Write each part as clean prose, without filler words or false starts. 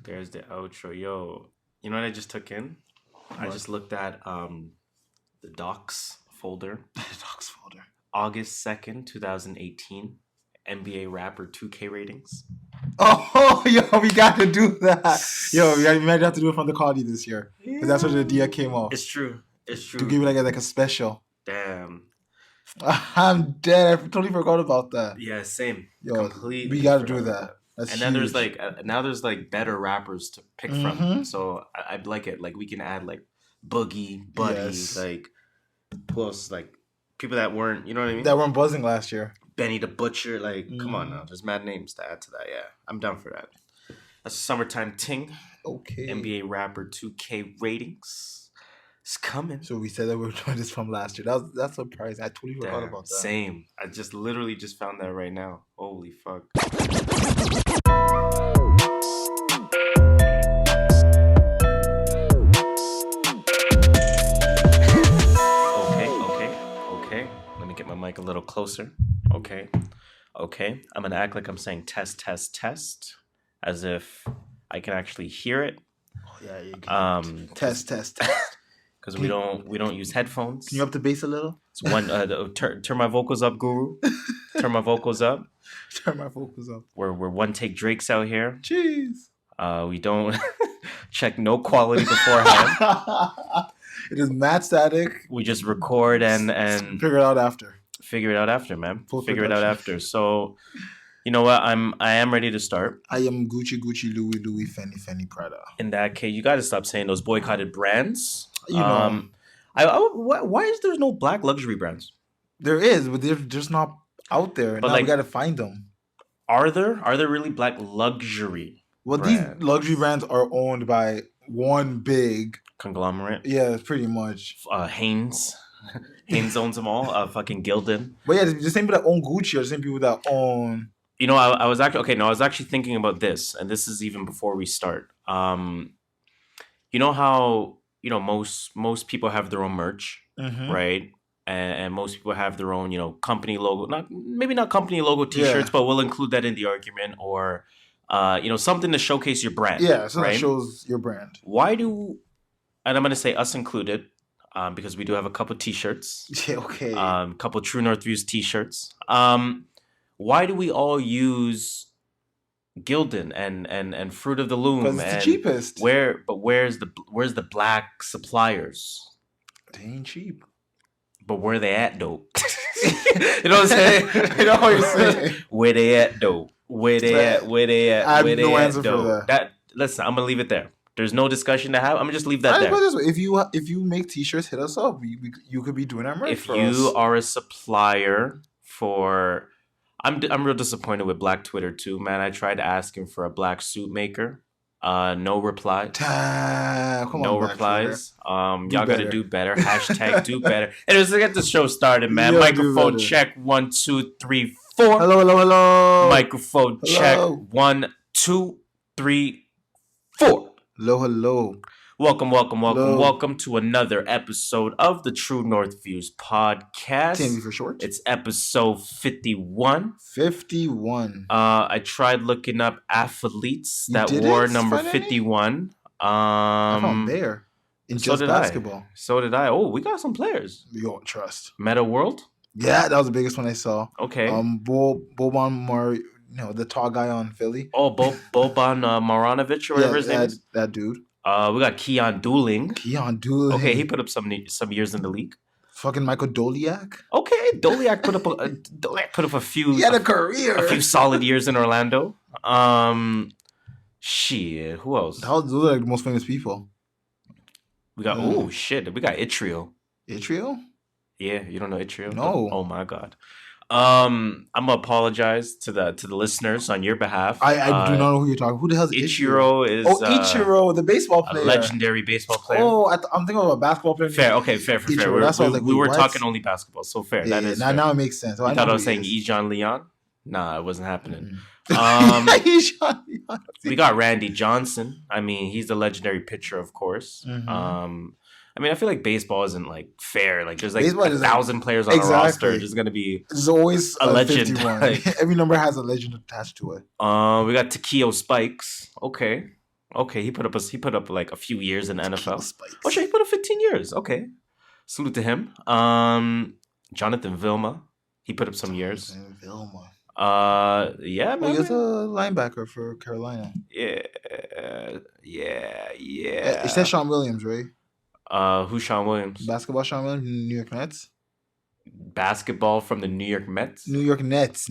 There's the outro. Yo, you know what I just took in? What? I just looked at the docs folder. The docs folder. August 2nd, 2018. NBA rapper 2K ratings. Oh, yo, we got to do that. Yo, we might have to do it from the Cardi this year. Because that's where the idea came off. It's true. It's true. To give it like a special. Damn. I'm dead. I totally forgot about that. Yeah, same. Yo, completely. We got to do that. That's and then huge. there's like better rappers to pick from. So I'd like it. Like we can add like Boogie, Buddy, like who else? Like people that weren't, you know what I mean? That weren't buzzing last year. Benny the Butcher. Like, come on now. There's mad names to add to that. Yeah, I'm down for that. That's a summertime ting. Okay. NBA rapper 2K ratings. It's coming. So we said that we were doing this from last year. That's surprising. I totally forgot about that. Same. I just literally just found that right now. Holy fuck. Okay. Let me get my mic a little closer. Okay. I'm gonna act like I'm saying test, as if I can actually hear it. Oh yeah, you can. Test. Because we don't use headphones. Can you up the bass a little? It's one. Turn my vocals up, Guru. Turn my vocals up. We're one take Drakes out here. Jeez. We don't check no quality beforehand. It is mad static. We just record and figure it out after. Figure it out after, man. Figure it out after. So, you know what? I am ready to start. I am Gucci, Louis, Fendi, Prada. In that case, you got to stop saying those boycotted brands. You know. Why is there no black luxury brands? There is, but they're just not out there. But now we got to find them. Are there really black luxury? Well, brands? These luxury brands are owned by one big conglomerate. Yeah, pretty much. Hanes owns them all. Fucking Gildan. But yeah, the same people that own Gucci are the same people that own. You know, I was actually thinking about this, and this is even before we start. You know how most people have their own merch, right? And most people have their own company logo. Maybe not company logo T-shirts, but we'll include that in the argument, or something to showcase your brand. Yeah, something right? that shows your brand. And I'm going to say us included, because we do have a couple T-shirts. Yeah, okay. Couple True North Views T-shirts. Why do we all use Gildan and Fruit of the Loom? Because it's the cheapest. Where's the black suppliers? They ain't cheap. But where they at though? You know what I'm saying? You know what you're saying? Where they at though? Where they at? I have no answer for that. Listen, I'm gonna leave it there. There's no discussion to have. I'm gonna just leave that there. Put it this way. If you make T-shirts, hit us up. You could be doing our merch. If you are a supplier for, I'm real disappointed with Black Twitter too, man. I tried asking for a black suit maker. No reply. No replies. Y'all gotta do better. Hashtag do better. Anyways, let's get the show started, man. Yeah, microphone check 1 2 3 4. Hello. Microphone check 1 2 3 4. Hello. Welcome to another episode of the True North Views podcast. TNV for short. It's episode 51. 51. I tried looking up athletes that wore number 51. I found Bear in just basketball. So did I. Oh, we got some players. We don't trust. Meta World? Yeah, that was the biggest one I saw. Okay. Boban Murray, the tall guy on Philly. Oh, Boban Maranovic or whatever his name is. That dude. We got Keon Dooling. Okay, he put up some years in the league. Fucking Michael Doliak. Okay, Doliak put up a few. He had a career. A few solid years in Orlando. Shit. Who else? Those are like the most famous people. We got we got Itrio. Itrio? Yeah, you don't know Itrio? No. Oh my god. I'm gonna apologize to the listeners on your behalf. I do not know who you're talking. Who the hell is Ichiro? Ichiro, the baseball player, a legendary baseball player. Oh, I'm thinking of a basketball player. Fair. Ichiro, we were talking only basketball, so fair. Yeah, that is now it makes sense. I thought I was saying Ejon Leon. Nah, it wasn't happening. We got Randy Johnson. I mean, he's the legendary pitcher, of course. I mean, I feel like baseball isn't like fair. Like there's like 1,000 players on a roster. There's gonna be always a legend. Every number has a legend attached to it. We got Takeo Spikes. Okay. Okay, he put up like a few years in the NFL. Spikes. Oh, sure, he put up 15 years. Okay, salute to him. Jonathan Vilma, he put up some years. Vilma. Yeah, man. Oh, he was a linebacker for Carolina. Yeah. It says Sean Williams, right? Who's Sean Williams? Basketball Sean Williams, New York Nets. Basketball from the New York Mets. New York Nets.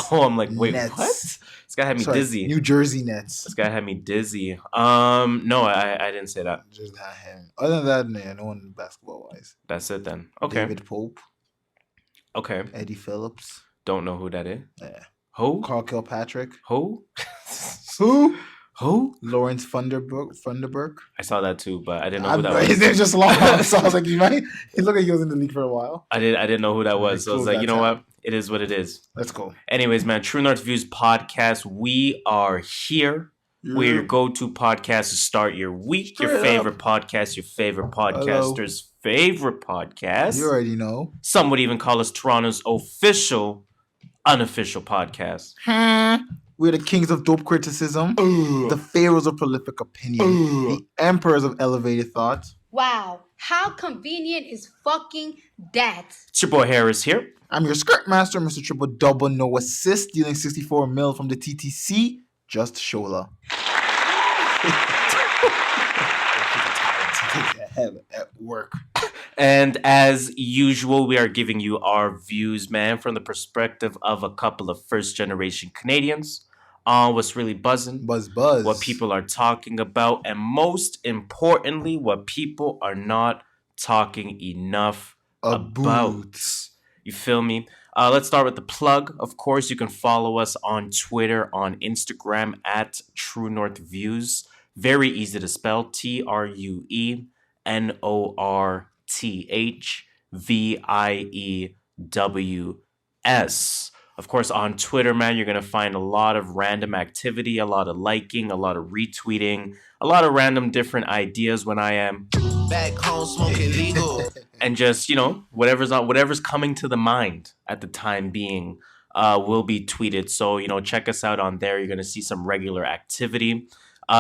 Oh, I'm like, wait, Nets. what? This guy had me dizzy. New Jersey Nets. This guy had me dizzy. No, I didn't say that. Just not him. Other than that, no one basketball wise. That's it then. Okay. David Pope. Okay. Eddie Phillips. Don't know who that is. Yeah. Who? Carl Kilpatrick. Who? Who? Who? Lawrence Funderburk. I saw that too, but I didn't know who that was. His name's just long, so I was like, he looked like he was in the league for a while. I didn't know who that was, so I was like, you know what? It is what it is. Let's go. Anyways, man, True North Views podcast. We are here. Yeah. We're your go-to podcast to start your week. Straight your favorite podcast, your favorite podcaster's favorite podcast. You already know. Some would even call us Toronto's official, unofficial podcast. We're the kings of dope criticism, the pharaohs of prolific opinion, the emperors of elevated thought. Wow, how convenient is fucking that? It's your boy Harris here. I'm your skirt master, Mr. Triple Double, no assist, dealing 64 mil from the TTC, JustShola. At work. And as usual, we are giving you our views, man, from the perspective of a couple of first-generation Canadians on what's really buzzing, buzz, what people are talking about, and most importantly, what people are not talking enough about. You feel me? Let's start with the plug. Of course, you can follow us on Twitter, on Instagram at True North Views. Very easy to spell. TrueNorthViews. Of course, on Twitter, man, you're going to find a lot of random activity, a lot of liking, a lot of retweeting, a lot of random different ideas when I am back home smoking legal. And just, whatever's coming to the mind at the time being will be tweeted. So, check us out on there. You're going to see some regular activity.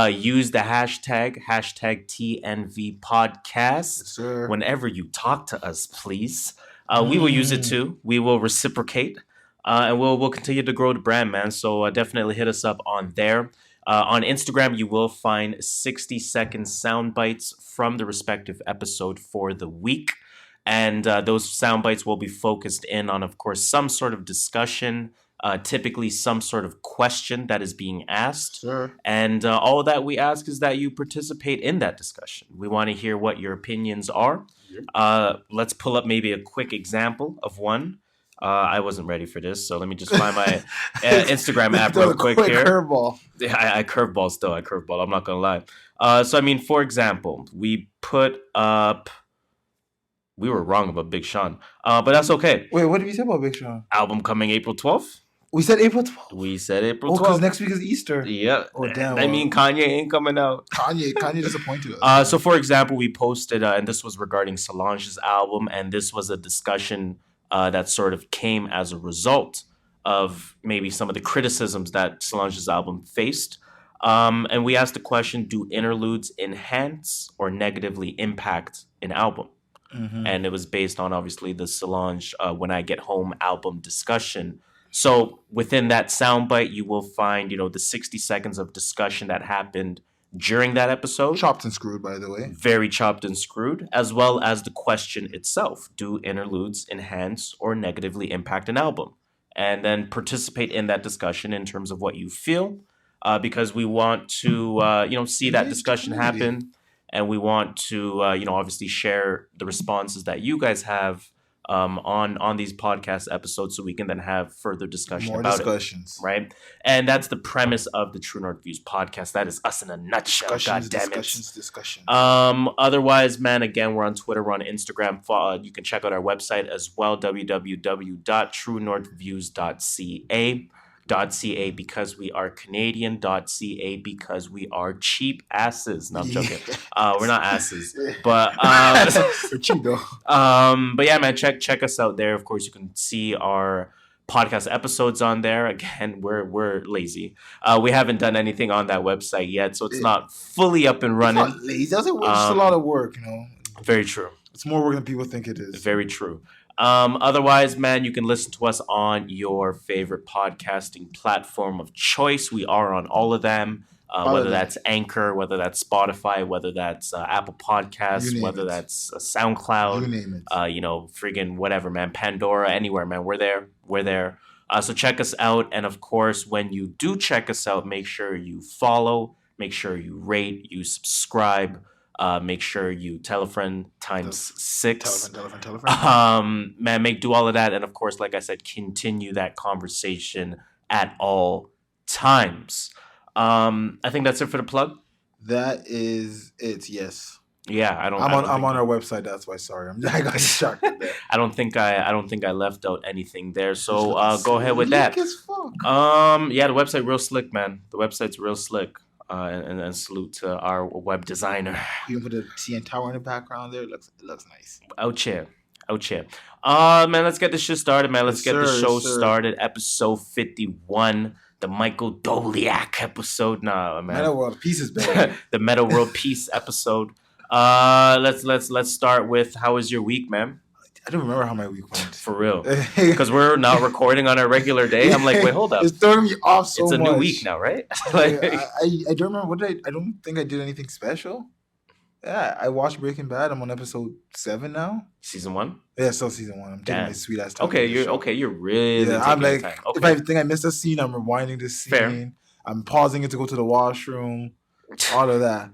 Use the hashtag TNV podcast whenever you talk to us, please. We will use it too. We will reciprocate. And we'll continue to grow the brand, man. So definitely hit us up on there. On Instagram, you will find 60-second sound bites from the respective episode for the week. And those sound bites will be focused in on, of course, some sort of discussion, typically some sort of question that is being asked. Sure. And all that we ask is that you participate in that discussion. We want to hear what your opinions are. Let's pull up maybe a quick example of one. I wasn't ready for this, so let me just find my Instagram app real quick here. Curveball. Yeah, I curveball still. I curveball. I'm not going to lie. For example, we put up... We were wrong about Big Sean, but that's okay. Wait, what did we say about Big Sean? Album coming April 12th. We said April 12th? We said April 12th. Oh, because next week is Easter. Yeah. Oh, damn. Kanye ain't coming out. Kanye disappointed us. So, for example, we posted, and this was regarding Solange's album, and this was a discussion that sort of came as a result of maybe some of the criticisms that Solange's album faced. And we asked the question, do interludes enhance or negatively impact an album? Mm-hmm. And it was based on, obviously, the Solange When I Get Home album discussion. So within that soundbite, you will find, the 60 seconds of discussion that happened during that episode. Chopped and screwed, by the way. Very chopped and screwed, as well as the question itself. Do interludes enhance or negatively impact an album? And then participate in that discussion in terms of what you feel, because we want to, see that discussion happen. And we want to, obviously share the responses that you guys have on these podcast episodes, so we can then have further discussion about it, right? And that's the premise of the True North Views podcast. That is us in a nutshell. God damn it. Discussion. Otherwise, man, again, we're on Twitter, we're on Instagram. You can check out our website as well, www.truenorthviews.ca. .ca because we are Canadian, .ca because we are cheap asses. No, I'm joking. We're not asses, but we're cheap though. But yeah, man, check us out there. Of course, you can see our podcast episodes on there. Again, we're lazy. We haven't done anything on that website yet, so it's not fully up and running. It's not lazy. It's just a lot of work, you know. Very true. It's more work than people think it is. Very true. Otherwise, man, you can listen to us on your favorite podcasting platform of choice. We are on all of them. Whether that's Anchor, whether that's Spotify, whether that's Apple Podcasts, whether that's SoundCloud, you name it. Friggin' whatever, man. Pandora, anywhere, man. We're there. We're there. So check us out. And of course, when you do check us out, make sure you follow, make sure you rate, you subscribe, make sure you tell a friend times 6. Tell a friend. Man, do all of that. And of course, like I said, continue that conversation at all times. I think that's it for the plug. That is it. Yes. Yeah, I'm on our website. That's why. Sorry, I got distracted there. I don't think I left out anything there. So go ahead with that. As fuck. Yeah, the website real slick, man. The website's real slick. And salute to our web designer. You can put a CN Tower in the background there. It looks nice. Out here. Man, let's get this shit started, man. Let's get the show started. Episode 51. The Michael Doliak episode. Nah, man. Meta World Peace is better. The Meta World Peace episode. Let's start with how was your week, man? I don't remember how my week went. For real. Because we're not recording on a regular day. I'm like, wait, hold up. It's throwing me off so much. It's a new week now, right? I don't remember I don't think I did anything special. Yeah, I watched Breaking Bad. I'm on episode 7 now. Season 1? Yeah, still season 1. I'm taking my sweet ass time. You're really taking I'm like, time. If I think I missed a scene, I'm rewinding the scene. Fair. I'm pausing it to go to the washroom. All of that.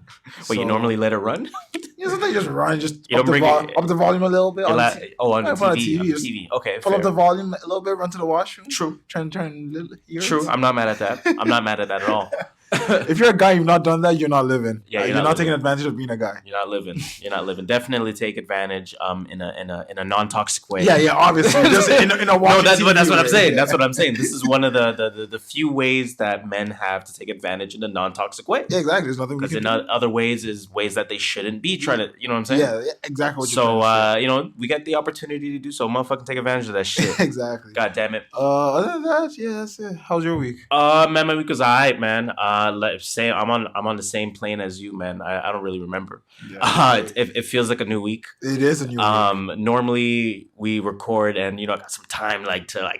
You normally let it run? Yeah, sometimes you just run, you up the volume a little bit. On the TV. Okay, pull up the volume a little bit, run to the washroom. True. Try and hear True. it. I'm not mad at that. I'm not mad at that at all. If you're a guy, you've not done that, you're not living. Yeah, you're not taking advantage of being a guy. You're not living. Definitely take advantage in a non-toxic way. Yeah, obviously. Just in a watching that's what I'm way. saying. Yeah. That's what I'm saying. This is one of the few ways that men have to take advantage in a non-toxic way. Yeah, exactly. There's nothing we can do. Because in other ways is ways that they shouldn't be trying to, you know what I'm saying? Yeah, exactly what you're saying. So, we get the opportunity to do so. Motherfucking take advantage of that shit. Exactly. God damn it. Other than that, yeah, that's it. How's your week? Man, my week was alright, man. I'm on the same plane as you, man. I don't really remember. Yeah, it feels like a new week. It is a new week. Normally we record and I got some time to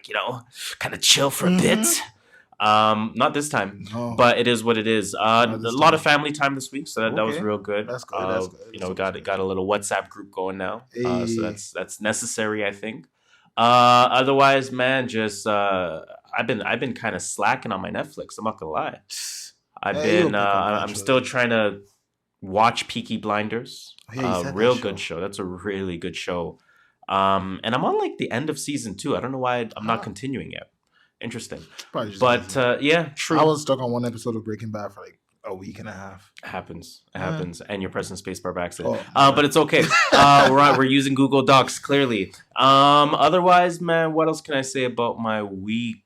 kind of chill for a bit. Not this time, but it is what it is. A lot of family time this week, so that was real good. That's good. Got a little WhatsApp group going now, so that's necessary, I think. Otherwise, man, just I've been kind of slacking on my Netflix. I'm not gonna lie. I'm still trying to watch Peaky Blinders. Real good show. That's a really good show. And I'm on like the end of season 2. I don't know why I'm not continuing yet. Interesting. But yeah, true. I was stuck on one episode of Breaking Bad for like a week and a half. It happens. And you're pressing spacebar by accident. But it's okay. We're using Google Docs, clearly. Otherwise, man, what else can I say about my week?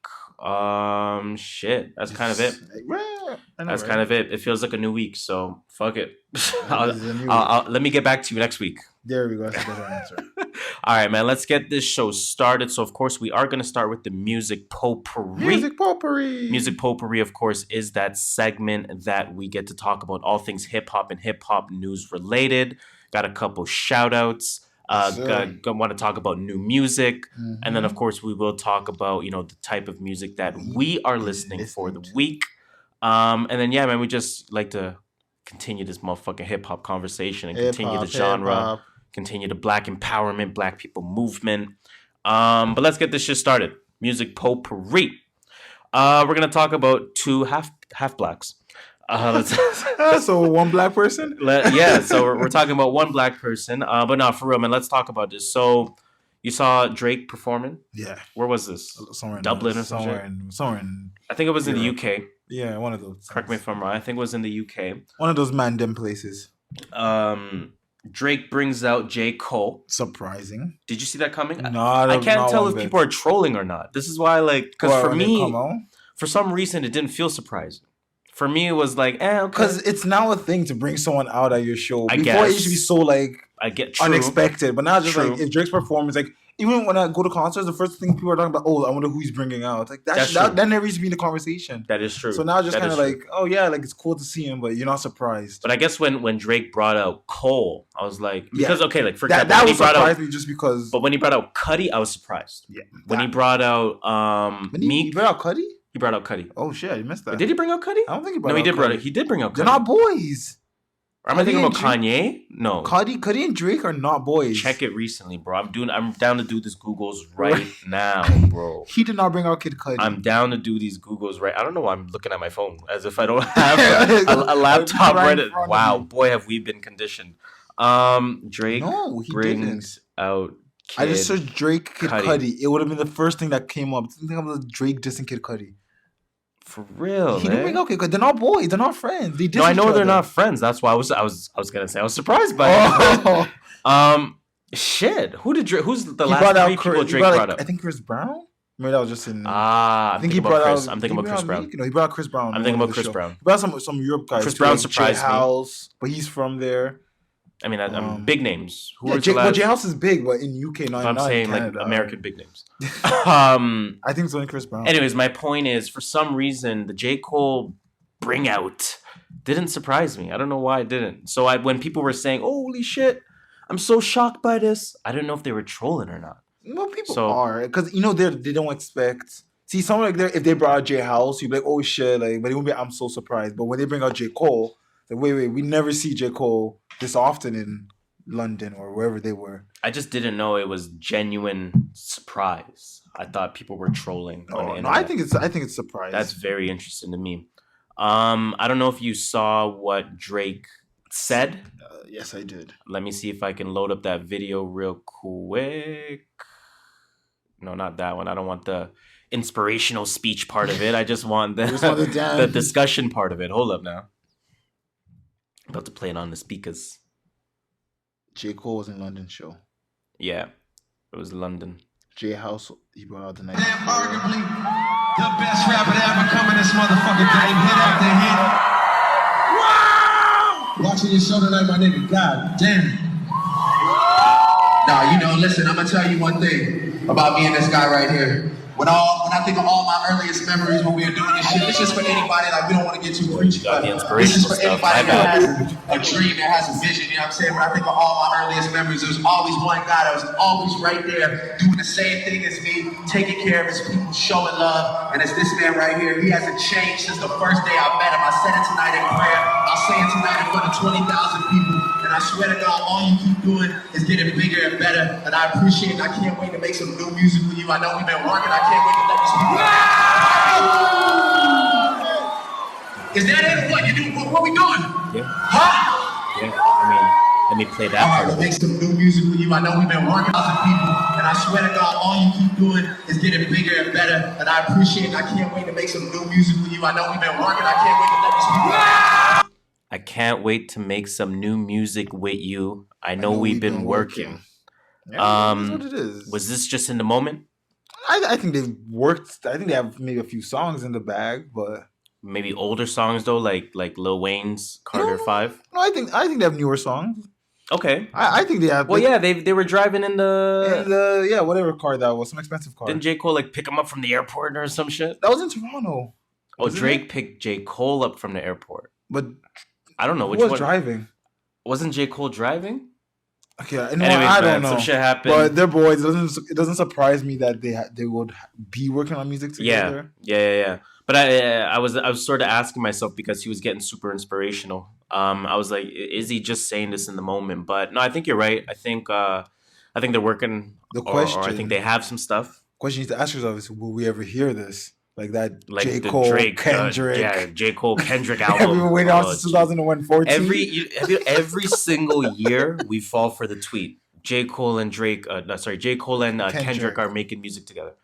Shit. That's kind of it. That's kind of it. It feels like a new week, so fuck it. Let me get back to you next week. There we go. That's a better answer. All right, man. Let's get this show started. So, of course, we are going to start with the music potpourri. Music potpourri, of course, is that segment that we get to talk about all things hip hop and hip hop news related. Got a couple shout outs. Want to talk about new music. And then, of course, we will talk about, the type of music that we are listening for the week. And then, yeah, man, we just like to continue this motherfucking hip-hop conversation and continue the genre, continue the black empowerment, black people movement. But let's get this shit started. Music potpourri. We're going to talk about 2 half blacks. So one black person? So we're talking about one black person. But no, for real, man, let's talk about this. So you saw Drake performing? Yeah. Where was this? Somewhere in Dublin or somewhere in I think it was in the UK. Yeah, one of those. Correct me if I'm wrong. I think it was in the UK. One of those mandem places. Drake brings out J. Cole. Surprising. Did you see that coming? No, I can't tell if people are trolling or not. This is why, because for me, for some reason, it didn't feel surprising. For me, it was like, okay. Because it's now a thing to bring someone out at your show. I Before guess. It used to be so I get true. unexpected, but now it's just true. like if Drake's performance, like even when I go to concerts, the first thing people are talking about, oh, I wonder who he's bringing out. Like that never used to be in the conversation. That is true. So now it's just kind of like, oh yeah, like it's cool to see him, but you're not surprised. But I guess when Drake brought out Cole, I was like, because okay, like for example, that was surprised me just because. But when he brought out Cudi, I was surprised. Yeah. When he brought out Meek, he brought out Cudi. He brought out Cudi. Oh shit, I missed that. Did he bring out Cudi? I don't think he brought. No, out he did. Cudi. He did bring out Cudi. They're not boys. Or am I thinking about Kanye? No. Cudi and Drake are not boys. Check it recently, bro. I'm down to do this Googles right now, bro. He did not bring out Kid Cudi. I'm down to do these Googles right. I don't know why I'm looking at my phone as if I don't have a laptop right at. Wow, boy, have we been conditioned. Drake brings out Kid I just searched Drake Kid Cudi. It would have been the first thing that came up. Think of the Drake dissing Kid Cudi. For real, he didn't bring out Kid Cudi. They're not boys. They're not friends. They no, I know they're not friends. That's why I was gonna say I was surprised by it. Shit. Who's the last three people Drake brought up? I think Chris Brown. Maybe that was just in. I think he brought out. I'm thinking about Chris Brown. He brought out Chris Brown. I'm thinking about Chris Brown. He brought some Europe guys. Chris Brown surprised me. But he's from there. I mean, big names. Well, J House is big, but in UK, not I'm saying in Canada, like American big names. I think it's only Chris Brown. Anyways, my point is, for some reason, the J. Cole bring out didn't surprise me. I don't know why it didn't. So when people were saying, "Holy shit, I'm so shocked by this," I didn't know if they were trolling or not. No, people are, because they don't expect. See, someone like if they brought out J House, you'd be like, "Oh shit!" Like, but it won't be. I'm so surprised. But when they bring out J Cole, like, wait, we never see J Cole this often in London or wherever they were. I just didn't know it was genuine surprise. I thought people were trolling on the internet. No, I think it's surprise. That's very interesting to me. I don't know if you saw what Drake said. Yes, I did. Let me see if I can load up that video real quick. No, not that one. I don't want the inspirational speech part of it. I just want the discussion part of it. Hold up now. I'm about to play it on the speakers. J. Cole was in London show. Yeah, it was London. J House, he brought out the night. Arguably the best rapper to ever come in this motherfucking game, hit after hit. Wow! Watching your show tonight, my nigga. God damn. Nah, listen, I'm gonna tell you one thing about me and this guy right here. When I think of all my earliest memories when we were doing this shit, this is for anybody, like, we don't want to get too preachy, but this is for anybody that has a dream, that has a vision, you know what I'm saying? When I think of all my earliest memories, there was always one guy that was always right there, doing the same thing as me, taking care of his people, showing love, and it's this man right here. He hasn't changed since the first day I met him. I said it tonight in prayer, I'll say it tonight in front of 20,000 people, and I swear to God, all you keep doing is getting bigger and better, and I appreciate it. I can't wait to make some new music with you. I know we've been working, I can't wait to let these people know. Is that it? What we doing? Yeah. Huh? Yeah. I mean, let me play that part. All right, make some new music with you. I know we've been working on some people, and I swear to God, all you keep doing is getting bigger and better, and I appreciate it. I can't wait to make some new music with you. I know we've been working. I can't wait to let these people know. I can't wait to make some new music with you. I know we've been working. Yeah, that's what it is. Was this just in the moment? I think they've worked. I think they have maybe a few songs in the bag, but maybe older songs though, like Lil Wayne's Carter 5. No, I think they have newer songs. Okay, I think they have. Well, yeah, they were driving in the whatever car that was, some expensive car. Didn't J. Cole like pick him up from the airport or some shit? That was in Toronto. Oh, Drake picked J. Cole up from the airport, but I don't know which one was one. Driving. Wasn't J. Cole driving? Okay, anyways, I don't know. Some shit happened. But they're boys. It doesn't surprise me that they would be working on music together. Yeah. But I was sort of asking myself because he was getting super inspirational. I was like, is he just saying this in the moment? But no, I think you're right. I think they're working. The question, or I think they have some stuff. Question you need to ask yourself is: will we ever hear this? Like that J. the Cole, Drake, Kendrick. J. Cole, Kendrick album. We've been waiting on since 2014. Every single year we fall for the tweet. J. Cole and Drake. J. Cole and Kendrick are making music together.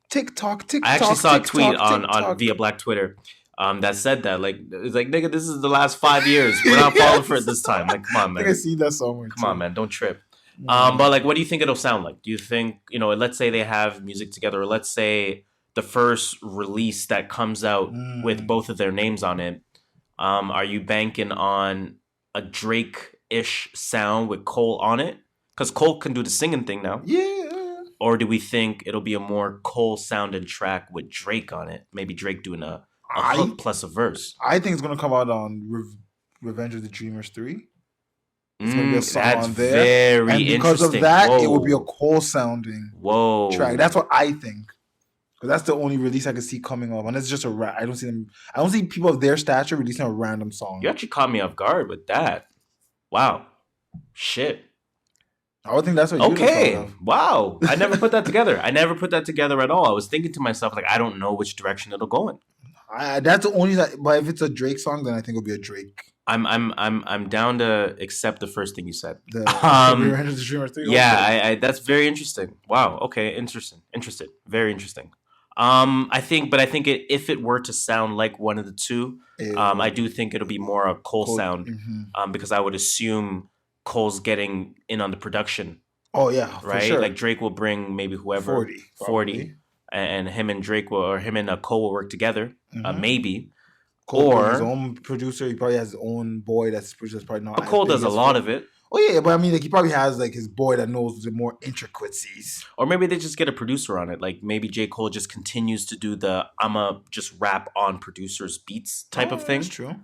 TikTok. I actually saw a tweet on via Black Twitter that said that. Like, it's like, nigga, this is the last 5 years. We're not falling for it this time. Like, come on, man. I think I see that somewhere. Come on, man. Don't trip. But like, what do you think it'll sound like? Do you think, let's say they have music together, or let's say the first release that comes out with both of their names on it, are you banking on a Drake-ish sound with Cole on it? Because Cole can do the singing thing now. Yeah. Or do we think it'll be a more Cole sounding track with Drake on it? Maybe Drake doing a hook plus a verse. I think it's gonna come out on Revenge of the Dreamers 3. It's gonna be a song on there. Very and because of that, it will be a Cole sounding track. That's what I think. Because that's the only release I can see coming up. And it's just I don't see people of their stature releasing a random song. You actually caught me off guard with that. Wow. Shit. I would think that's what you okay. Wow. I never put that together. I never put that together at all. I was thinking to myself, like, I don't know which direction it'll go in. That's the only but if it's a Drake song, then I think it'll be a Drake. I'm down to accept the first thing you said. Yeah, that's very interesting. Wow. Okay. Interested. Very interesting. I think if it were to sound like one of the two, I do think it'll be more a Cole sound. Mm-hmm. Because I would assume Cole's getting in on the production. Oh yeah, right. For sure. Like Drake will bring maybe whoever 40, and him and Cole will work together. Mm-hmm. Maybe. Cole or his own producer. He probably has his own boy that's probably not. But Cole does a lot of it. Oh yeah, but I mean, like he probably has like his boy that knows the more intricacies. Or maybe they just get a producer on it. Like maybe J. Cole just continues to do the I'ma just rap on producers' beats type of thing. That's true.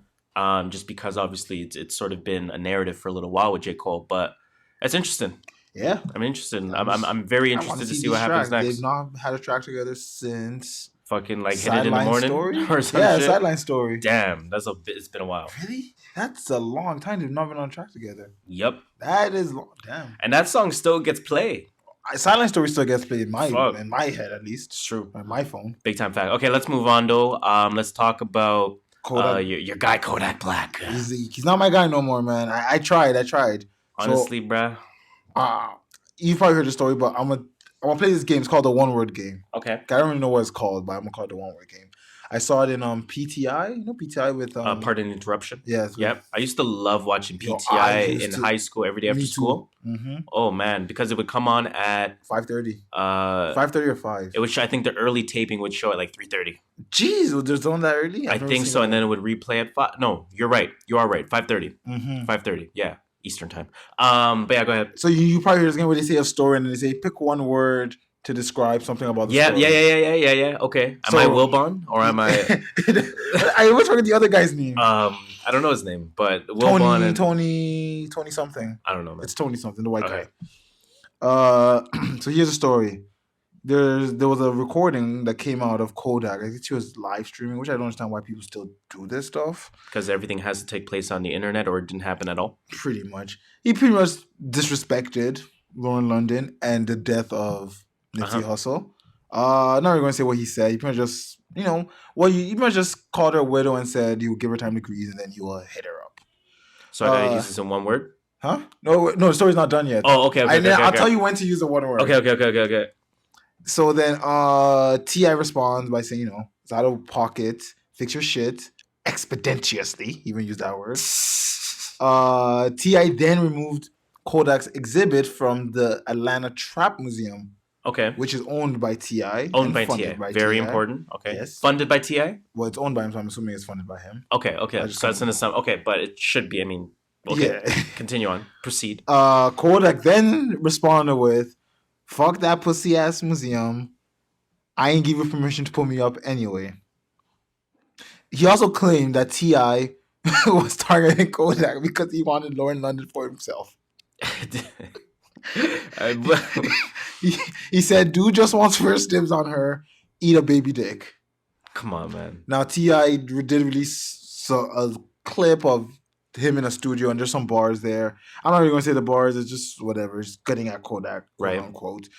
Just because obviously it's sort of been a narrative for a little while with J. Cole, but it's interesting. Yeah, I'm interested. I'm very interested to see what happens next. They've not had a track together since fucking like Hit It in the Morning story? or some shit. Sideline Story. Damn, it's been a while. Really? That's a long time. They've not been on a track together. Yep. That is long. Damn. And that song still gets played. Sideline Story still gets played in my head at least. It's true. On my phone. Big time fact. Okay, let's move on though. Let's talk about your guy Kodak Black. He's not my guy no more, man. I tried. Honestly, bruh. You've probably heard the story, but I'm gonna play this game. It's called the One Word Game. Okay. I don't really know what it's called, but I'm gonna call it the One Word Game. I saw it in PTI. You know PTI with Pardon the interruption. Yeah. Yep. I used to love watching PTI in high school every day after school. Mm-hmm. Oh man, because it would come on at 5:30. 5:30 or 5. It would. I think the early taping would show at like 3:30. Jeez, there's one that early. I think so, and then it would replay at 5. No, you're right. You are right. 5:30. Mm-hmm. 5:30. Yeah, Eastern time. But yeah, go ahead. So you probably hear this game where they say a story and they say pick one word to describe something about the story. Yeah. Okay. Am I Wilbon or am I? I was talking the other guy's name. I don't know his name, but Wilbon and Tony something. I don't know, man. It's Tony something, the white guy. So here's a story. There was a recording that came out of Kodak. I think he was live streaming, which I don't understand why people still do this stuff. Because everything has to take place on the internet, or it didn't happen at all. Pretty much, he pretty much disrespected Lauren London and the death of Nipsey Hussle. Not really going to say what he said. He pretty much just, he pretty much just called her a widow and said he would give her time to grieve and then he will hit her up. So I gotta use this in one word? Huh? No, the story's not done yet. Oh, okay. I'll tell you when to use the one word. Okay. So then T.I. responds by saying, it's out of pocket, fix your shit, expeditiously, even use that word. T.I. then removed Kodak's exhibit from the Atlanta Trap Museum. Okay. Which is owned by T.I. Owned by T.I. Very important. Okay. Yes. Funded by T.I.? Well, it's owned by him, so I'm assuming it's funded by him. Okay. So that's in some. Okay, but it should be. I mean, okay. Yeah. Continue on. Proceed. Kodak then responded with, fuck that pussy ass museum. I ain't give you permission to put me up anyway. He also claimed that T.I. was targeting Kodak because he wanted Lauren London for himself. He said, dude just wants first dibs on her. Eat a baby dick. Come on, man. Now, T.I. did release a clip of him in a studio, and there's some bars there. I'm not even going to say the bars. It's just whatever. It's getting at Kodak, quote unquote.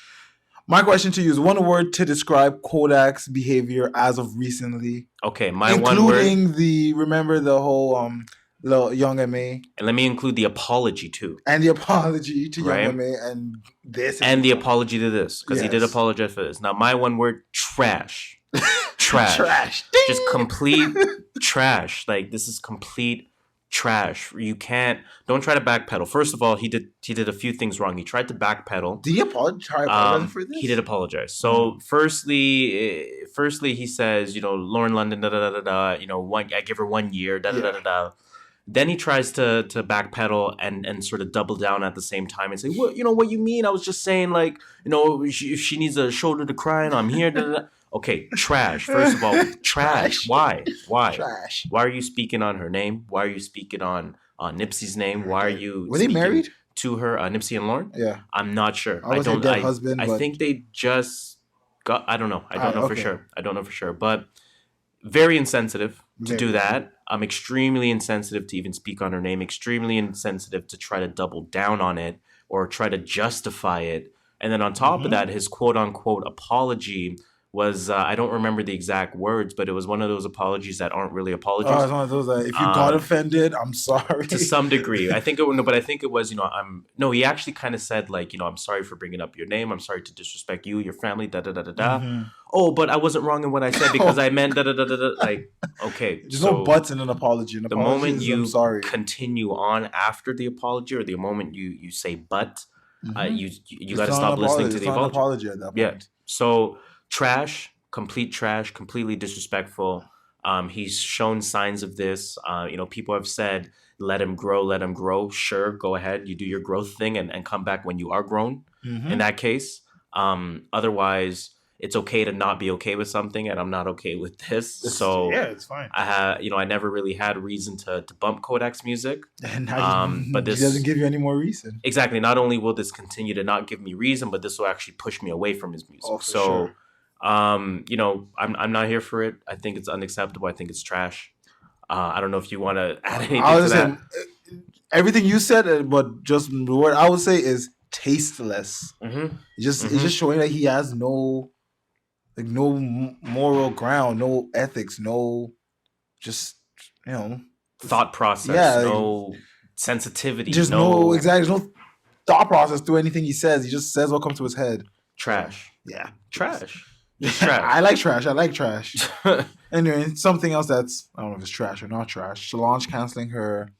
My question to you is one word to describe Kodak's behavior as of recently. Okay, my one word. Including remember the whole Young M.A. And let me include the apology too. And the apology to Young M.A. and this. And the apology to this. Because he did apologize for this. Now, my one word, trash. Trash. Just complete trash. Like, this is complete trash. Don't try to backpedal. First of all, he did a few things wrong. He tried to backpedal. Did he apologize for this? He did apologize. So firstly he says, Lauren London, I give her 1 year, Then he tries to backpedal and sort of double down at the same time and say, "What what you mean? I was just saying like if she needs a shoulder to cry on, I'm here." Da, da, da. Okay, trash. First of all, trash. Why? Trash. Why are you speaking on her name? Why are you speaking on Nipsey's name? Why are you? Were they married to her? Nipsey and Lauren? Yeah, I'm not sure. I don't. Husband. I think they just got. I don't know. I don't know for sure. I don't know for sure. But very insensitive to do that. I'm extremely insensitive to even speak on her name. Extremely insensitive to try to double down on it or try to justify it. And then on top of that, his quote unquote apology was I don't remember the exact words, but it was one of those apologies that aren't really apologies. Oh, it's one of those if you got offended, I'm sorry. To some degree. I think it was, he actually kind of said like, I'm sorry for bringing up your name. I'm sorry to disrespect you, your family, da da da da da. Oh, but I wasn't wrong in what I said because I meant da da da da da. Like, okay. There's no buts in an apology. The moment you continue on after the apology or the moment you say but, you got to stop listening to the apology at that point. Yeah. So trash, completely disrespectful. He's shown signs of this. People have said, let him grow. Sure, go ahead. You do your growth thing and come back when you are grown in that case. Otherwise, it's okay to not be okay with something, and I'm not okay with this. It's fine. I never really had reason to bump Kodak's music. And but this doesn't give you any more reason. Exactly. Not only will this continue to not give me reason, but this will actually push me away from his music. Oh, for sure. I'm not here for it. I think it's unacceptable. I think it's trash. I don't know if you want to add anything to that. Everything you said, but just the word I would say is tasteless. It's just showing that he has no moral ground, no ethics, no thought process, no sensitivity, just no thought process to anything he says. He just says what comes to his head. Trash. Yeah, trash. Just trash. I like trash. Anyway, something else that's I don't know if it's trash or not trash. Solange canceling her,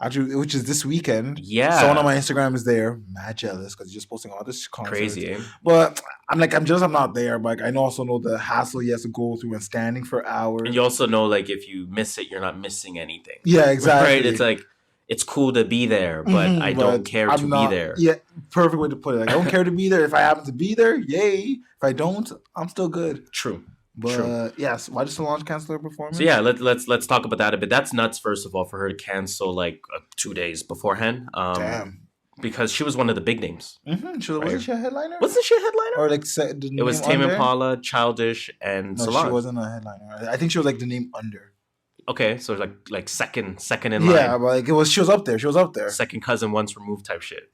actually, which is this weekend. Yeah. Someone on my Instagram is there. Mad jealous because he's just posting all this concerts. Crazy. Eh? But I'm not there. But I also know the hassle he has to go through and standing for hours. And you also know like if you miss it, you're not missing anything. Yeah, exactly. Right? It's like it's cool to be there, but I don't care to be there. Yeah, perfect way to put it. Like, I don't care to be there. If I happen to be there, yay. If I don't, I'm still good. True. But yes, why did Solange cancel her performance? So yeah, let's talk about that a bit. That's nuts. First of all, for her to cancel like 2 days beforehand. Damn. Because she was one of the big names. Wasn't she a headliner? Wasn't she a headliner? Or like it was Tame Impala, Childish, and no, Solange. She wasn't a headliner. I think she was like the name under. Okay, so like second in line. Yeah, but she was up there. Second cousin once removed type shit.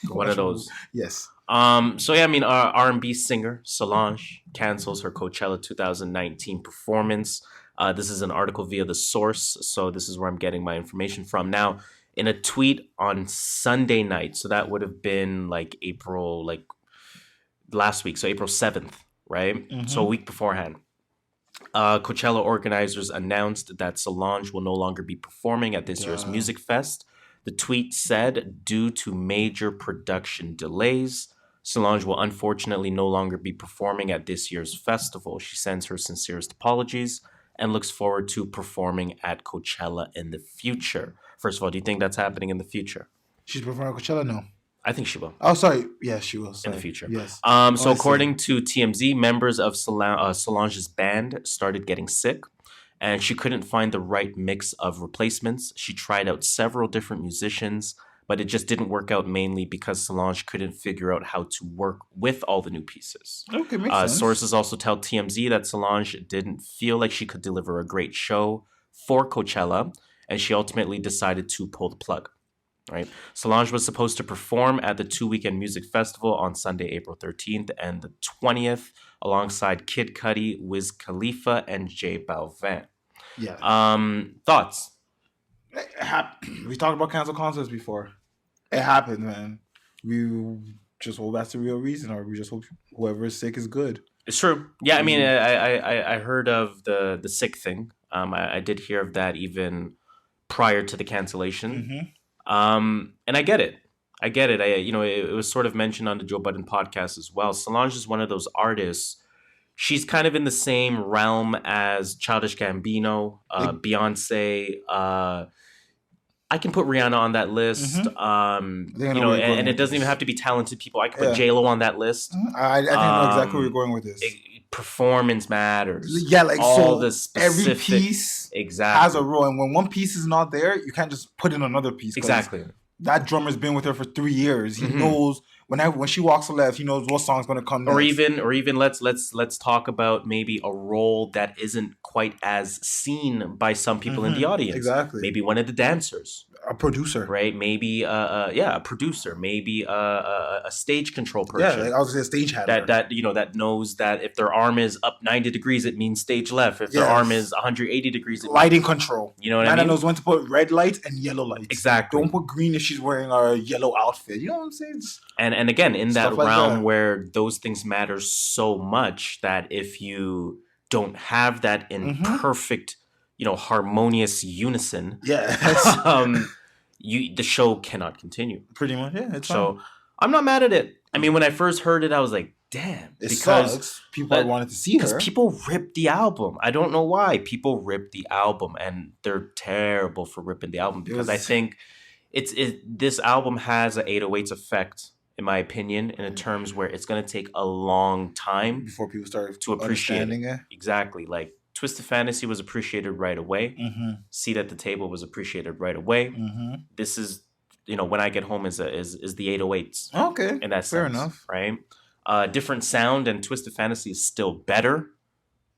One of those. Yes. So yeah, I mean, our R&B singer Solange cancels her Coachella 2019 performance. This is an article via The Source, so this is where I'm getting my information from. Now, in a tweet on Sunday night, so that would have been like last week, so April 7th, right? So a week beforehand. Coachella organizers announced that Solange will no longer be performing at this year's Music Fest. The tweet said, due to major production delays, Solange will unfortunately no longer be performing at this year's festival. She sends her sincerest apologies and looks forward to performing at Coachella in the future. First of all, do you think that's happening in the future? She's performing at Coachella? No. I think she will. Oh, sorry. Yes, she will. Sorry. In the future. Yes. So according to TMZ, members of Solange's band started getting sick, and she couldn't find the right mix of replacements. She tried out several different musicians, but it just didn't work out, mainly because Solange couldn't figure out how to work with all the new pieces. Okay, makes sense. Sources also tell TMZ that Solange didn't feel like she could deliver a great show for Coachella, and she ultimately decided to pull the plug. Right. Solange was supposed to perform at the 2-weekend music festival on Sunday, April 13th and the 20th, alongside Kid Cudi, Wiz Khalifa, and J Balvin. Yeah. Thoughts? We talked about cancel concerts before. It happened, man. We just hope that's the real reason, or we just hope whoever is sick is good. It's true. Yeah, I mean, I heard of the sick thing. I did hear of that even prior to the cancellation. And I get it. It was sort of mentioned on the Joe Budden podcast as well. Solange is one of those artists. She's kind of in the same realm as Childish Gambino, Beyonce, I can put Rihanna on that list. And it doesn't even have to be talented people. I can put J-Lo on that list. I think I know exactly where you're going with this. Performance matters. Yeah, like all so the specific, every piece exactly has a role, and when one piece is not there, you can't just put in another piece. Exactly. That drummer's been with her for 3 years. He knows when she walks the left, he knows what song's gonna come next. Or even let's talk about maybe a role that isn't quite as seen by some people in the audience. Exactly. Maybe one of the dancers. A producer, right? Maybe a producer, maybe a stage control person. Yeah, like I was gonna say a stage handler. That knows that if their arm is up 90 degrees, it means stage left. If their arm is 180 degrees, lighting control. You know what I mean? Nana knows when to put red lights and yellow lights. Exactly. Don't put green if she's wearing a yellow outfit. You know what I'm saying? And again, in that realm where those things matter so much that if you don't have that in perfect, harmonious unison, the show cannot continue. Pretty much, yeah. So I'm not mad at it. I mean, when I first heard it, I was like, damn. It sucks. People wanted to see her. Because people ripped the album. I don't know why. People ripped the album, and they're terrible for ripping the album because I think this album has an 808s effect, in my opinion, in terms where it's going to take a long time before people start to appreciate it. Exactly. Like Twisted Fantasy was appreciated right away. Seat at the Table was appreciated right away. This is, When I Get Home is the 808s. Okay. In that sense. Fair enough. Right? Different sound, and Twisted Fantasy is still better,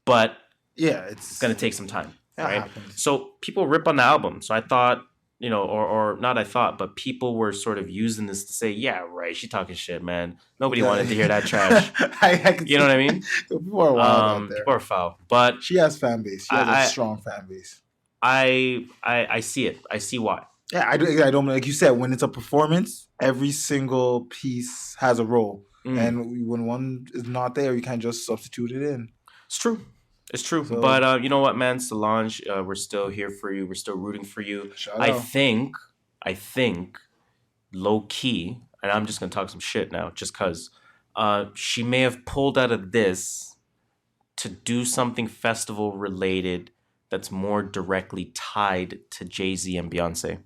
but it's going to take some time. Right? Happens. So people rip on the album. So I thought, or not I thought, but people were sort of using this to say, yeah, right, she talking shit, man. Nobody wanted to hear that trash. You know what I mean? People are wild out there. People are foul. But she has fan base. She has a strong fan base. I see it. I see why. Yeah, I don't like you said, when it's a performance, every single piece has a role. And when one is not there, you can't just substitute it in. It's true. It's true. So, but you know what, man? Solange, we're still here for you. We're still rooting for you. I think, low key, and I'm just going to talk some shit now, just because she may have pulled out of this to do something festival related that's more directly tied to Jay-Z and Beyonce.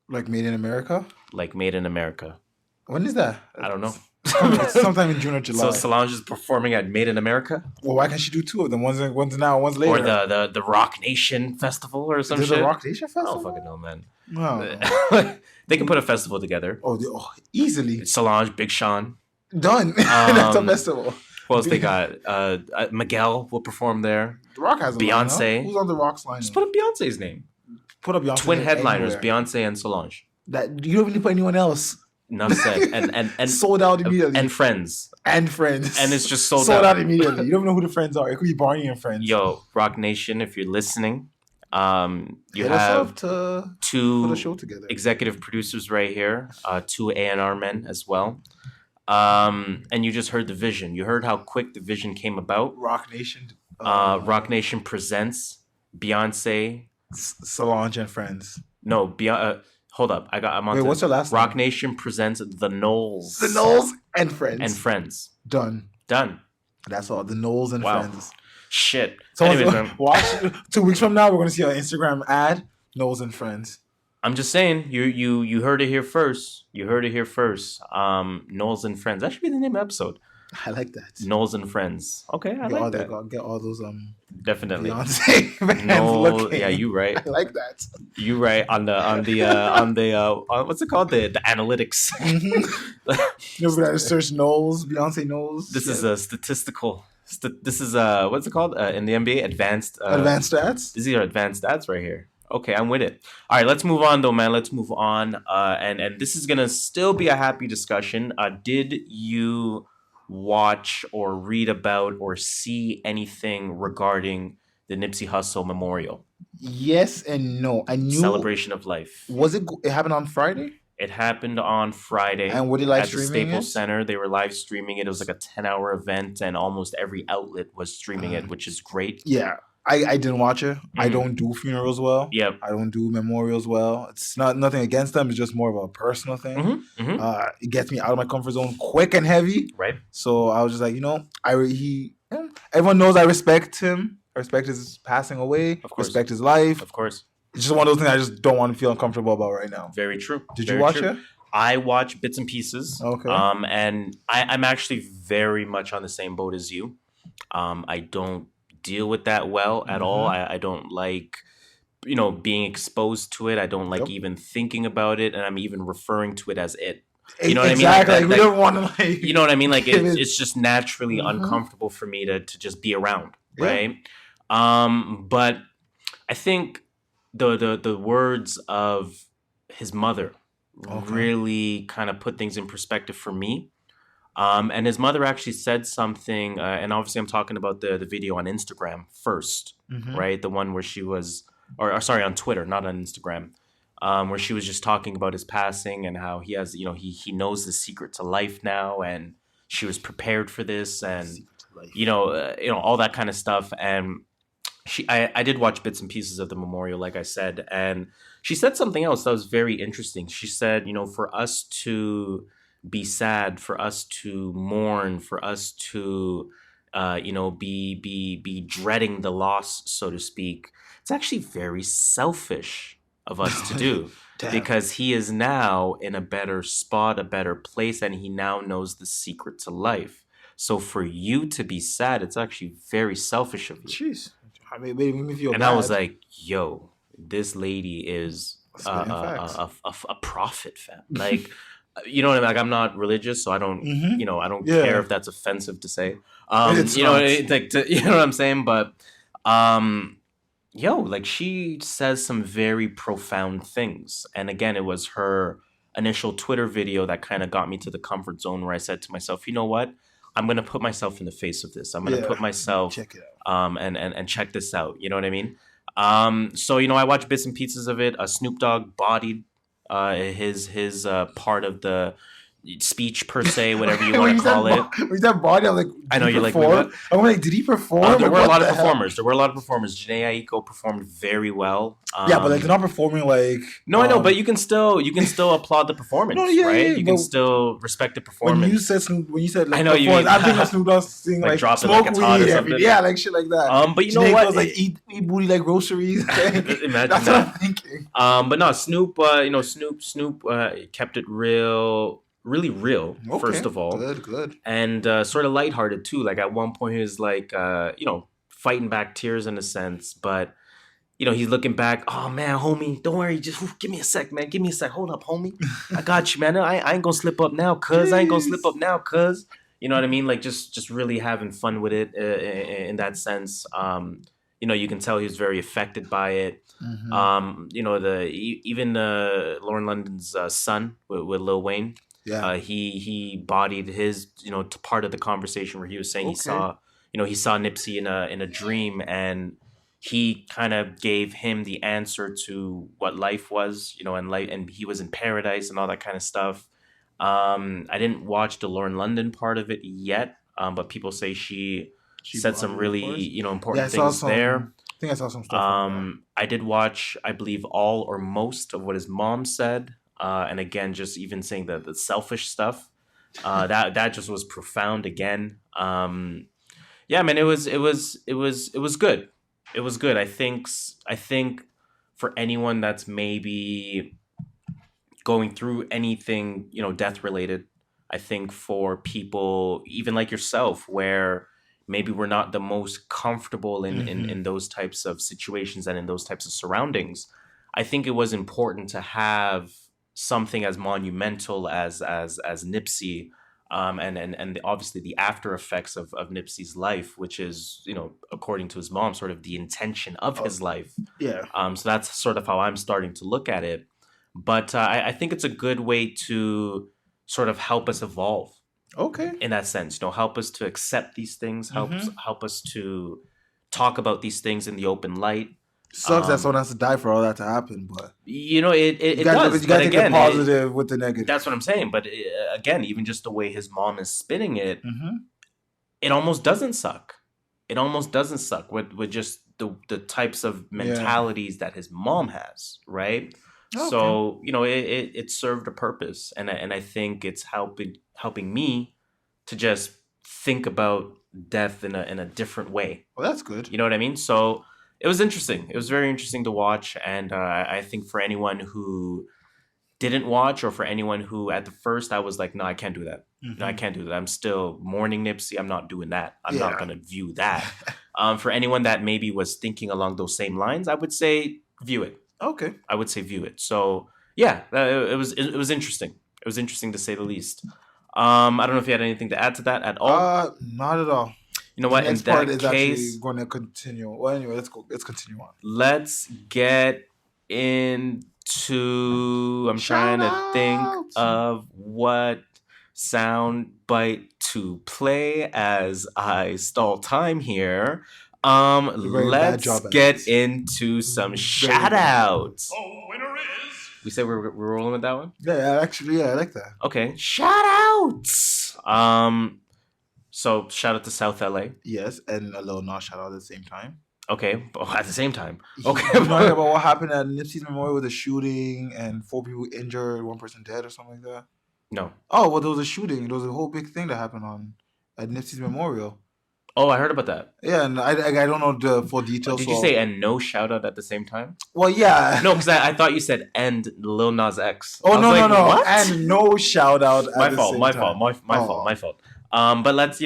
Like Made in America? Like Made in America. When is that? I don't know. Sometime in June or July. So Solange is performing at Made in America? Well, why can't she do two of them? One's now, one's later. Or the Rock Nation Festival or some shit? There's a Rock Nation Festival? I don't fucking know, man. No. They can put a festival together. Oh, easily. Solange, Big Sean. Done. That's a festival. Who else they got? Miguel will perform there. The Rock has a Beyonce. Line, who's on the Rock's line? Just put up Beyonce's name. Put up Beyonce. Twin headliners, anywhere. Beyonce and Solange. That you don't really put anyone else. Enough said. And sold out immediately. And friends. And it's just sold out immediately. You don't even know who the friends are. It could be Barney and friends. Yo, Rock Nation, if you're listening, you Hit have to two put a show together. Executive producers right here, two A&R men as well. And you just heard the vision. You heard how quick the vision came about. Rock Nation. Rock Nation presents Beyonce, Solange and friends. No, hold up. I'm on. Wait, what's her last Rock name? Nation presents the Knowles. The Knowles and friends. And friends. Done. That's all. The Knowles and friends. Shit. So anyways, man. Watch 2 weeks from now. We're gonna see an Instagram ad. Knowles and friends. I'm just saying. You heard it here first. Knowles and friends. That should be the name of the episode. I like that. Knowles and friends. Okay, I like that. Get all those definitely. Beyonce fans looking. Yeah, you right. I like that. You right on the what's it called, the analytics. You know, search Knowles, Beyonce Knowles. This is a statistical. This is what's it called in the NBA? Advanced stats. These are advanced stats right here. Okay, I'm with it. All right, let's move on though, man. Let's move on. And this is gonna still be a happy discussion. Did you watch or read about or see anything regarding the Nipsey Hussle Memorial? Yes and no. I knew Celebration of Life. Was it? It happened on Friday. It happened on Friday. And were they live at the streaming Staples Center? They were live streaming it. It was like a 10-hour event, and almost every outlet was streaming it, which is great. Yeah. I didn't watch it. I don't do funerals well. Yep. I don't do memorials well. It's nothing against them. It's just more of a personal thing. It gets me out of my comfort zone quick and heavy. Right. So I was just like, everyone knows I respect him. I respect his passing away. Of course. Respect his life. Of course. It's just one of those things I just don't want to feel uncomfortable about right now. Very true. Did you watch it? I watch bits and pieces. Okay. And I'm actually very much on the same boat as you. I don't deal with that well at all. I don't like, being exposed to it. I don't like even thinking about it, and I'm even referring to it as it. You know what I mean? Like we don't want to you know what I mean? Like it's just naturally uncomfortable for me to just be around, right? But I think the words of his mother really kind of put things in perspective for me. And his mother actually said something, and obviously I'm talking about the video on Instagram first, right? The one where she was, or sorry, on Twitter, not on Instagram. Where she was just talking about his passing and how he has, he knows the secret to life now, and she was prepared for this, and all that kind of stuff. And I did watch bits and pieces of the memorial, like I said, and she said something else that was very interesting. She said, for us to be sad, for us to mourn, for us to, be dreading the loss, so to speak, it's actually very selfish of us to do because he is now in a better spot, a better place, and he now knows the secret to life. So for you to be sad, it's actually very selfish of you. Jeez. I mean, made me feel bad. I was like, yo, this lady is a prophet, fam. Like, you know what I mean? Like, I'm not religious, so I don't, I don't care if that's offensive to say. You know what I'm saying? But, like she says some very profound things. And again, it was her initial Twitter video that kind of got me to the comfort zone where I said to myself, you know what? I'm going to put myself in the face of this. I'm going to put myself check it out. And check this out. You know what I mean? So, I watched bits and pieces of it. Snoop Dogg bodied his part of the speech, per se, whatever you want to call it. With that body, I'm like, I know you're like, I'm like, did he perform? There were a lot of performers. Janae Aiko performed very well. Yeah, but like they're not performing like. No, I know, but you can still applaud the performance, right? You can still respect the performance. When you said like, I know you. I think Snoop Dogg sing like dropping smoke like a tot weed, or something. Yeah, like shit like that. But you Janae know what? Goes, like eat booty like groceries. Imagine that's that. what I'm thinking. But no, Snoop. Snoop kept it real. Really real, first of all. Good. And sort of lighthearted, too. like, at one point, he was, like, fighting back tears in a sense. But, he's looking back. Oh, man, homie, don't worry. Just give me a sec, man. Give me a sec. Hold up, homie. I got you, man. I ain't gonna slip up now, cuz. I ain't gonna slip up now, cuz. You know what I mean? Like, just really having fun with it in that sense. You can tell he was very affected by it. Even Lauren London's son with Lil Wayne. Yeah. He bodied his, part of the conversation where he was saying he saw Nipsey in a dream, and he kind of gave him the answer to what life was, and he was in paradise and all that kind of stuff. I didn't watch the Lauren London part of it yet, but people say she said some really, important things there. I think I saw some stuff. I did watch, I believe, all or most of what his mom said. And again, just even saying the selfish stuff, that just was profound again. Yeah, man, it was good. It was good. I think for anyone that's maybe going through anything, death related, I think for people even like yourself, where maybe we're not the most comfortable in those types of situations and in those types of surroundings, I think it was important to have something as monumental as Nipsey, and obviously the after effects of Nipsey's life, which is, according to his mom, sort of the intention of his life. Yeah. So that's sort of how I'm starting to look at it. But I think it's a good way to sort of help us evolve. Okay. In that sense, help us to accept these things, help us to talk about these things in the open light. Sucks that someone has to die for all that to happen, but it does. You got to take the positive with the negative. That's what I'm saying. But again, even just the way his mom is spinning it, it almost doesn't suck. It almost doesn't suck with just the types of mentalities that his mom has, right? Okay. So it served a purpose, and I think it's helping me to just think about death in a different way. Well, that's good. You know what I mean? So. it was interesting. It was very interesting to watch, and I think for anyone who didn't watch, or for anyone who at the first I was like, no, I can't do that. No, I can't do that. I'm still mourning Nipsey. I'm not doing that. I'm not gonna view that. For anyone that maybe was thinking along those same lines, I would say view it. Okay. I would say view it. So yeah, it was interesting. It was interesting to say the least. I don't know if you had anything to add to that at all. Not at all. You know what? The next In that part is case, actually going to continue. Well, anyway, let's go. Let's continue on. let's get into. I'm trying to think of what sound bite to play as I stall time here. very bad Let's job at get this. into some Very shout bad. outs. We say we're rolling with that one? Yeah, actually, I like that. Okay. Shout outs. So shout out to South LA. Yes, and a little Nas shout out at the same time. Okay. At the same time. Okay. You know about what happened at Nipsey's memorial with the shooting and 4 people injured, 1 person dead or something like that? No. Oh, well, there was a shooting. There was a whole big thing that happened at Nipsey's memorial. Oh, I heard about that. Yeah, and I don't know the full details. Did you say and no shout out at the same time? Well, yeah. No, because I thought you said and Lil Nas X. Oh, I was no, like, no. What? And no shout out at My the fault. same My time. fault. My fault. But let's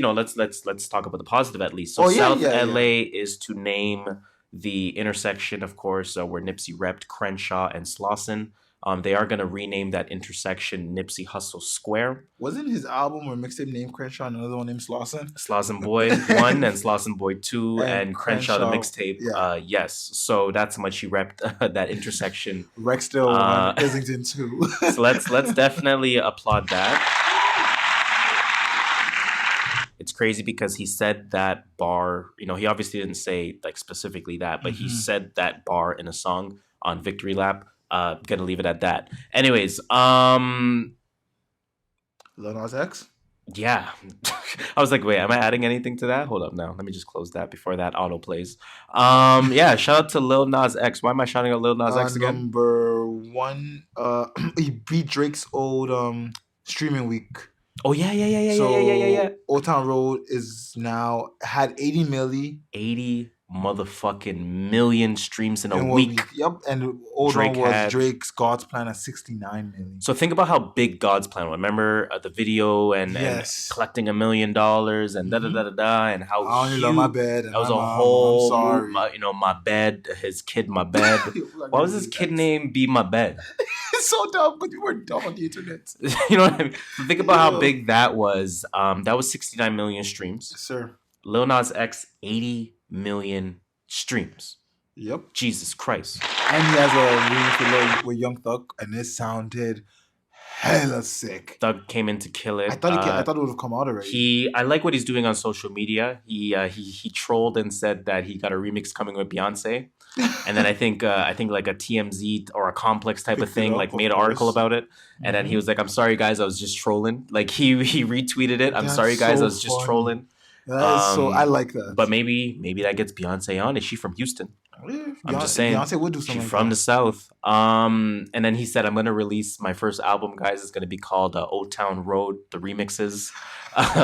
talk about the positive at least. So South LA is to name the intersection, of course, where Nipsey repped Crenshaw and Slauson. They are going to rename that intersection Nipsey Hussle Square. Wasn't his album or mixtape named Crenshaw and another one named Slauson? Slauson Boy 1 and Slauson Boy 2 and Crenshaw the mixtape. Yeah. Yes. So that's how much he repped that intersection. Rexdale 1, Islington 2. So let's definitely applaud that. It's crazy because he said that bar, he obviously didn't say like specifically that, but he said that bar in a song on Victory Lap. Gonna leave it at that. Anyways, Lil Nas X? Yeah. I was like, wait, am I adding anything to that? Hold up now. Let me just close that before that auto plays. Yeah, shout out to Lil Nas X. Why am I shouting out Lil Nas X again? Number 1, he beat Drake's old streaming week. Oh yeah. Old Town Road is now had 80 milli. 80 motherfucking million streams in a week. Yep, and Old Town was Drake's God's Plan at 69 million. So think about how big God's Plan was. Remember the video and collecting $1 million and da-da-da-da-da and how I only love my bed. That was a whole, my bed, his kid, my bed. Why was his kid name Be My Bed? It's so dumb, but you were dumb on the internet. You know what I mean? So think about how big that was. That was 69 million streams. Yes, sir. Lil Nas X, 80 million streams. Yep. Jesus Christ. And he has a remix with Young Thug, and it sounded hella sick. Thug came in to kill it. I thought it would have come out already. I like what he's doing on social media. He trolled and said that he got a remix coming with Beyonce. And then I think like a TMZ or a Complex type of thing like made an article about it. And then he was like, "I'm sorry guys, I was just trolling." Like he retweeted it. "I'm sorry guys, I was just trolling." That is so I like that. But maybe that gets Beyonce on. Is she from Houston? Yeah, I'm just saying. Beyonce would do something. She's from the South. And then he said, "I'm gonna release my first album, guys. It's gonna be called Old Town Road, the remixes."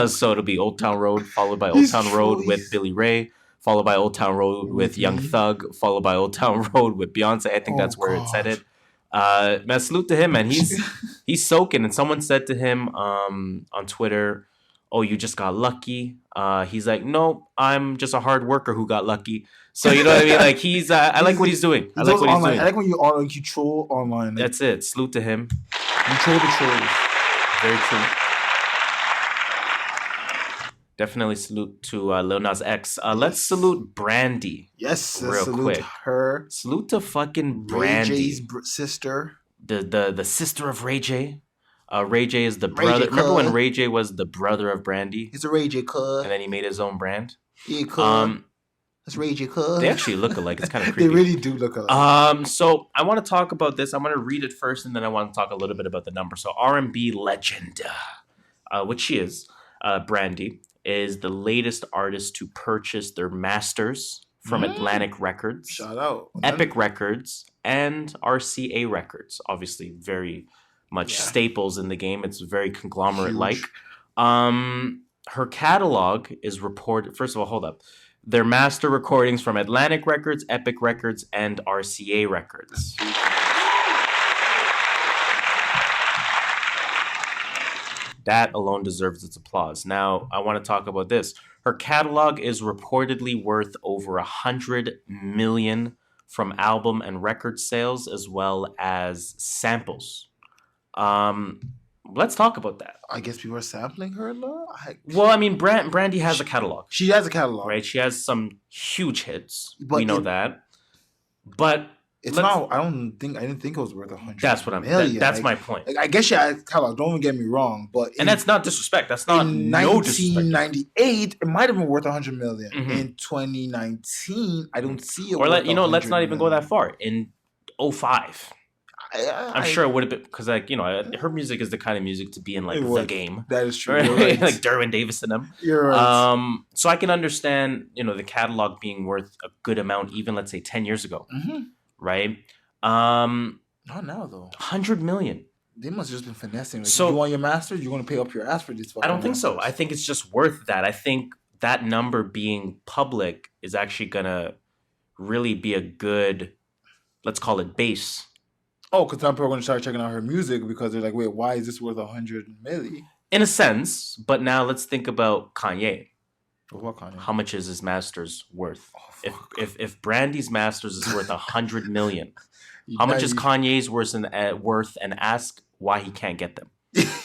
So it'll be Old Town Road, followed by Old Town Road with Billy Ray, followed by Old Town Road with Young Thug, followed by Old Town Road with Beyonce. I think that's where it's headed. Man, salute to him, man. He's soaking. And someone said to him on Twitter, "Oh, you just got lucky." He's like, "No, I'm just a hard worker who got lucky." So you know what I mean? Like he's, I like what he's doing. I like what he's doing. I like when you troll online. That's it. Salute to him. You troll the trolls. Very true. Definitely salute to Lil Nas X. Let's salute Brandy. Yes, real salute quick. Her. Salute to fucking Brandy. Ray J's sister. The sister of Ray J. Ray J is the brother. Remember when Ray J was the brother of Brandy? He's a Ray J cuz. And then he made his own brand. Yeah, cuz. That's Ray J cuz. They actually look alike. It's kind of creepy. They really do look alike. So I want to talk about this. I'm going to read it first, and then I want to talk a little bit about the number. So R&B legend, which she is, Brandy, is the latest artist to purchase their masters from Atlantic Records, Shout out. Epic Records, and RCA Records. Obviously, very much staples in the game. It's very conglomerate-like. Her catalog is reported. First of all, hold up. They're master recordings from Atlantic Records, Epic Records, and RCA Records. That alone deserves its applause. Now, I want to talk about this. Her catalog is reportedly worth over $100 million from album and record sales, as well as samples. Let's talk about that. I guess people are sampling her a lot. Well, I mean, Brandy has a catalog. She has a catalog, right? She has some huge hits. We know that, but it's not. I didn't think it was worth $100. That's what that's my point. I guess she has a catalog. Don't even get me wrong, but that's not disrespect. That's not in no disrespect. 1998, it might have been worth $100 million. In 2019, I don't see it. Or let's not even go that far. In 2005. I'm sure it would have been because, her music is the kind of music to be in the game. That is true. Right? Like Derwin Davis and them. You're right. So I can understand, the catalog being worth a good amount, even let's say 10 years ago, right? Not now though. $100 million. They must have just been finessing. So you want your masters? You're going to pay up your ass for this? I don't think so. I think it's just worth that. I think that number being public is actually going to really be a good, let's call it base. Oh, because some people are going to start checking out her music because they're like, wait, why is this worth $100 million? In a sense, but now let's think about Kanye. What Kanye? How much is his masters worth? If Brandy's masters is worth $100 million, how much is Kanye's worth? And ask why he can't get them.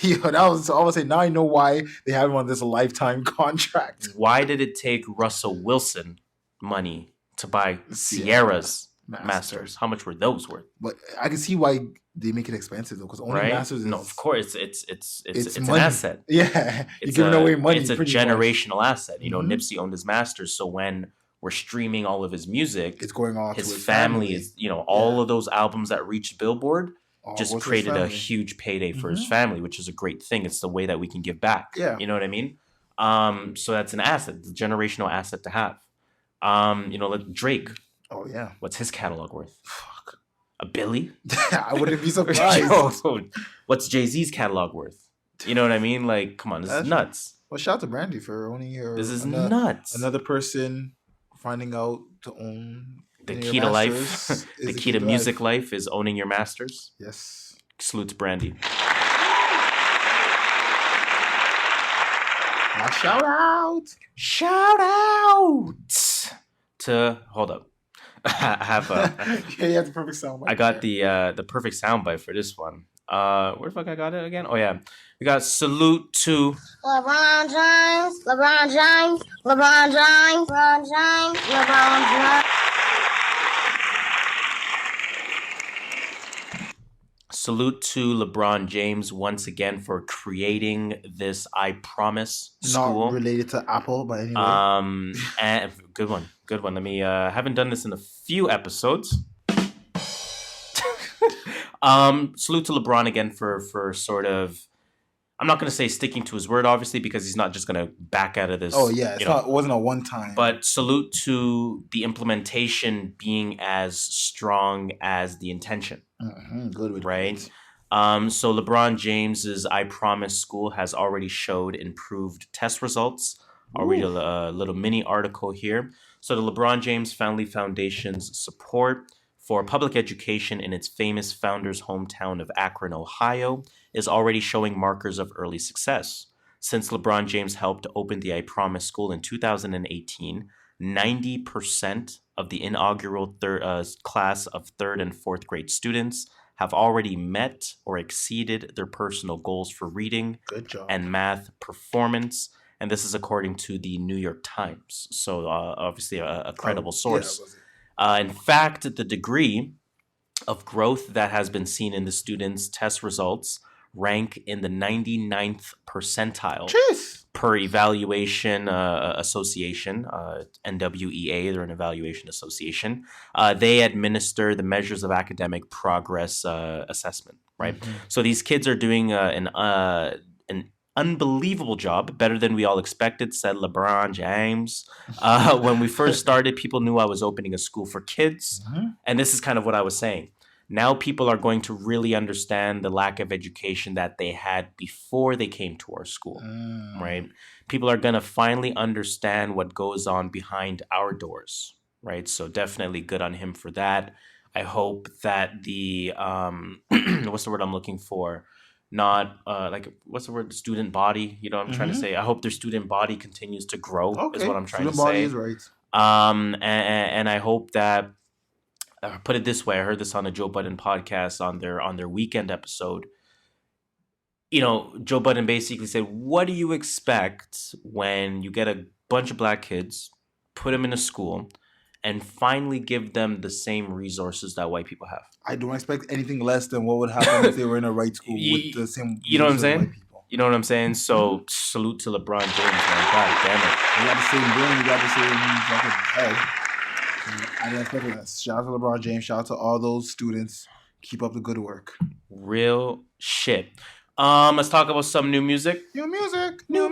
Yo, that was I would say now I know why they have him on this lifetime contract. Why did it take Russell Wilson money to buy Sierra's masters? How much were those worth? But I can see why they make it expensive though, because owning masters is of course it's an asset. Yeah, you're giving away money. It's a generational asset. Nipsey owned his masters, so when we're streaming all of his music, it's going on his to his family. Is all of those albums that reached Billboard just created a huge payday for his family, which is a great thing. It's the way that we can give back. Yeah, you know what I mean. So that's an asset, it's a generational asset to have. Like Drake. Oh yeah, what's his catalog worth? Fuck, $1 billion? I wouldn't be surprised. What's Jay-Z's catalog worth? You know what I mean? Like, come on, this is nuts. Well, shout out to Brandy for owning her. This is nuts. Another person finding out to own the key to life. The key to music life is owning your masters. Yes. Salutes Brandy. Shout out to hold up. I have you have the perfect soundbite. I got the perfect soundbite for this one. Where the fuck I got it again? Oh yeah, we got salute to LeBron James, LeBron James, LeBron James, LeBron James, LeBron James. Salute to LeBron James once again for creating this I Promise school. Not related to Apple, but anyway. And good one. Let me haven't done this in a few episodes. Salute to LeBron again for sort of, I'm not going to say sticking to his word, obviously, because he's not just going to back out of this. Oh yeah, it wasn't a one time. But salute to the implementation being as strong as the intention. Good, right? So LeBron James's I Promise School has already showed improved test results. I'll read a little mini article here. So the LeBron James Family Foundation's support for public education in its famous founder's hometown of Akron, Ohio, is already showing markers of early success. Since LeBron James helped open the I Promise School in 2018, 90% of the inaugural class of 3rd and 4th grade students have already met or exceeded their personal goals for reading and math performance. And this is according to the New York Times. So obviously a credible source. In fact, the degree of growth that has been seen in the students' test results rank in the 99th percentile per Evaluation Association, NWEA, they're an evaluation association. They administer the measures of academic progress assessment, right? So these kids are doing an unbelievable job, better than we all expected, said LeBron James. When we first started, people knew I was opening a school for kids. And this is kind of what I was saying. Now people are going to really understand the lack of education that they had before they came to our school, right? People are going to finally understand what goes on behind our doors, right? So definitely good on him for that. I hope that the, what's the word I'm looking for? Not what's the word? Student body. You know what I'm trying to say? I hope their student body continues to grow is what I'm trying to say. Student body is right. And I hope that, put it this way, I heard this on a Joe Budden podcast on their weekend episode. You know, Joe Budden basically said, what do you expect when you get a bunch of black kids, put them in a school, and finally give them the same resources that white people have? I don't expect anything less than what would happen if they were in a right school with the same. You know what I'm saying? You know what I'm saying? So salute to LeBron James, man. God damn it. You got the same brain. You got the same fucking head. I didn't expect that. Shout out to LeBron James. Shout out to all those students. Keep up the good work. Real shit. Let's talk about some new music. New music. New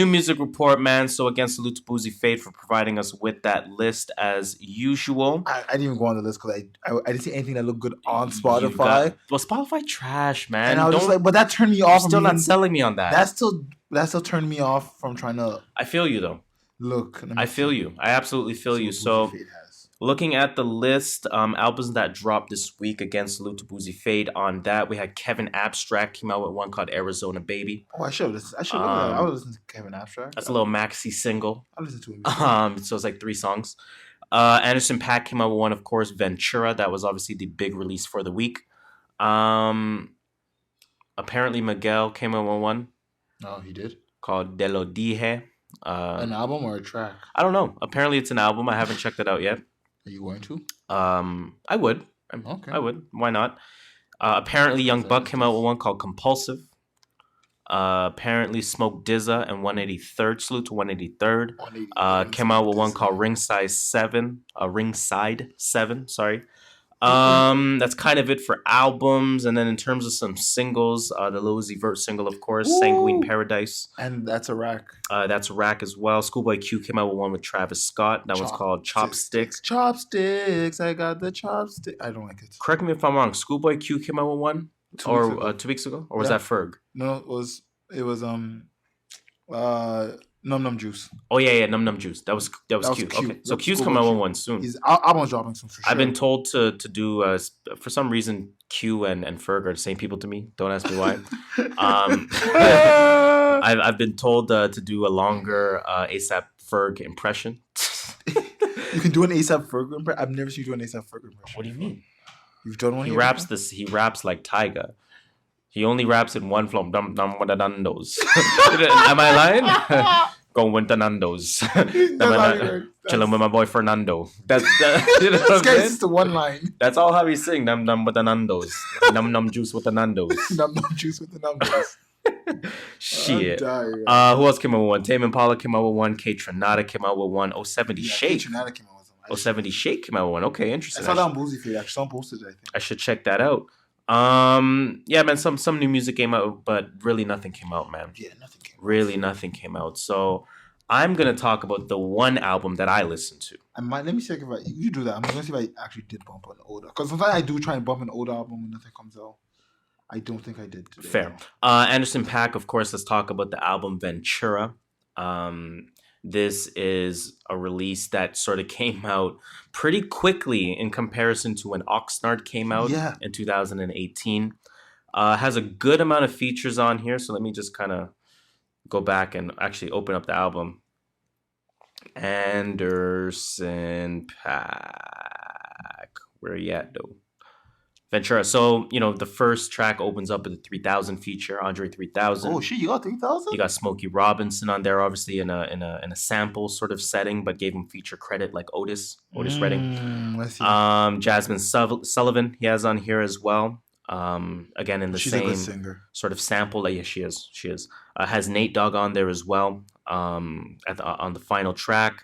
music report, man. So again, salute to Boozy Fade for providing us with that list as usual. I didn't even go on the list because I didn't see anything that looked good on Spotify. Well, Spotify trash, man. And I was just like, but that turned me off. Still not selling me on that. That still turned me off from trying to. I feel you though. Look, I feel you. I absolutely feel you. So. Looking at the list, albums that dropped this week, again, salute to Boozy Fade on that. We had Kevin Abstract came out with one called Arizona Baby. Oh, I should listen. I would listen to Kevin Abstract. That's a little maxi single. I listened to him. So it's like 3 songs. Anderson .Paak came out with one, of course, Ventura. That was obviously the big release for the week. Apparently Miguel came out with one. Oh, he did? Called De Lo Dije. An album or a track? I don't know. Apparently it's an album. I haven't checked it out yet. Are you going to? I would. Okay. I would. Why not? Apparently Young Buck came out with one called Compulsive. Apparently Smoke Dizza and 183rd, salute to 183rd. Came out with one called Ringside 7, sorry. That's kind of it for albums. And then in terms of some singles, the Lil Uzi Vert single, of course, Ooh. Sanguine Paradise. And that's a rack. That's a rack as well. Schoolboy Q came out with one with Travis Scott. That one's called Chopsticks. Chopsticks, I got the chopstick. I don't like it. Correct me if I'm wrong. Schoolboy Q came out with one? 2 weeks ago? Or was that Ferg? No, it was Num Num Juice. Oh yeah, Num Num Juice. That was Q. Okay, so Q's coming out with one soon. His album's dropping soon for sure. I've been told to do for some reason Q and Ferg are the same people to me. Don't ask me why. I've been told to do a longer ASAP Ferg impression. You can do an ASAP Ferg impression. I've never seen you do an ASAP Ferg impression. What do you mean? You've done one. He raps like Tyga. He only raps in one flow. Dum dum with the Nandos. Am I lying? Going with the Nandos. Chilling with my boy Fernando. That's you know this guy's just the one line. That's all how he sing. Num num with the Nandos. Num num juice with the Nandos. Num num juice with the Nandos. Shit. Who else came out with one? Tame Impala came out with one. K Tronada came out with one. 070 Shake. K Tronada came out with one. 070 Shake came out with one. Okay, interesting. I saw that on Boozy Feed. Actually, someone posted it, I think. I should check that out. Yeah, man, some new music came out, but really nothing came out, man. Yeah, nothing came out. Really nothing came out. So I'm going to talk about the one album that I listened to. Let me check if you do that. I'm going to see if I actually did bump an old album. Because sometimes I do try and bump an old album when nothing comes out. I don't think I did today. Fair. Anderson .Paak, of course, let's talk about the album Ventura. This is a release that sort of came out pretty quickly in comparison to when Oxnard came out in 2018. Has a good amount of features on here, so let me just kind of go back and actually open up the album. Anderson .Paak. Where are you at, though? Ventura. So, the first track opens up with the 3000 feature, Andre 3000. Oh shit, you got 3000? You got Smokey Robinson on there, obviously in a sample sort of setting, but gave him feature credit like Otis Redding. Jasmine Sullivan he has on here as well. Again in the She's same a good singer. Sort of sample. Yeah, she is. Has Nate Dogg on there as well. On the final track.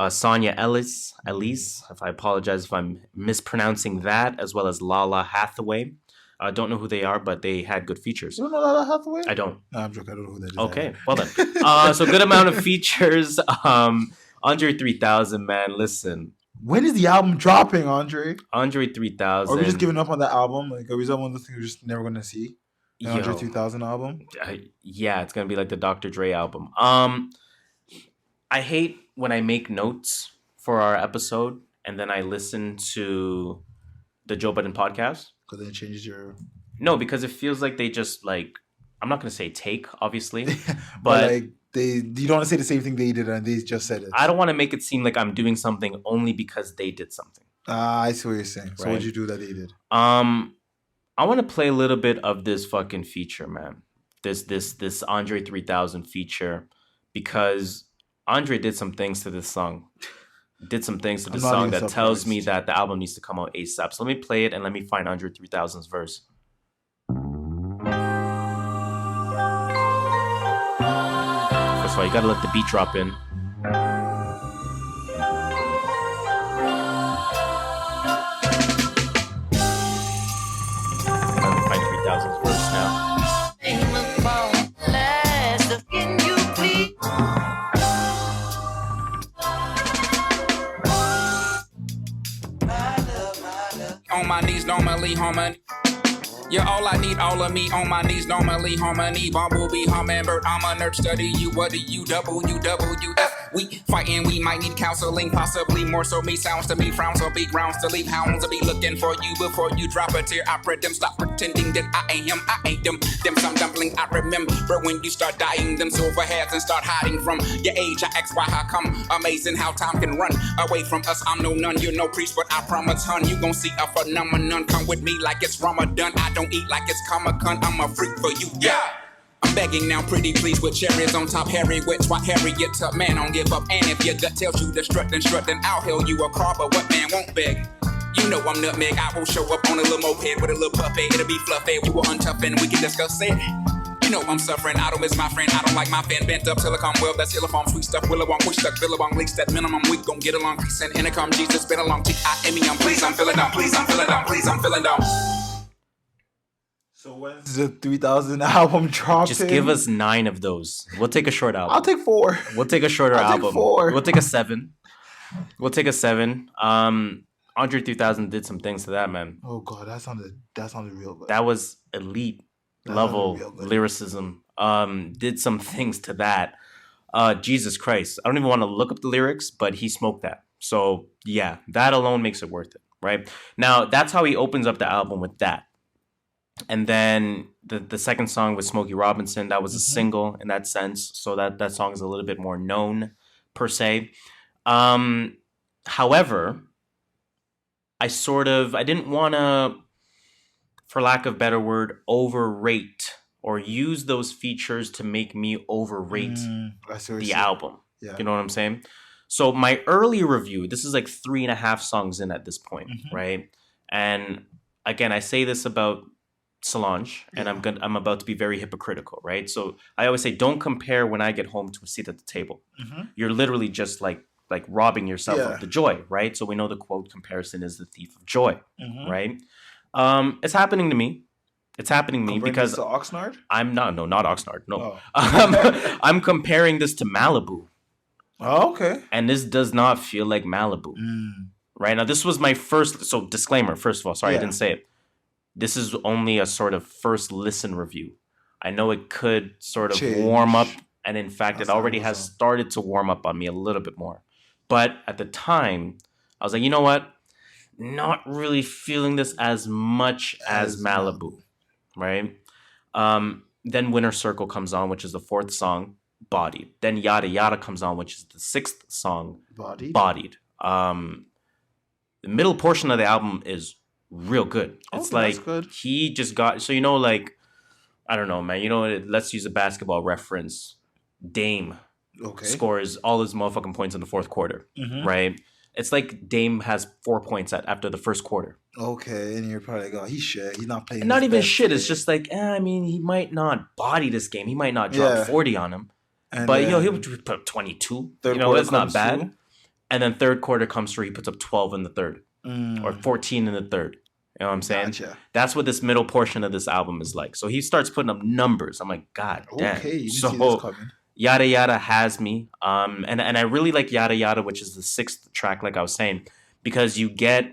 Sonia Ellis, if I apologize if I'm mispronouncing that, as well as Lala Hathaway. I don't know who they are, but they had good features. You don't know Lala Hathaway? I don't. No, I'm joking. I don't know who that is. Okay, well then. So good amount of features. Andre 3000, man, listen. When is the album dropping, Andre? Andre 3000. Or are we just giving up on that album? Like, are we one of those things we're just never gonna see? The Yo. Andre 3000 album? Yeah, it's gonna be like the Dr. Dre album. I hate when I make notes for our episode and then I listen to the Joe Budden podcast. Because then it changes your... No, because it feels like they just like... I'm not gonna say take, obviously, but like you don't want to say the same thing they did and they just said it. I don't want to make it seem like I'm doing something only because they did something. I see what you're saying. So right? what'd you do that they did? I want to play a little bit of this fucking feature, man. This Andre 3000 feature, because Andre did some things to this song. Did some things to this song that tells me that the album needs to come out ASAP. So let me play it and let me find Andre 3000's verse. First of all, you gotta let the beat drop in. Find 3000's verse now. On my knees, normally homing. You're all I need, all of me on my knees, normally harmony. Bumblebee, hummingbird, I'm a nerd, study you. What do you WWF? We fighting, we might need counseling, possibly more so me. Sounds to me, frowns on big grounds to leave hounds. I'll be looking for you before you drop a tear. I pray them stop pretending that I ain't them. Them some dumpling I remember when you start dying. Them silver hairs and start hiding from your age. I ask why how come? Amazing how time can run away from us. I'm no nun, you're no priest, but I promise, hun, you gon' see a phenomenon. Come with me like it's Ramadan. I don't eat like it's Comic-Con. I'm a freak for you, yeah. I'm begging now, pretty please, with cherries on top. Harry with swat Harriet up, man, don't give up. And if your gut tells you to strut, then I'll hail you a car. But what man won't beg? You know I'm nutmeg. I will show up on a little moped with a little puppet. It'll be fluffy. We will untough and we can discuss it. You know I'm suffering. I don't miss my friend. I don't like my fan bent up. Silicon well, that's Illifon, sweet stuff. Willowong, push stuck, Billabong, leaks that minimum. We gon' get along. Peace and intercom. Jesus, been along. T-I-M-E, I'm please, I'm feeling down. Please, I'm feeling down. Please, I'm feeling down. So when's the 3000 album dropping? Just give us 9 of those. We'll take a short album. I'll take 4. We'll take a shorter I'll album. take 4. We'll take a 7. We'll take a 7. Andre 3000 did some things to that, man. Oh god, that sounded real good. That was elite level lyricism. Did some things to that. Jesus Christ. I don't even want to look up the lyrics, but he smoked that. So yeah, that alone makes it worth it, right? Now, that's how he opens up the album, with that. And then the second song with Smokey Robinson, that was a single in that sense. So that song is a little bit more known, per se. However, I didn't want to, for lack of a better word, overrate or use those features to make me overrate the album. Yeah. You know what I'm saying? So my early review, this is like 3.5 songs in at this point, right? And again, I say this about Solange, and I'm about to be very hypocritical, right? So I always say, don't compare when I get home to a seat at the table. You're literally just like robbing yourself of the joy, right? So we know the quote, comparison is the thief of joy, right? It's happening to me. It's happening to me because to Oxnard? Not Oxnard. No, I'm comparing this to Malibu. Oh, okay. And this does not feel like Malibu, right? Now, this was my first. So disclaimer, first of all, sorry I didn't say it. This is only a sort of first listen review. I know it could sort of warm up, and in fact, it already has started to warm up on me a little bit more. But at the time, I was like, you know what? Not really feeling this as much as Malibu, right? Then Winter Circle comes on, which is the 4th song, Bodied. Then Yada Yada comes on, which is the 6th song, Bodied. The middle portion of the album is real good. It's like good. He just got, so like, I don't know, man. Let's use a basketball reference. Dame scores all his motherfucking points in the 4th quarter, right? It's like Dame has 4 points after the 1st quarter. Okay, and you're probably like, oh, he's shit. He's not playing. Not even shit. It's just like, he might not body this game. He might not drop 40 on him. But he'll put up 22. It's not bad. Through. And then 3rd quarter comes through. He puts up 12 in the 3rd, or 14 in the 3rd. You know what I'm saying? Gotcha. That's what this middle portion of this album is like. So he starts putting up numbers. I'm like, God damn. Okay, you didn't see this coming. Yada Yada has me. And I really like Yada Yada, which is the 6th track, like I was saying, because you get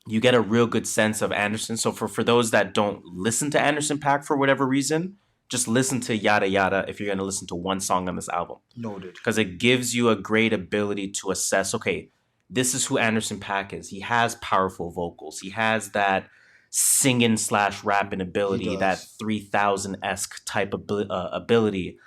a real good sense of Anderson. So for those that don't listen to Anderson .Paak for whatever reason, just listen to Yada Yada if you're going to listen to one song on this album. Noted. Because it gives you a great ability to assess, okay, this is who Anderson .Paak is. He has powerful vocals. He has that singing / rapping ability, that 3000-esque type of ability.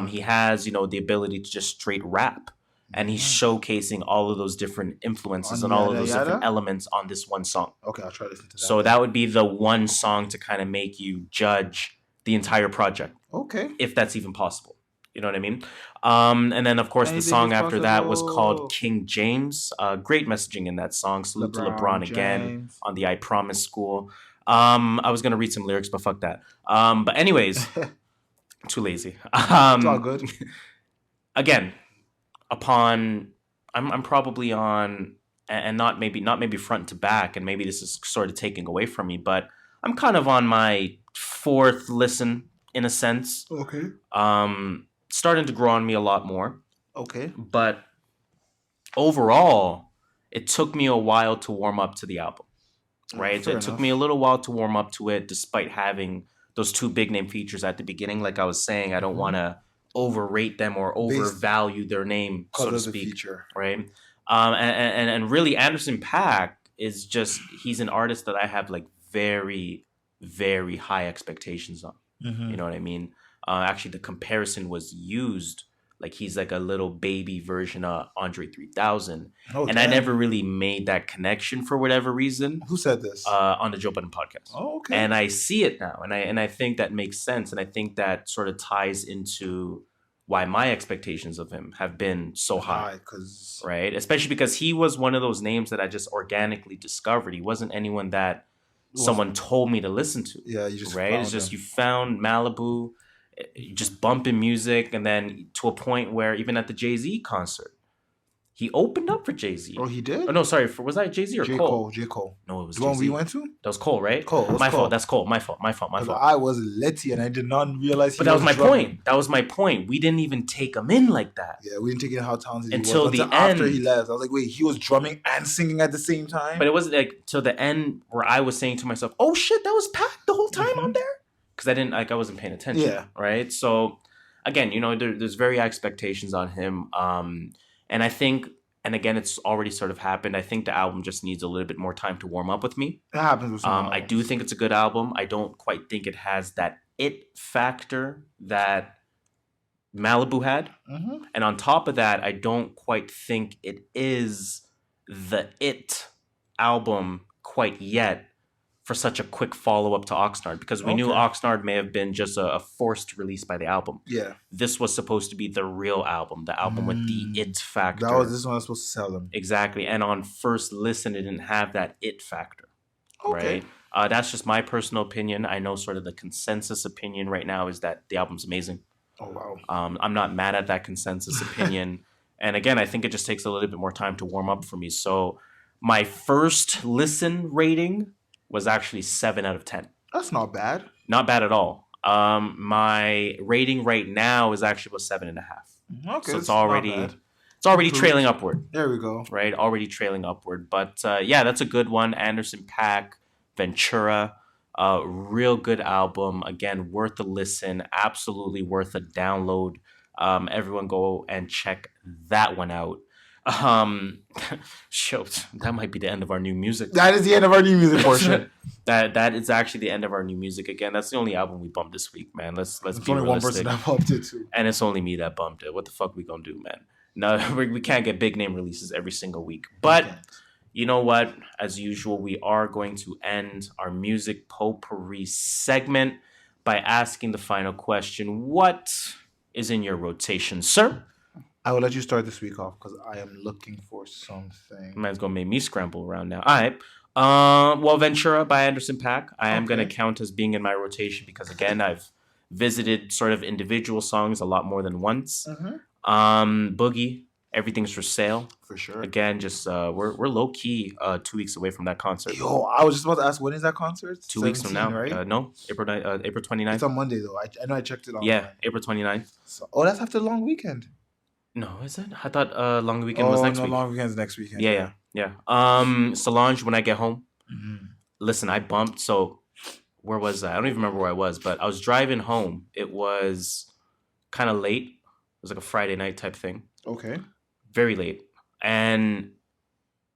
He has, the ability to just straight rap. And he's showcasing all of those different influences and all of those different elements on this one song. Okay, I'll try to listen to that. So that would be the one song to kind of make you judge the entire project. Okay. If that's even possible. You know what I mean? And then, of course, the song after that was called King James. Great messaging in that song. Salute to LeBron again on the I Promise School. I was going to read some lyrics, but fuck that. But anyways, too lazy. It's all good. Again, I'm probably on, and not maybe front to back, and maybe this is sort of taking away from me, but I'm kind of on my 4th listen in a sense. Okay. Starting to grow on me a lot more. Okay. But overall, it took me a while to warm up to the album. Right? So it took me a little while to warm up to it, despite having those 2 big name features at the beginning. Like I was saying, I don't want to overrate them or overvalue their name, so to speak. Feature. Right? And really, Anderson .Paak is just, he's an artist that I have like very, very high expectations on. You know what I mean? Actually, the comparison was used like he's like a little baby version of Andre 3000. And I never really made that connection for whatever reason. Who said this? On the Joe Budden podcast. Oh, okay. And I see it now. And I think that makes sense. And I think that sort of ties into why my expectations of him have been so high. Right? Especially because he was one of those names that I just organically discovered. He wasn't anyone that someone told me to listen to. Yeah, you just right? It's just you found Malibu, just bumping music, and then to a point where even at the Jay-Z concert, he opened up for Jay-Z. Oh, he did? Oh, no, sorry. Was that Jay-Z or Cole? J. Cole. No, it was the Jay-Z. one we went to? That was Cole, right? Cole. My fault. That's Cole. My fault. I was litty and I did not realize. But that was my point. That was my point. We didn't even take him in like that. Yeah, we didn't take in how talented until he was. Until the end. After he left, I was like, wait, he was drumming and singing at the same time? But it wasn't like till the end where I was saying to myself, "Oh shit, that was Paak the whole time on there," because I wasn't paying attention. Yeah. Right. So again, there's very high expectations on him, and I think. And again, it's already sort of happened. I think the album just needs a little bit more time to warm up with me. That happens with some I do think it's a good album. I don't quite think it has that it factor that Malibu had. And on top of that, I don't quite think it is the it album quite yet for such a quick follow-up to Oxnard, because we knew Oxnard may have been just a forced release by the album. Yeah. This was supposed to be the real album, the album with the it factor. This one was supposed to sell them. Exactly. And on first listen, it didn't have that it factor. Okay. Right? That's just my personal opinion. I know sort of the consensus opinion right now is that the album's amazing. Oh, wow. I'm not mad at that consensus opinion. And again, I think it just takes a little bit more time to warm up for me. So my first listen rating was actually 7 out of 10. That's not bad. Not bad at all. My rating right now is actually about 7.5. Okay, so it's already trailing upward. There we go. Right, already trailing upward. But yeah, that's a good one. Anderson .Paak, Ventura, real good album. Again, worth a listen. Absolutely worth a download. Everyone go and check that one out. Shoot, that might be the end of our new music. That is the end of our new music portion. that is actually the end of our new music. Again, that's the only album we bumped this week, man. Let's be realistic. Only one person that bumped it too, and it's only me that bumped it. What the fuck we gonna do, man? No, we can't get big name releases every single week. But you know what? As usual, we are going to end our music potpourri segment by asking the final question: what is in your rotation, sir? I will let you start this week off because I am looking for something. Man's gonna make me scramble around now. All right. Well, Ventura by Anderson .Paak. I am gonna count as being in my rotation because again, I've visited sort of individual songs a lot more than once. Boogie, Everything's for Sale. For sure. Again, just we're low key 2 weeks away from that concert. Yo, I was just about to ask, when is that concert? 2 weeks from now, right? No, April 29th. It's on Monday though. I know I checked it on. Yeah, April 29th. So, that's after the long weekend. No, is it? I thought long weekend was next week. Long weekend's next weekend. Yeah. Yeah. Solange, When I Get Home. Mm-hmm. Listen, I bumped. So where was I? I don't even remember where I was, but I was driving home. It was kind of late. It was like a Friday night type thing. Okay. Very late. And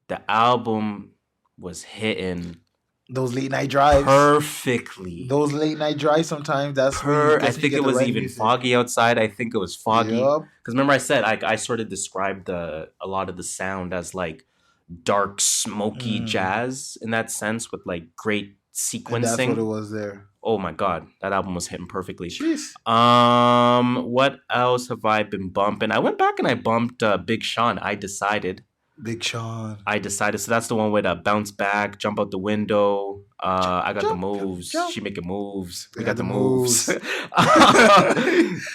the album was hitting Those late night drives. perfectly. Those late night drives sometimes. That's where I think it was even foggy outside. I think it was foggy. Yup. Because remember I said I sort of described a lot of the sound as like dark, smoky jazz in that sense with like great sequencing. And that's what it was there. Oh my God, that album was hitting perfectly. Jeez. What else have I been bumping? I went back and I bumped Big Sean. I decided. So that's the one with Bounce Back, Jump Out the Window. I got the jump, moves. jump. She making moves. We I got got the the moves.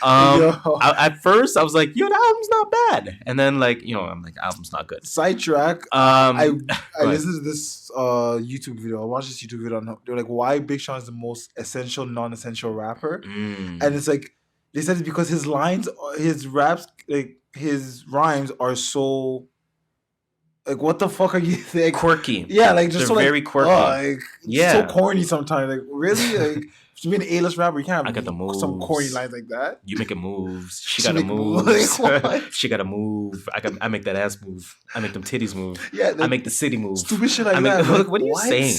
Yo. At first I was like, yo, the album's not bad. And then like, I'm like, album's not good. Sidetrack. I Go listened to this YouTube video. I watched this YouTube video. They're like, why Big Sean is the most essential, non-essential rapper, and it's like they said it's because his raps, like his rhymes are so. Like, what the fuck are you thinking? Quirky. Yeah, like just They're very quirky. so corny sometimes. Like, really, like to be an A-list rapper, you can't I got the have some moves. corny lines like that. You making moves. She She got to make move. moves. Like, what? She got to move. I make that ass move. I make them titties move. Yeah, I make the city move. stupid shit like I make, that. Look, Like, what are you saying?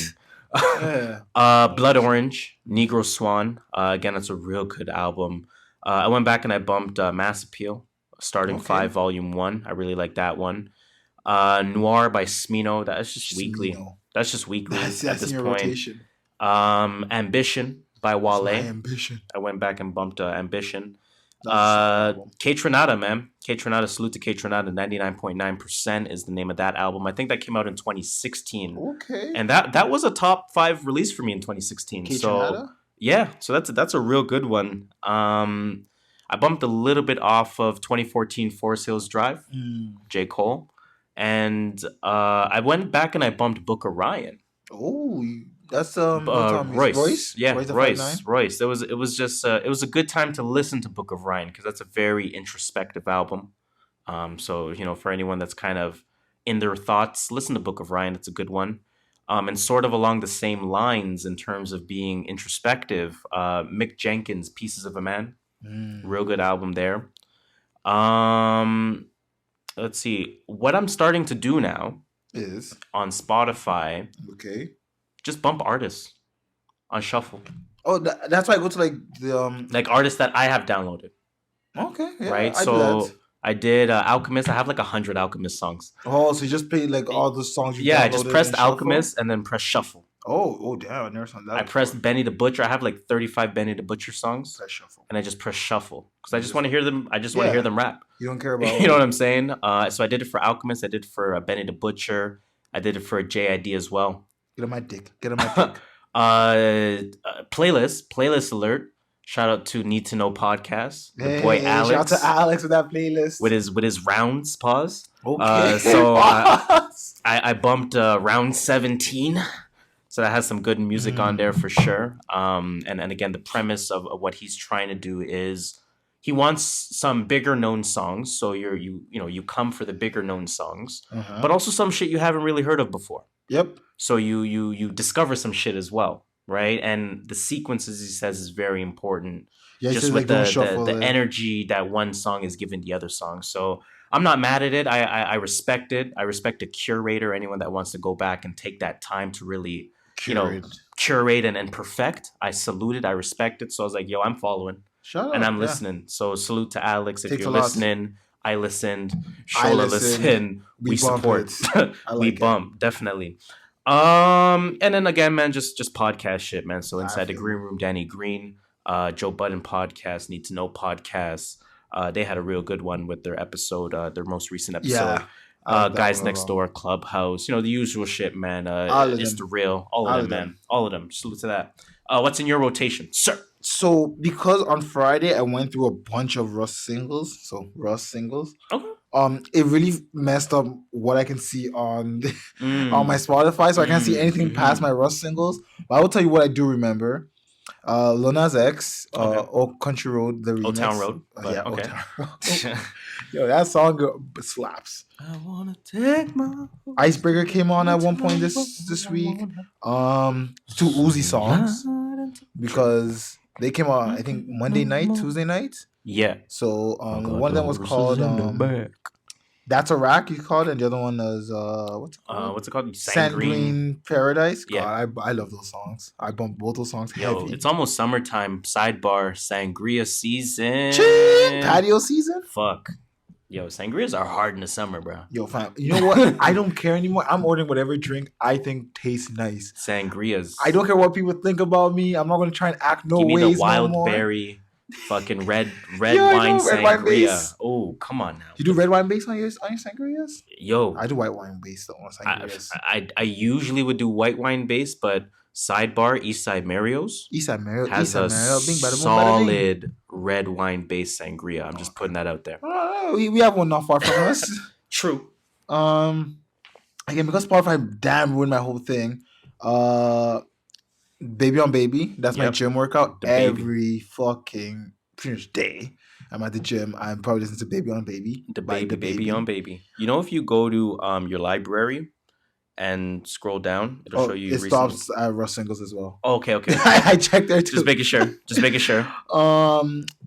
Yeah. Blood Orange, Negro Swan. Again, that's a real good album. I went back and I bumped Mass Appeal, Starting Okay. 5, Volume 1. I really like that one. Noir by Smino. That's just weekly. Smino. That's just weekly That's at this in your point. rotation. Ambition by Wale. That's my ambition. I went back and bumped Ambition. That's K Tronada, man. K Tronada, salute to K Tronada. 99.9% is the name of that album. I think that came out in 2016. okay. And that was a top 5 release for me in 2016. K So Tronada? yeah, so that's a real good one. I bumped a little bit off of 2014 Forest Hills Drive, J. Cole. And I went back and I bumped Book of Ryan. Oh, that's Royce. Yeah, the Royce. 5'9"? Royce. It was just it was a good time to listen to Book of Ryan because that's a very introspective album. So for anyone that's kind of in their thoughts, listen to Book of Ryan. It's a good one. And sort of along the same lines in terms of being introspective, Mick Jenkins' Pieces of a Man. Real good album there. Let's see. What I'm starting to do now Is on Spotify, okay. just bump artists on shuffle. Oh, that's why I go to like the Like artists that I have downloaded, Okay, yeah, right? I do So that. I did Alchemist. I have like 100 Alchemist songs. Oh, so you just played like all the songs you Yeah, I just downloaded pressed and shuffle? Alchemist and then press shuffle. Oh, damn! I never saw that. I pressed Benny the Butcher. I have like 35 Benny the Butcher songs, Press shuffle. and I just press shuffle because I just want to hear them. I just want to Yeah. hear them rap. You don't care about You know what I'm saying? So I did it for Alchemist. I did it for Benny the Butcher. I did it for JID as well. Get on my dick. Get on my dick. Playlist alert. Shout out to Need to Know Podcast. The boy Alex. Shout out to Alex with that playlist. with his rounds. Pause. Okay. So I bumped round 17. So that has some good music on there for sure. And again, the premise of what he's trying to do is he wants some bigger known songs. So you come for the bigger known songs, but also some shit you haven't really heard of before. Yep. So you discover some shit as well, right? And the sequences, he says, is very important. Yeah, Just with the energy that one song is giving the other song. So I'm not mad at it. I respect it. I respect a curator, anyone that wants to go back and take that time to really curate and perfect. I salute it. I respect it. So I was like, yo, I'm following. And I'm listening. So salute to Alex. If Takes you're a lot. listening, I listened. I Shola listen. listen. We bump support. it. I We like it. bump, definitely. And then again, man, just podcast shit, man. So Inside the feel Green Room, Danny Green, Joe Budden podcast, Need to Know podcast. They had a real good one with their episode, their most recent episode. Yeah. I like that Guys one Next a lot. Door, Clubhouse, the usual shit, man. All of It's them. the real, all of them, man. All of them. Salute to that. What's in your rotation, sir? So because on Friday I went through a bunch of Russ singles. Okay. It really messed up what I can see on on my Spotify. So I can't see anything past my Russ singles. But I will tell you what I do remember. Lil Nas X, Old Country Road, the remix. Old Town Road. Yeah, okay. Old Town Road. Yo, that song slaps. I wanna take my Icebreaker came on at one point this week. 2 Uzi songs because they came out I think Monday night, Tuesday night. Yeah. So one of them was called That's a Rack, you called it, and the other one is what's it called? Sangrine Paradise. Yeah. God, I love those songs. I bump both those songs heavy. It's almost summertime. Sidebar, sangria season. Patio season? Fuck. Yo, sangrias are hard in the summer, bro. Yo, fam. You know what? I don't care anymore. I'm ordering whatever drink I think tastes nice. Sangrias. I don't care what people think about me. I'm not going to try and act no ways no more. Give me the wild berry, fucking red wine sangria. Oh, come on now. You do red wine base on your sangrias? Yo. I do white wine base though on sangrias. I usually would do white wine base, but sidebar, Eastside Mario's has a solid red wine based sangria. I'm just putting that out there. We have one not far from us. True. Again, because Spotify damn ruined my whole thing. Baby on Baby. That's my gym workout every fucking pretty much day. I'm at the gym. I'm probably listening to Baby on Baby. The Baby on Baby. You know, if you go to your library and scroll down, it'll show you. It stops at Russ Singles as well. Oh, okay. I checked there too. Just making sure.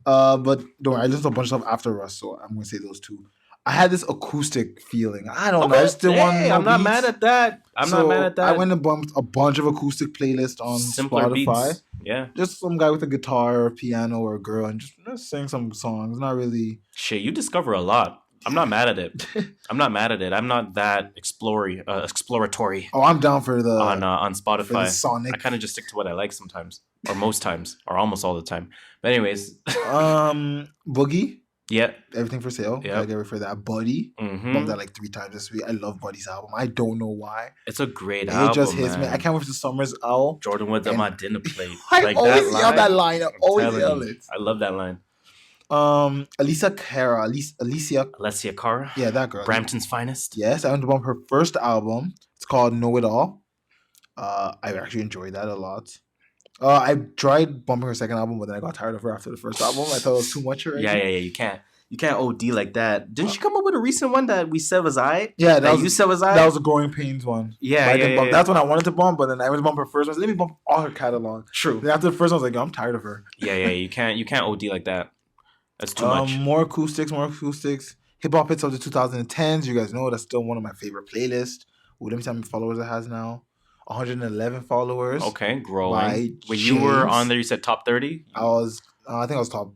But don't worry, I listened to a bunch of stuff after Russ, so I'm gonna say those two. I had this acoustic feeling. I don't know. I still want. I'm not mad at that. I went and bumped a bunch of acoustic playlists on Simpler Spotify. Beats. Yeah, just some guy with a guitar or a piano or a girl and just sing some songs. Not really. Shit, you discover a lot. I'm not mad at it. I'm not that exploratory. Oh, I'm down for the on Spotify. For the Sonic. I kind of just stick to what I like sometimes, or most times, or almost all the time. But anyways, Boogie. Yeah. Everything for Sale. Yeah. I get ready for that. Buddy. Bumped that like 3 times this week. I love Buddy's album. I don't know why. It's a great album. It just hits me. I can't wait for the summer's out. Jordan Woods on my dinner plate. I always yell that line. I always yell it. I love that line. Alessia Cara. Yeah, that girl. Brampton's finest. Yes, I went to bump her first album. It's called Know It All. I actually enjoyed that a lot. I tried bumping her second album, but then I got tired of her after the first album. I thought it was too much already. Yeah. You can't OD like that. Didn't she come up with a recent one that we said was aight? Yeah, that was a Growing Pains one. Yeah. That's when I wanted to bump, but then I went to bump her first one. So let me bump all her catalog. True. Then after the first one, I was like, I'm tired of her. Yeah. You can't OD like that. That's too much. More acoustics. Hip hop hits of the 2010s. You guys know that's still one of my favorite playlists. Let me see how many followers it has now. 111 followers. Okay, growing. When you were on there, you said top 30? I think I was top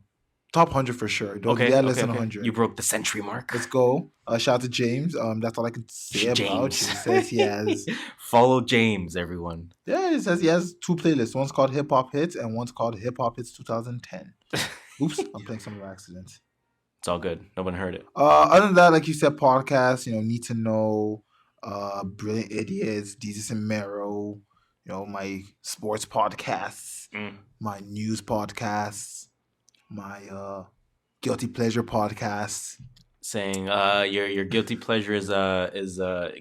100 for sure. Less than 100. You broke the century mark. Let's go. Shout out to James. That's all I can say about. He says he has. Follow James, everyone. Yeah, it says he has 2 playlists. One's called Hip Hop Hits and one's called Hip Hop Hits 2010. Oops, I'm playing some accident. It's all good. No one heard it. Other than that, like you said, podcasts, Need to Know, Brilliant Idiots, Jesus and Mero, my sports podcasts, my news podcasts, my guilty pleasure podcasts. Saying your guilty pleasure is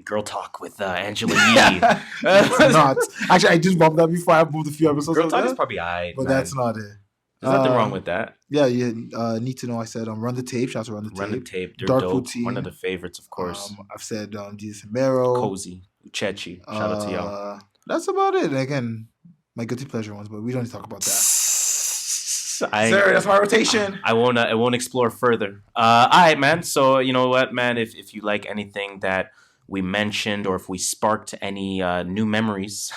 Girl Talk with Angela Yee. It's not. Actually, I just bumped that before. I moved a few episodes. Girl Talk is probably aight, but that's not it. There's nothing wrong with that. Yeah. Need to Know. I said Run the Tape. Shout out to Run the Tape. Run the Tape. They're Dark dope. Poutine. One of the favorites, of course. I've said Jesus and Mero. Cozy. Uchechi. Shout out to y'all. That's about it. Again, my guilty pleasure ones, but we don't need to talk about that. Sir, that's my rotation. I won't explore further. All right, man. So you know what, man? If you like anything that we mentioned, or if we sparked any new memories,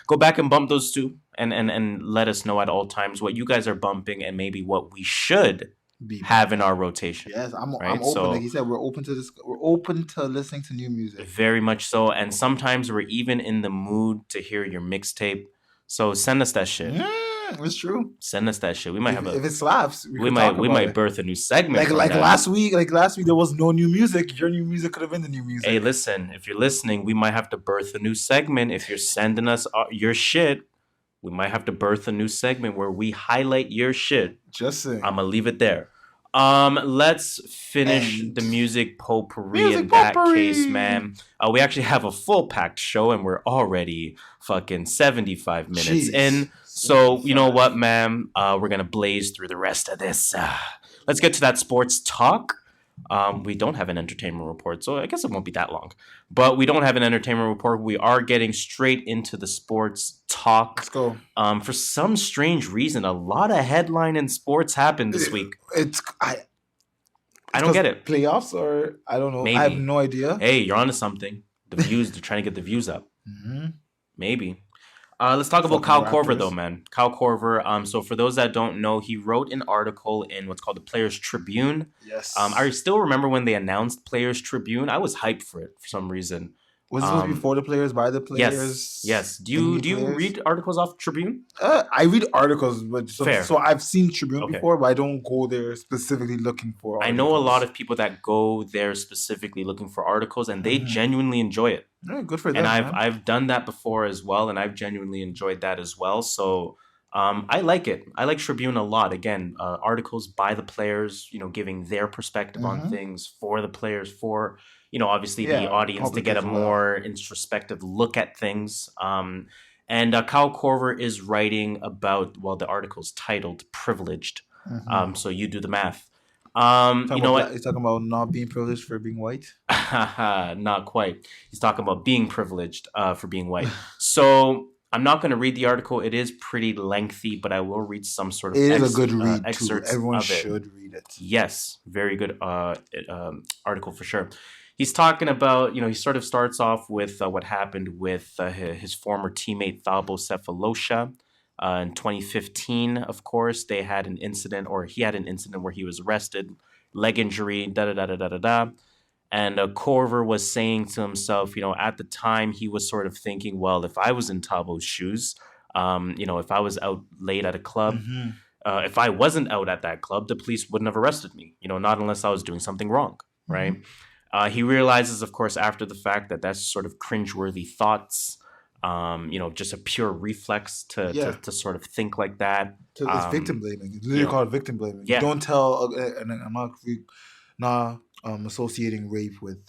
go back and bump those two, and let us know at all times what you guys are bumping, and maybe what we should have in our rotation. Yes, I'm open. So, like you said, we're open to this. We're open to listening to new music. Very much so, and sometimes we're even in the mood to hear your mixtape. So send us that shit. It's true. Send us that shit. We might if it slaps, we might birth a new segment. Like last week, there was no new music. Your new music could have been the new music. Hey, listen, if you're listening, we might have to birth a new segment. If you're sending us your shit, we might have to birth a new segment where we highlight your shit. Just saying. I'm gonna leave it there. Let's finish the music potpourri in that case, man. We actually have a full packed show, and we're already fucking 75 minutes in. So you know what, man? We're gonna blaze through the rest of this. Let's get to that sports talk. We don't have an entertainment report, so I guess it won't be that long. But we don't have an entertainment report. We are getting straight into the sports talk. Let's go. For some strange reason, a lot of headline in sports happened this week. I don't get it. Playoffs or I don't know. Maybe. I have no idea. Hey, you're onto something. The views, they're trying to get the views up. Mm-hmm. Maybe. Let's talk about Kyle Korver, though, man. Kyle Korver. So for those that don't know, he wrote an article in what's called the Players Tribune. Yes. I still remember when they announced Players Tribune. I was hyped for it for some reason. Was this before the players, by the players? Yes. Do you read articles off Tribune? I read articles, but so I've seen Tribune before, but I don't go there specifically looking for articles. I know a lot of people that go there specifically looking for articles, and they genuinely enjoy it. Yeah, good for them. And I've done that before as well, and I've genuinely enjoyed that as well. So I like it. I like Tribune a lot. Again, articles by the players, giving their perspective on things for the players, for obviously the audience to get a more introspective look at things. And Kyle Korver is writing about, the article's titled "Privileged." So you do the math. You know what? He's talking about not being privileged for being white. Not quite. He's talking about being privileged for being white. So I'm not going to read the article. It is pretty lengthy, but I will read some sort of It is a good read, excerpts too. Everyone of it. should read it. Yes, very good article for sure. He's talking about, he sort of starts off with what happened with his former teammate Thabo Sefolosha. In 2015, of course, he had an incident where he was arrested, leg injury, da-da-da-da-da-da. And Korver was saying to himself, at the time he was sort of thinking, well, if I was in Thabo's shoes, if I was out late at a club, if I wasn't out at that club, the police wouldn't have arrested me, not unless I was doing something wrong, right? He realizes, of course, after the fact that that's sort of cringeworthy thoughts, just a pure reflex to sort of think like that. It's victim blaming. It's literally called victim blaming. Yeah. You don't tell, and I'm not associating rape with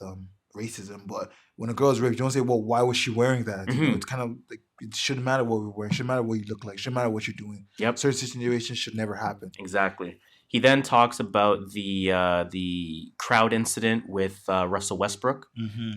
racism, but when a girl's raped, you don't say, well, why was she wearing that? It's kind of like, it shouldn't matter what we're wearing. It shouldn't matter what you look like. It shouldn't matter what you're doing. Yep. Certain situations should never happen. Exactly. He then talks about the crowd incident with Russell Westbrook,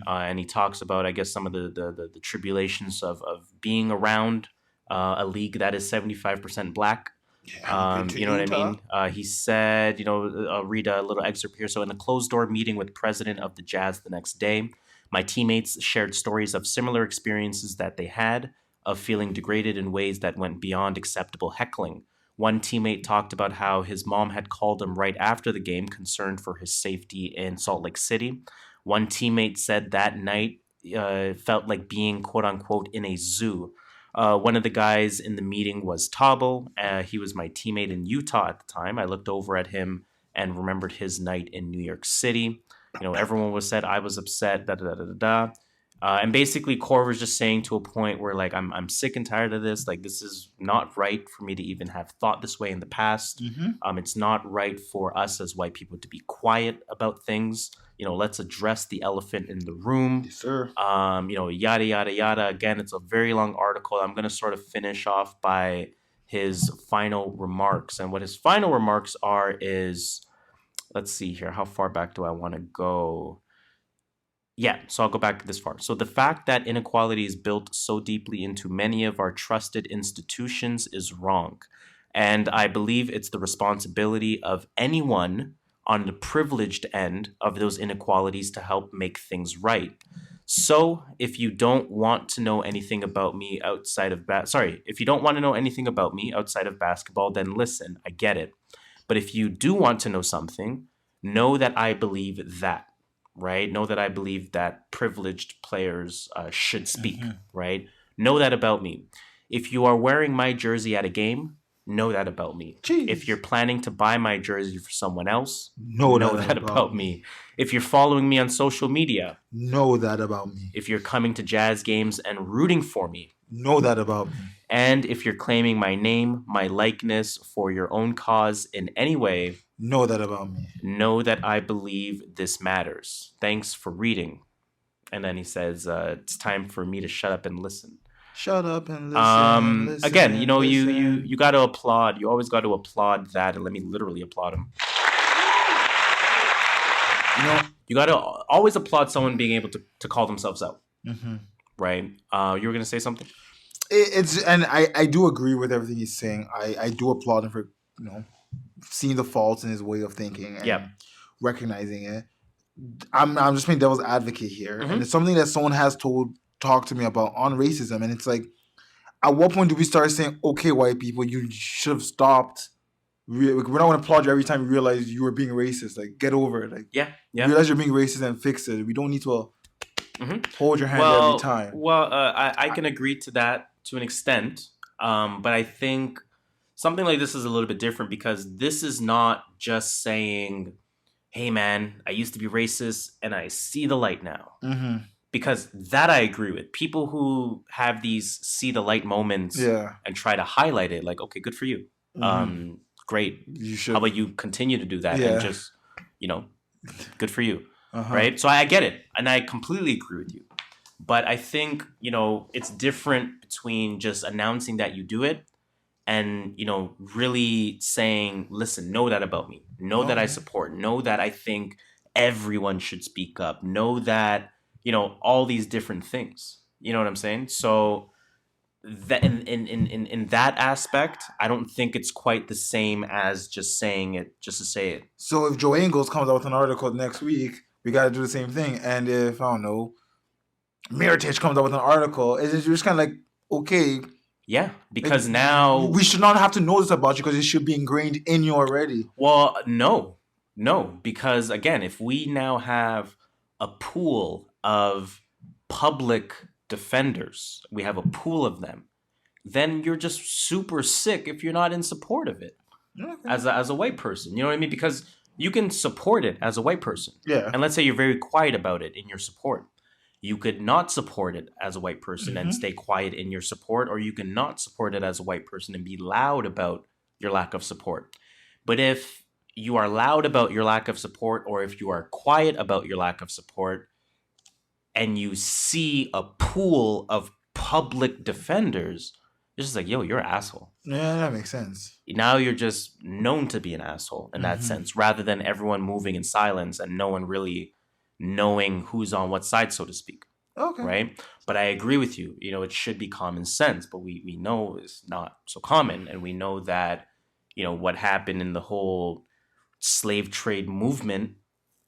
and he talks about, I guess, some of the tribulations of being around a league that is 75% black. Yeah, you know what I mean? He said, I'll read a little excerpt here. So in a closed-door meeting with president of the Jazz the next day, my teammates shared stories of similar experiences that they had, of feeling degraded in ways that went beyond acceptable heckling. One teammate talked about how his mom had called him right after the game, concerned for his safety in Salt Lake City. One teammate said that night felt like being, quote unquote, in a zoo. One of the guys in the meeting was Thabo. He was my teammate in Utah at the time. I looked over at him and remembered his night in New York City. Everyone was said I was upset, da-da-da-da-da. And basically, Korver's just saying to a point where, like, I'm sick and tired of this. Like, this is not right for me to even have thought this way in the past. It's not right for us as white people to be quiet about things. Let's address the elephant in the room. Yes, sir. Yada, yada, yada. Again, it's a very long article. I'm going to sort of finish off by his final remarks. And what his final remarks are is, let's see here. How far back do I want to go? Yeah, so I'll go back this far. So the fact that inequality is built so deeply into many of our trusted institutions is wrong. And I believe it's the responsibility of anyone on the privileged end of those inequalities to help make things right. So if you don't want to know anything about me outside of if you don't want to know anything about me outside of basketball, then listen, I get it. But if you do want to know something, know that I believe that. Right? Know that I believe that privileged players should speak, right? Know that about me. If you are wearing my jersey at a game, know that about me. Jeez. If you're planning to buy my jersey for someone else, know that about me. If you're following me on social media, know that about me. If you're coming to Jazz games and rooting for me, Know that about me. And if you're claiming my name, my likeness for your own cause in any way, know that about me. Know that I believe this matters. Thanks for reading. And then he says, it's time for me to shut up and listen. Shut up and listen. Again, you know, you got to applaud. You always got to applaud that. And let me literally applaud him. You know, you got to always applaud someone being able to call themselves out. Mm-hmm. Right? You were going to say something? And I do agree with everything he's saying. I do applaud him for, you know, seeing the faults in his way of thinking and recognizing it. I'm just being devil's advocate here. Mm-hmm. And it's something that someone has talked to me about on racism. And it's like, at what point do we start saying, okay, white people, you should have stopped. We're not going to applaud you every time you realize you were being racist. Like, get over it. Like, realize you're being racist and fix it. We don't need to hold your hand every time. Well, I can agree to that to an extent. But I think something like this is a little bit different because this is not just saying, hey, man, I used to be racist and I see the light now. Mm-hmm. Because that I agree with. People who have these see the light moments and try to highlight it, like, okay, good for you. Mm-hmm. Great. You should. How about you continue to do that and just, you know, good for you. Right? So I get it. And I completely agree with you. But I think, you know, it's different between just announcing that you do it and, you know, really saying, listen, know that about me. Know that I support. Know that I think everyone should speak up. Know that, you know, all these different things. You know what I'm saying? So that in that aspect, I don't think it's quite the same as just saying it just to say it. So if Joe Ingles comes out with an article next week, we got to do the same thing. And if, I don't know, Meritage comes out with an article, it's just kind of like, okay. Yeah, because now... We should not have to know this about you because it should be ingrained in you already. Well, no, because again, if we now have a pool of public defenders, we have a pool of them, then you're just super sick if you're not in support of it as a white person. You know what I mean? Because you can support it as a white person. Yeah. And let's say you're very quiet about it in your support. You could not support it as a white person and stay quiet in your support, or you can not support it as a white person and be loud about your lack of support. But if you are loud about your lack of support, or if you are quiet about your lack of support, and you see a pool of public defenders, it's just like, yo, you're an asshole. Yeah, that makes sense. Now you're just known to be an asshole in that sense, rather than everyone moving in silence and no one really knowing who's on what side, so to speak. Okay. Right? But I agree with you. You know, it should be common sense, but we know it's not so common. And we know that, you know, what happened in the whole slave trade movement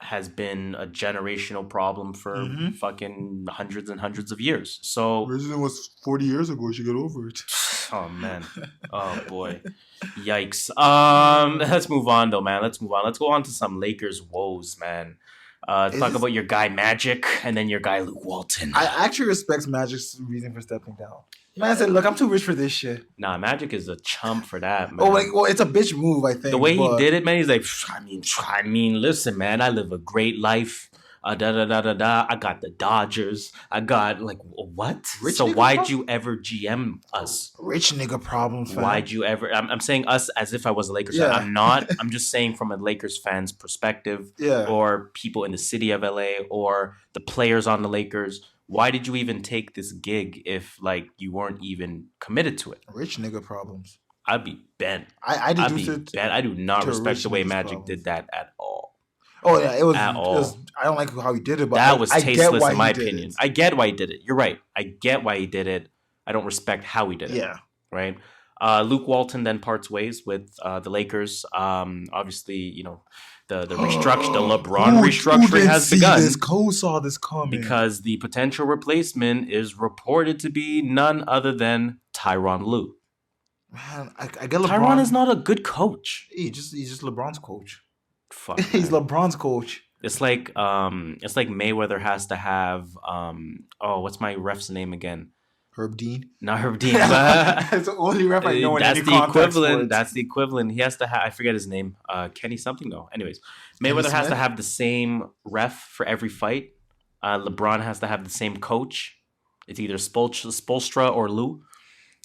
has been a generational problem for fucking hundreds and hundreds of years. So originally was 40 years ago. You should get over it. Oh man. Oh boy. Yikes. Let's move on though, man. Let's move on. Let's go on to some Lakers woes, man. Talk about your guy Magic and then your guy Luke Walton. I actually respect Magic's reason for stepping down. Man said, look, I'm too rich for this shit. Nah, Magic is a chump for that, man. Oh, well, it's a bitch move, I think. The way he did it, man, he's like, I mean, listen, man, I live a great life. I got the Dodgers. I got, like, what? So why'd you ever GM us? Rich nigga problems, fam. Why'd you ever... I'm saying us as if I was a Lakers fan. I'm not. I'm just saying from a Lakers fan's perspective. Yeah. Or people in the city of LA or the players on the Lakers. Why did you even take this gig if, like, you weren't even committed to it? Rich nigga problems. I'd be bent. I do not respect the way Magic did that at all. Oh, yeah, it was I don't like how he did it, but that was tasteless in my opinion. I get why he did it. You're right. I get why he did it. I don't respect how he did it. Yeah. Right? Luke Walton then parts ways with the Lakers. Obviously, you know, the restructure, the LeBron restructuring has begun. Who saw this coming? Because the potential replacement is reported to be none other than Tyronn Lue. Man, I get LeBron. Tyronn is not a good coach. He's just LeBron's coach. Fuck. He's LeBron's coach. It's like Mayweather has to have what's my ref's name again? Herb Dean. Not Herb Dean. That's the only ref I know in any context. That's the equivalent. He has to have. I forget his name. Kenny something though. Anyways, Mayweather has to have the same ref for every fight. LeBron has to have the same coach. It's either Spolstra or Lou,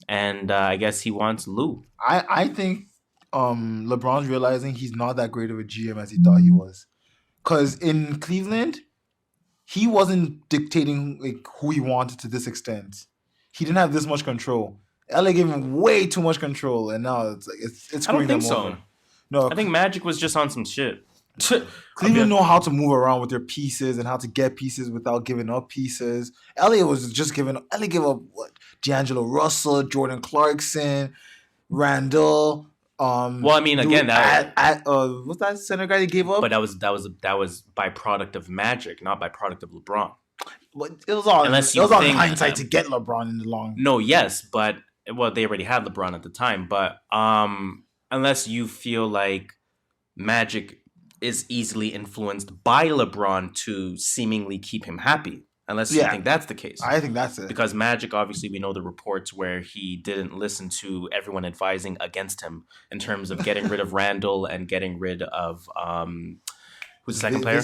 and I guess he wants Lou. I think LeBron's realizing he's not that great of a GM as he thought he was. Because in Cleveland, he wasn't dictating like who he wanted to this extent. He didn't have this much control. LA gave him way too much control, and now it's like it's I don't think them so. over. No, I think Magic was just on some shit. Cleveland know how to move around with their pieces and how to get pieces without giving up pieces. LA was just giving. LA gave up what? D'Angelo Russell, Jordan Clarkson, Randall. Well, I mean, again, what's that center guy they gave up? But that was byproduct of Magic, not byproduct of LeBron. But it was all hindsight to get LeBron in the long. No, yes, but they already had LeBron at the time. But unless you feel like Magic is easily influenced by LeBron to seemingly keep him happy. Unless you think that's the case. I think that's it. Because Magic, obviously, we know the reports where he didn't listen to everyone advising against him in terms of getting rid of Randall and getting rid of who's the second player?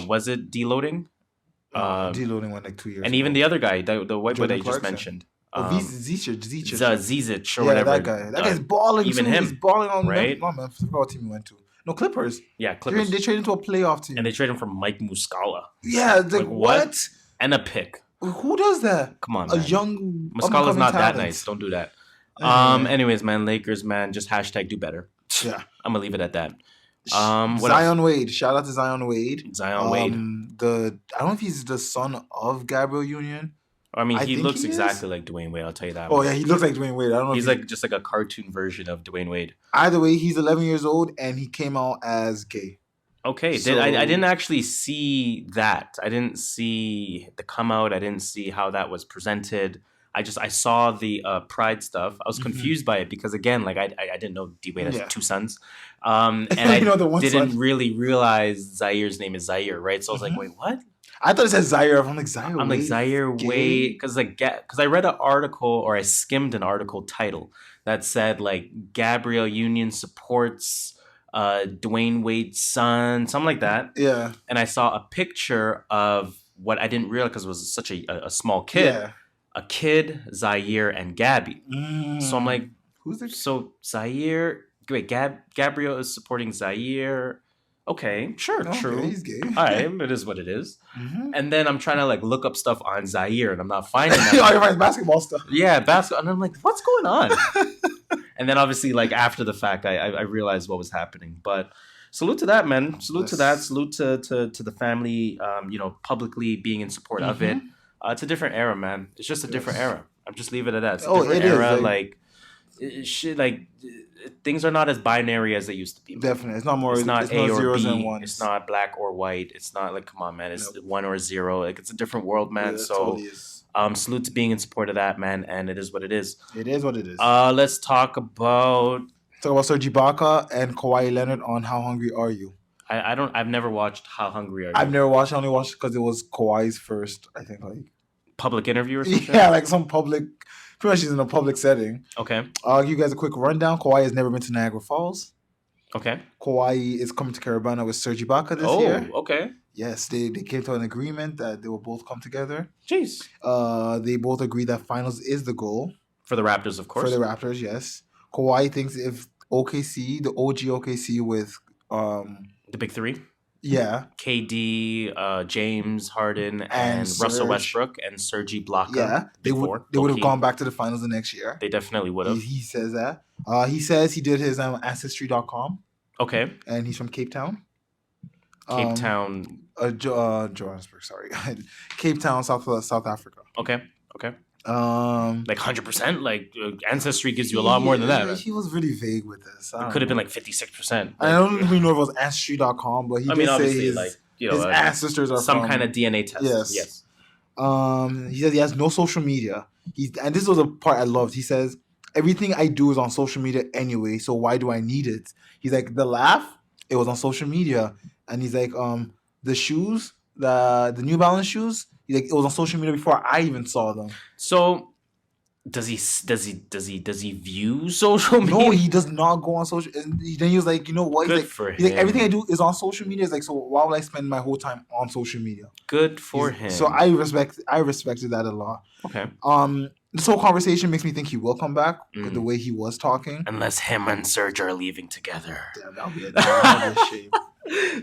Was it deloading? Deloading went like 2 years. And even the other guy, the white boy that you just mentioned. Zizic or whatever. That guy. That guy's balling even too. Him, he's balling on right? No, man. I forgot what team he went to. No, Clippers. Yeah, Clippers. They traded into a playoff team. And they traded him for Mike Muscala. Yeah, like what? And a pick. Who does that? Come on, man. A young Muscala's not that nice. Don't do that. Anyways, man, Lakers, man, just hashtag do better. Yeah. I'm gonna leave it at that. Zion Wade. Shout out to Zion Wade. Zion Wade. I don't know if he's the son of Gabrielle Union. I mean, he looks exactly like Dwayne Wade. I'll tell you that. Oh yeah, he looks like Dwayne Wade. I don't know. He's like just like a cartoon version of Dwayne Wade. Either way, he's 11 years old and he came out as gay. Okay, I didn't actually see that. I didn't see the come out. I didn't see how that was presented. I saw the Pride stuff. I was confused by it because again, like I didn't know D Wade has two sons, and I didn't really realize Zaire's name is Zaire, right? So I was like, wait, what? I thought it said Zaire. I'm like Zaire. I'm like Zaire Wade because I read an article or I skimmed an article title that said like Gabrielle Union supports Dwayne Wade's son, something like that. Yeah. And I saw a picture of what I didn't realize because it was such a small kid. Yeah. A kid, Zaire, and Gabby. So I'm like, who's the? So Zaire, wait, Gabrielle is supporting Zaire. Okay, sure, true. He's gay. All right, it is what it is. And then I'm trying to like look up stuff on Zaire, and I'm not finding that. You're finding basketball stuff. Yeah, basketball, and I'm like, what's going on? And then obviously, like after the fact, I realized what was happening. But salute to that, man. Salute to that. Salute to the family. Publicly being in support of it. It's a different era, man. It's just a different era. I'm just leave it at that. It's a different era. Things are not as binary as they used to be. Man. Definitely, it's not more. It's not A or zeros B. And ones. It's not black or white. It's not like come on, man. It's 1 or 0. Like it's a different world, man. Yeah, so, totally is. Salute to being in support of that, man. And it is what it is. It is what it is. Let's talk about Serge Ibaka and Kawhi Leonard on How Hungry Are You? I've never watched How Hungry Are You? I've never watched. I only watched because it was Kawhi's first. I think like public interview or something. Yeah, like some public. Pretty much he's in a public setting. Okay. I'll give you guys a quick rundown. Kawhi has never been to Niagara Falls. Okay. Kawhi is coming to Caribana with Serge Ibaka this year. Oh, okay. Yes, they came to an agreement that they will both come together. Jeez. They both agree that finals is the goal. For the Raptors, of course. For the Raptors, yes. Kawhi thinks if OKC, the OG OKC with... the big three? Yeah. KD, James Harden, and Russell Westbrook, and Serge Ibaka. Yeah. They would have gone back to the finals the next year. They definitely would have. He says that. He says he did his Ancestry.com. Okay. And he's from Cape Town. Johannesburg, sorry. Cape Town, South Africa. Okay. Like 100%? Like Ancestry gives you a lot more than that. He was really vague with this. It could have been like 56%. I don't even know if it was Ancestry.com, but he did say his ancestors are some kind of DNA test. Yes. He says he has no social media. And this was a part I loved. He says, everything I do is on social media anyway, so why do I need it? He's like, the laugh, it was on social media. And he's like, the shoes, the New Balance shoes, he's like, it was on social media before I even saw them. So Does he view social media? No, he does not go on social. And then he was like, you know what? Good He's like, for he's like, him. everything I do is on social media. It's like, so why would I spend my whole time on social media? Good for him. So I respected that a lot. Okay. This whole conversation makes me think he will come back with the way he was talking. Unless him and Serge are leaving together. Damn, that'll be a shame.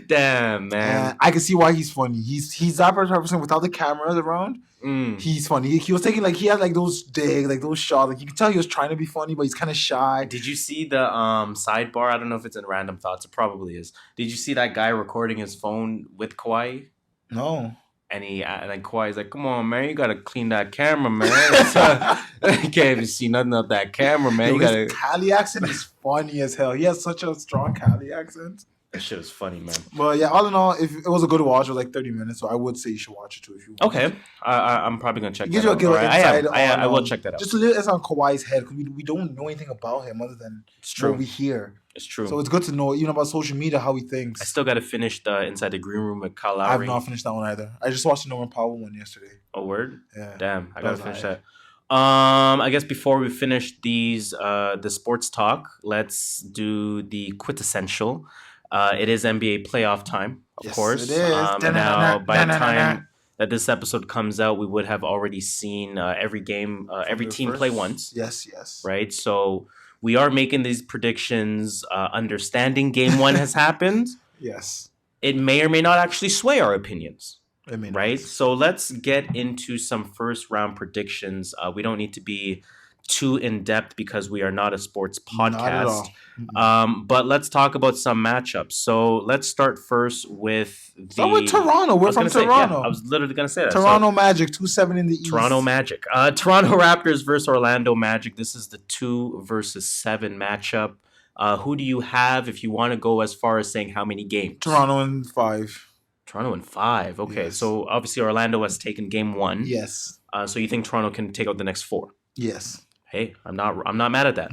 Damn, man. I can see why he's funny. He's that person without the cameras around. He's funny. He was taking he had those those shots. Like you can tell he was trying to be funny, but he's kind of shy. Did you see the sidebar? I don't know if it's in Random Thoughts. It probably is. Did you see that guy recording his phone with Kawhi? No. And Kawhi's like, "Come on, man, you gotta clean that camera, man. You can't even see nothing of that camera, man. You gotta." His Cali accent is funny as hell. He has such a strong Cali accent. That shit was funny, man. But yeah, all in all, if it was a good watch, it was like 30 minutes, so I would say you should watch it too if you want. Okay, I'm probably gonna check. It gives you a good insight. I will check that out. Just a little on Kawhi's head because we don't know anything about him other than what we hear. It's true. So it's good to know about social media how he thinks. I still got to finish the Inside the Green Room with Kyle Lowry. I have not finished that one either. I just watched the Norman Powell one yesterday. Oh, word? Yeah. Damn, I gotta finish that. I guess before we finish these the sports talk, let's do the quintessential. It is NBA playoff time, of course. It is. Now, by the time that this episode comes out, we would have already seen every game, every team play once. Yes. Right? So we are making these predictions, understanding game one has happened. Yes. It may or may not actually sway our opinions. Right? So let's get into some first round predictions. We don't need to be too in depth because we are not a sports podcast. Not at all. But let's talk about some matchups. So let's start first with Start with Toronto. We're from Toronto. I was literally going to say that. Toronto Magic, 2-7 in the East. Toronto Magic. Toronto Raptors versus Orlando Magic. This is the 2 versus 7 matchup. Who do you have if you want to go as far as saying how many games? Toronto in 5. Toronto in 5. Okay, Yes. so obviously Orlando has taken game 1. Yes. So you think Toronto can take out the next 4? Yes. Hey, I'm not mad at that.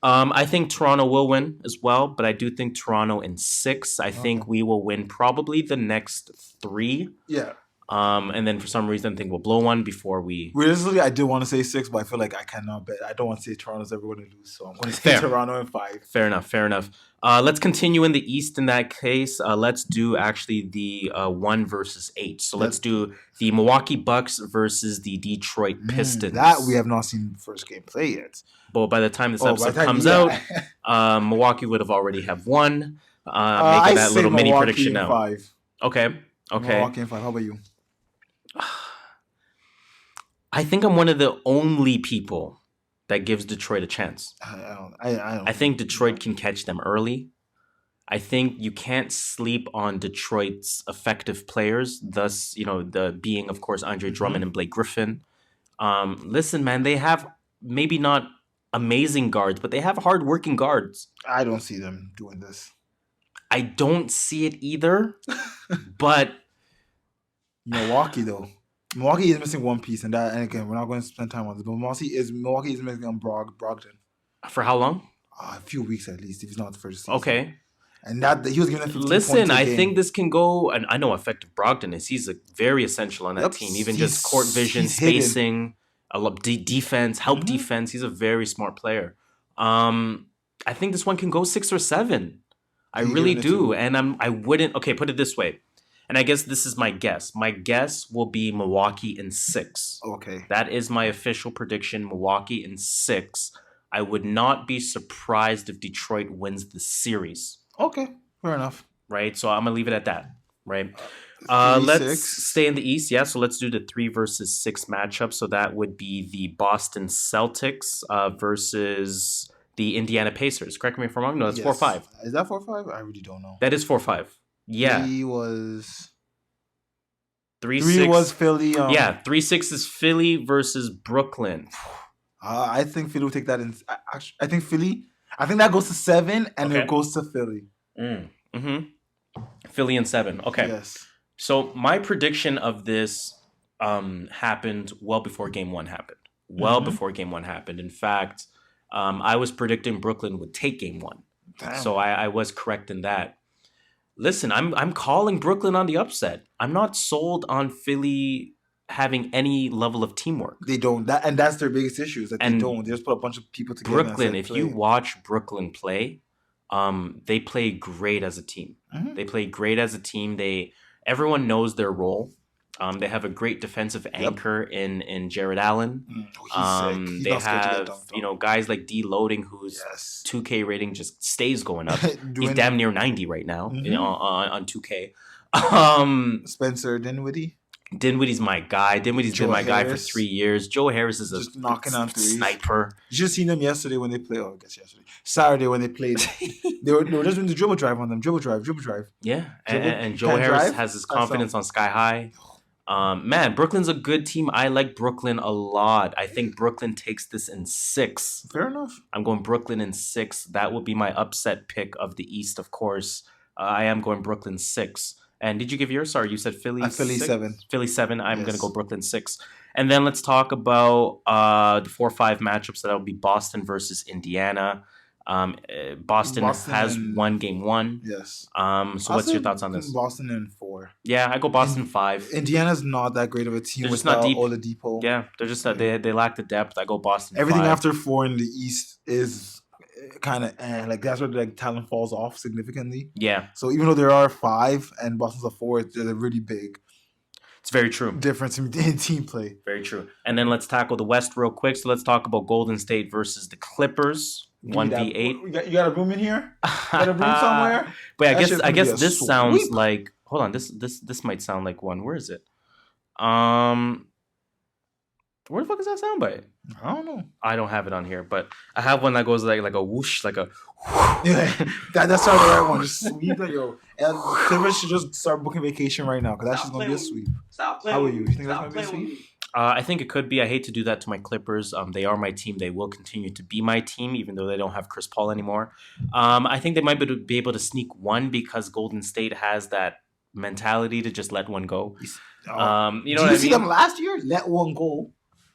I think Toronto will win as well, but I do think Toronto in 6. I think we will win probably the next 3. Yeah. And then for some reason, I think we'll blow one before we. Realistically, I did want to say 6, but I feel like I cannot bet. I don't want to say Toronto's ever going to lose, so I'm going to say Toronto in 5. Fair enough. Let's continue in the East in that case. Let's do actually the 1 versus 8. So let's do the Milwaukee Bucks versus the Detroit Pistons. That we have not seen the first game play yet. But by the time this episode comes out, Milwaukee would have already have won. Making that little mini prediction now. 5. Okay. Milwaukee in 5. How about you? I think I'm one of the only people that gives Detroit a chance. I think Detroit can catch them early. I think you can't sleep on Detroit's effective players, thus, the being, of course, Andre Drummond and Blake Griffin. Listen, man, they have maybe not amazing guards, but they have hard-working guards. I don't see them doing this. I don't see it either, but... Milwaukee, though. Milwaukee is missing one piece, and again, we're not going to spend time on this, but Milwaukee is missing on Brogdon. For how long? A few weeks at least, if he's not the first season. Okay. And that he was given 15 Listen, points a I game. think this can go, and I know how effective Brogdon is. He's very essential on that team. Even just court vision, spacing, a lot defense, help defense. He's a very smart player. I think this one can go 6 or 7. I really do. And I wouldn't. Okay, put it this way. And I guess this is my guess. My guess will be Milwaukee in 6. Okay. That is my official prediction. Milwaukee in 6. I would not be surprised if Detroit wins the series. Okay, fair enough. Right? So I'm going to leave it at that. Right? 3, Let's 6. stay in the East. Yeah, so let's do the 3 versus 6 matchup. So that would be the Boston Celtics versus the Indiana Pacers. Correct me if I'm wrong. No, that's 4-5. Is that 4-5? I really don't know. That is 4-5. Yeah. 3 was 3-6 was Philly. 3-6 is Philly versus Brooklyn. I think Philly will take that in. I think that goes to 7, and it goes to Philly. Philly in 7. Okay. Yes. So my prediction of this happened well before Game 1 happened. Before Game 1 happened. In fact, I was predicting Brooklyn would take Game 1. Damn. So I was correct in that. Listen, I'm calling Brooklyn on the upset. I'm not sold on Philly having any level of teamwork. They don't. And that's their biggest issue is that And they don't. They just put a bunch of people together. Brooklyn, if you watch Brooklyn play, they play great as a team. Mm-hmm. They play great as a team. Everyone knows their role. They have a great defensive anchor in Jared Allen. He's sick. They have guys like D Loading, whose 2K rating just stays going up. He's damn near 90 right now on 2K. Spencer Dinwiddie. Dinwiddie's my guy. Dinwiddie's been my guy for 3 years. Joe Harris is just knocking on threes. Sniper. You should have seen them yesterday when they played. Oh, I guess yesterday. Saturday when they played. they were just doing the dribble drive on them. Dribble drive. Yeah, and Joe Harris has his confidence on sky high. Man, Brooklyn's a good team. I like Brooklyn a lot. I think Brooklyn takes this in 6. Fair enough. I'm going Brooklyn in 6. That will be my upset pick of the East, of course. I am going Brooklyn 6. And did you give yours? Sorry, you said Philly 7. Philly 7. I'm going to go Brooklyn 6. And then let's talk about the 4-5 matchups. That'll be Boston versus Indiana. Boston has won game 1. Yes. So what's your thoughts on this? Boston in 4. Yeah, I go Boston 5. Indiana's not that great of a team. They're just not deep. Oladipo. Yeah, they're just they lack the depth. I go Boston. Everything 5. after 4 in the East is kind of like that's where the talent falls off significantly. Yeah. So even though there are 5 and Boston's a 4, they're really big. It's very true. Difference in team play. Very true. And then let's tackle the West real quick. So let's talk about Golden State versus the Clippers. 1v8. You got a room in here? Got a room somewhere? But I guess this sounds like. Hold on. This might sound like one. Where is it? Where the fuck is that soundbite? I don't know. I don't have it on here, but I have one that goes like a whoosh, like a. Yeah, that's not the right one. Just sweep it, yo. And Clippers should just start booking vacation right now because that's just gonna be a sweep. Stop playing. How are you? You think that's gonna be a sweep? I think it could be. I hate to do that to my Clippers. They are my team. They will continue to be my team, even though they don't have Chris Paul anymore. I think they might be able to sneak one because Golden State has that mentality to just let one go. You know what I mean? Did you see them last year? Let one go.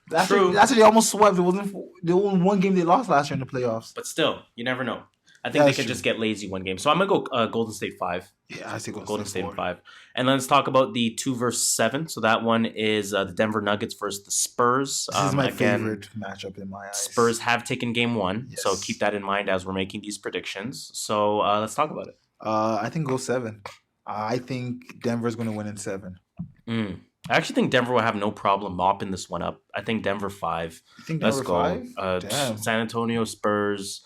Last year they almost swept. They won one game they lost last year in the playoffs. But still, you never know. I think they could just get lazy one game. So I'm going to go Golden State 5. Yeah, I say Golden State 5. And let's talk about the 2 versus 7. So that one is the Denver Nuggets versus the Spurs. This is my favorite matchup in my eyes. Spurs have taken game 1. Yes. So keep that in mind as we're making these predictions. So let's talk about it. I think go 7. I think Denver's going to win in 7. I actually think Denver will have no problem mopping this one up. I think Denver 5. You think let's Denver go. 5? Damn. San Antonio Spurs.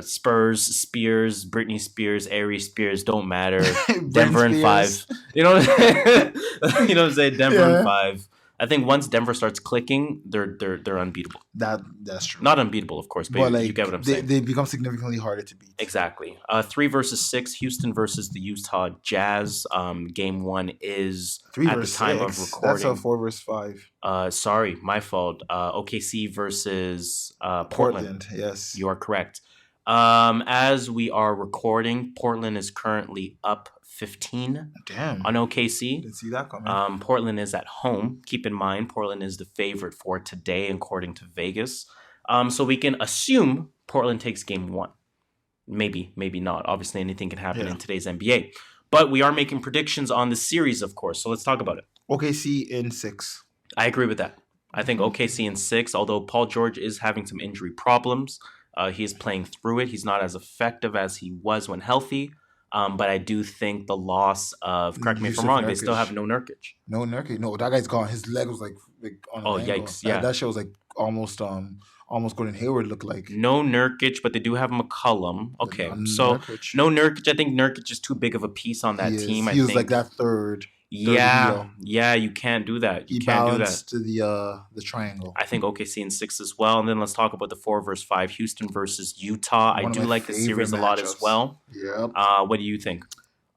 Spurs, Spears, Britney Spears, Ari Spears don't matter. Denver in 5. You know what I'm saying? Denver in 5. I think once Denver starts clicking, they're unbeatable. That's true. Not unbeatable, of course, but you get what I'm saying. They become significantly harder to beat. Exactly. 3 versus 6. Houston versus the Utah Jazz. Game 1 is 3 at versus the time 6. of recording. That's a 4 versus 5. Sorry, my fault. OKC versus Portland. Yes, you are correct. As we are recording, Portland is currently up 15 on OKC. Didn't see that coming. Portland is at home. Keep in mind, Portland is the favorite for today, according to Vegas. So we can assume Portland takes game 1. Maybe not. Obviously, anything can happen in today's NBA. But we are making predictions on the series, of course. So let's talk about it. OKC in 6. I agree with that. I think OKC in 6, although Paul George is having some injury problems. He is playing through it. He's not as effective as he was when healthy. But I do think the loss of, correct me if I'm wrong, they still have no Nurkic. No Nurkic. No, that guy's gone. His leg was like on an angle. Yikes. Yeah. That shit was like almost Gordon Hayward looked like. No Nurkic, but they do have McCollum. Okay. So Nurkic. No Nurkic. I think Nurkic is too big of a piece on that team. He was like that third. Yeah, you can't do that. You can't do that. To the triangle. I think OKC in 6 as well. And then let's talk about the 4 versus 5, Houston versus Utah. I do like the series a lot as well. Yep. What do you think?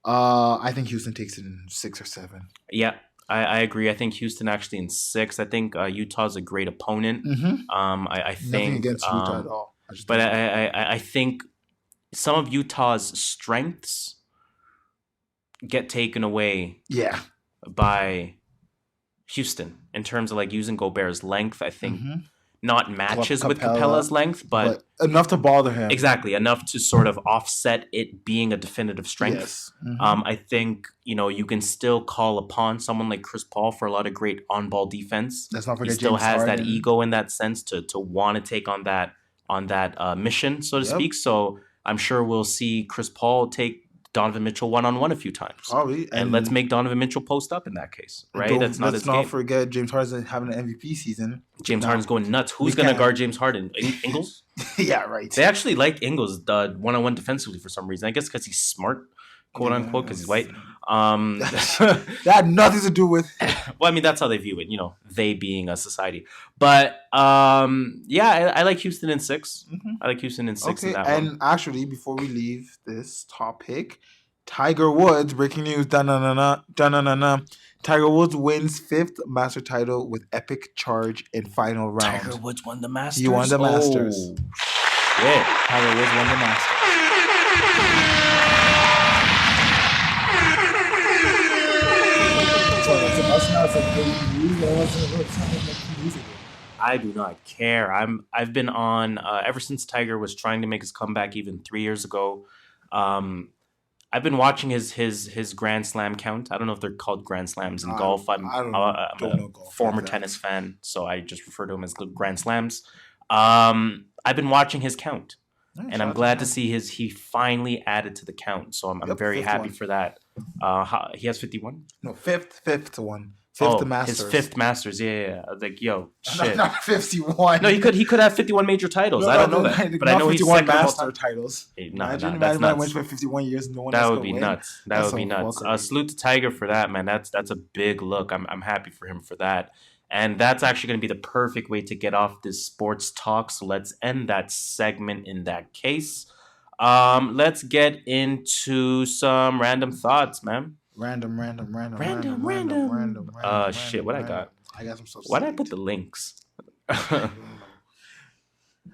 I think Houston takes it in 6 or 7. Yeah, I agree. I think Houston actually in 6. I think Utah's a great opponent. I think nothing against Utah at all. I think some of Utah's strengths get taken away by Houston in terms of like using Gobert's length. I think not matches with Capella's length, but enough to bother him. Exactly, enough to sort of offset it being a definitive strength. Yes. Mm-hmm. I think, you can still call upon someone like Chris Paul for a lot of great on-ball defense. Let's not forget he still James has Harden. that ego in that sense to want to take on that mission, so to speak. So I'm sure we'll see Chris Paul take Donovan Mitchell one-on-one a few times. Probably. And let's make Donovan Mitchell post up in that case, right? Let's not forget James Harden having an MVP season. James Harden's going nuts. Who's going to guard James Harden? Ingles? Yeah, right. They actually like Ingles one-on-one defensively for some reason. I guess because he's smart, quote unquote, because he's white. That had nothing to do with... Well, I mean, that's how they view it, they being a society. But, I like Houston in 6. Mm-hmm. I like Houston in 6 in that one. And actually, before we leave this topic, Tiger Woods, breaking news, Tiger Woods wins 5th Master title with epic charge in final round. Tiger Woods won the Masters? He won the Masters. Yeah. Tiger Woods won the Masters. I do not care. I've been on ever since Tiger was trying to make his comeback even 3 years ago. I've been watching his Grand Slam count. I don't know if they're called Grand Slams in golf. I'm a former tennis fan, so I just refer to them as Grand Slams. I've been watching his count, and I'm glad to see he finally added to the count. So I'm very happy for that. He has 51? No, fifth one. Fifth Masters. His 5th Masters. Yeah. I was like, yo, shit. Not 51. No, he could have 51 major titles. I don't know that, but I know he's 51 Master titles. Hey, Imagine that's nuts. went for 51 years. No one that else would be win. Nuts. That would be nuts. Salute to Tiger for that, man. That's a big look. I'm happy for him for that. And that's actually going to be the perfect way to get off this sports talk. So let's end that segment in that case. Let's get into some random thoughts, man. Random. Shit, what I got? I got some stuff. Why did I put the links? And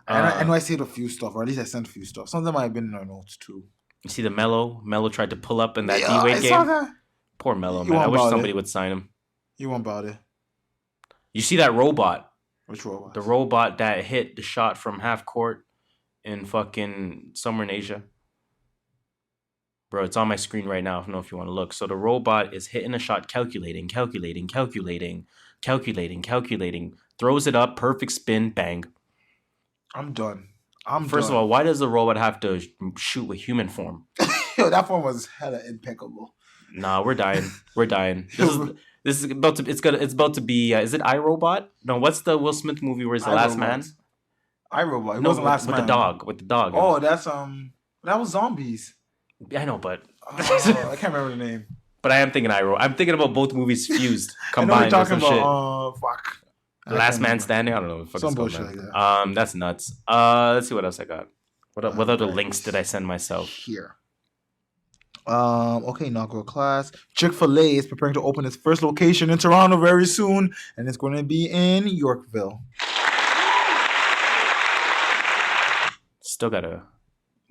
I saved a few stuff, or at least I sent a few stuff. Some of them might have been in our notes too. You see the Melo tried to pull up in that D-Wade game. Saw that. Poor Melo, man. I wish somebody would sign him. You want about it? You see that robot? Which robot? The robot that hit the shot from half court in fucking somewhere in Asia. Bro, it's on my screen right now. I don't know if you want to look. So the robot is hitting a shot, calculating, throws it up, perfect spin, bang. I'm done. First of all, why does the robot have to shoot with human form? Yo, that form was hella impeccable. Nah, we're dying. This is about to. It's about to be. Is it iRobot? No, what's the Will Smith movie where he's the last man? iRobot. It wasn't Last Man. With the dog. Oh, that's that was Zombies. Yeah, I know, but I can't remember the name. But I am thinking iRobot. I'm thinking about both movies fused, combined. I know we're talking about fuck. Last Man Standing. I don't know. Some bullshit like that. That's nuts. Let's see what else I got. What other links did I send myself? Here. Okay, inaugural class. Chick-fil-A is preparing to open its first location in Toronto very soon, and it's going to be in Yorkville. Still gotta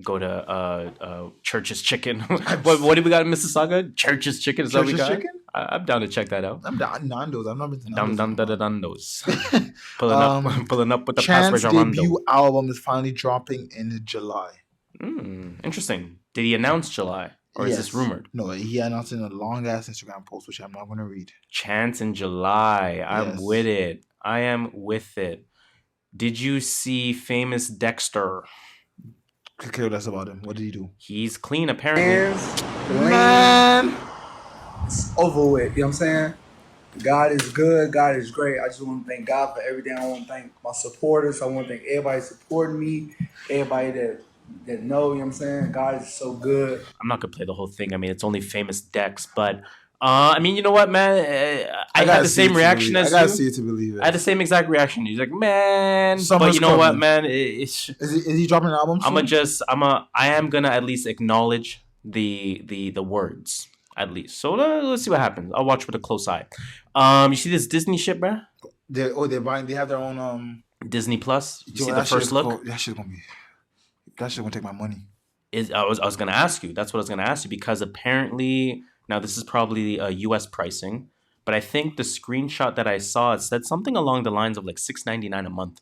go to Church's Chicken. what do we got in Mississauga? Church's Chicken. Is that what we got? Chicken? I'm down to check that out. I'm down. Nando's. I've not been to Nando's. Pulling up with the Chance's password. debut album is finally dropping in July. Interesting. Did he announce July? Or is this rumored? No, he announced in a long-ass Instagram post, which I'm not going to read. Chance in July. I'm with it. I am with it. Did you see Famous Dexter? Okay, that's about him. What did he do? He's clean, apparently. Man! It's over with. You know what I'm saying? God is good. God is great. I just want to thank God for everything. I want to thank my supporters. I want to thank everybody supporting me. Everybody that know, you know what I'm saying? God is so good. I'm not going to play the whole thing. I mean, it's only Famous Dex, but I mean, you know what, man? I had the same reaction as you. I got to see it to believe it. I had the same exact reaction. He's like, man, but you know what, man? Is he dropping an album soon? I am going to at least acknowledge the words, at least. So let's see what happens. I'll watch with a close eye. You see this Disney shit, bro? They're buying, they have their own Disney Plus. You see the first look? That shit's gonna take my money. I was gonna ask you. That's what I was gonna ask you, because apparently now this is probably US pricing, but I think the screenshot that I saw, it said something along the lines of like $6.99 a month.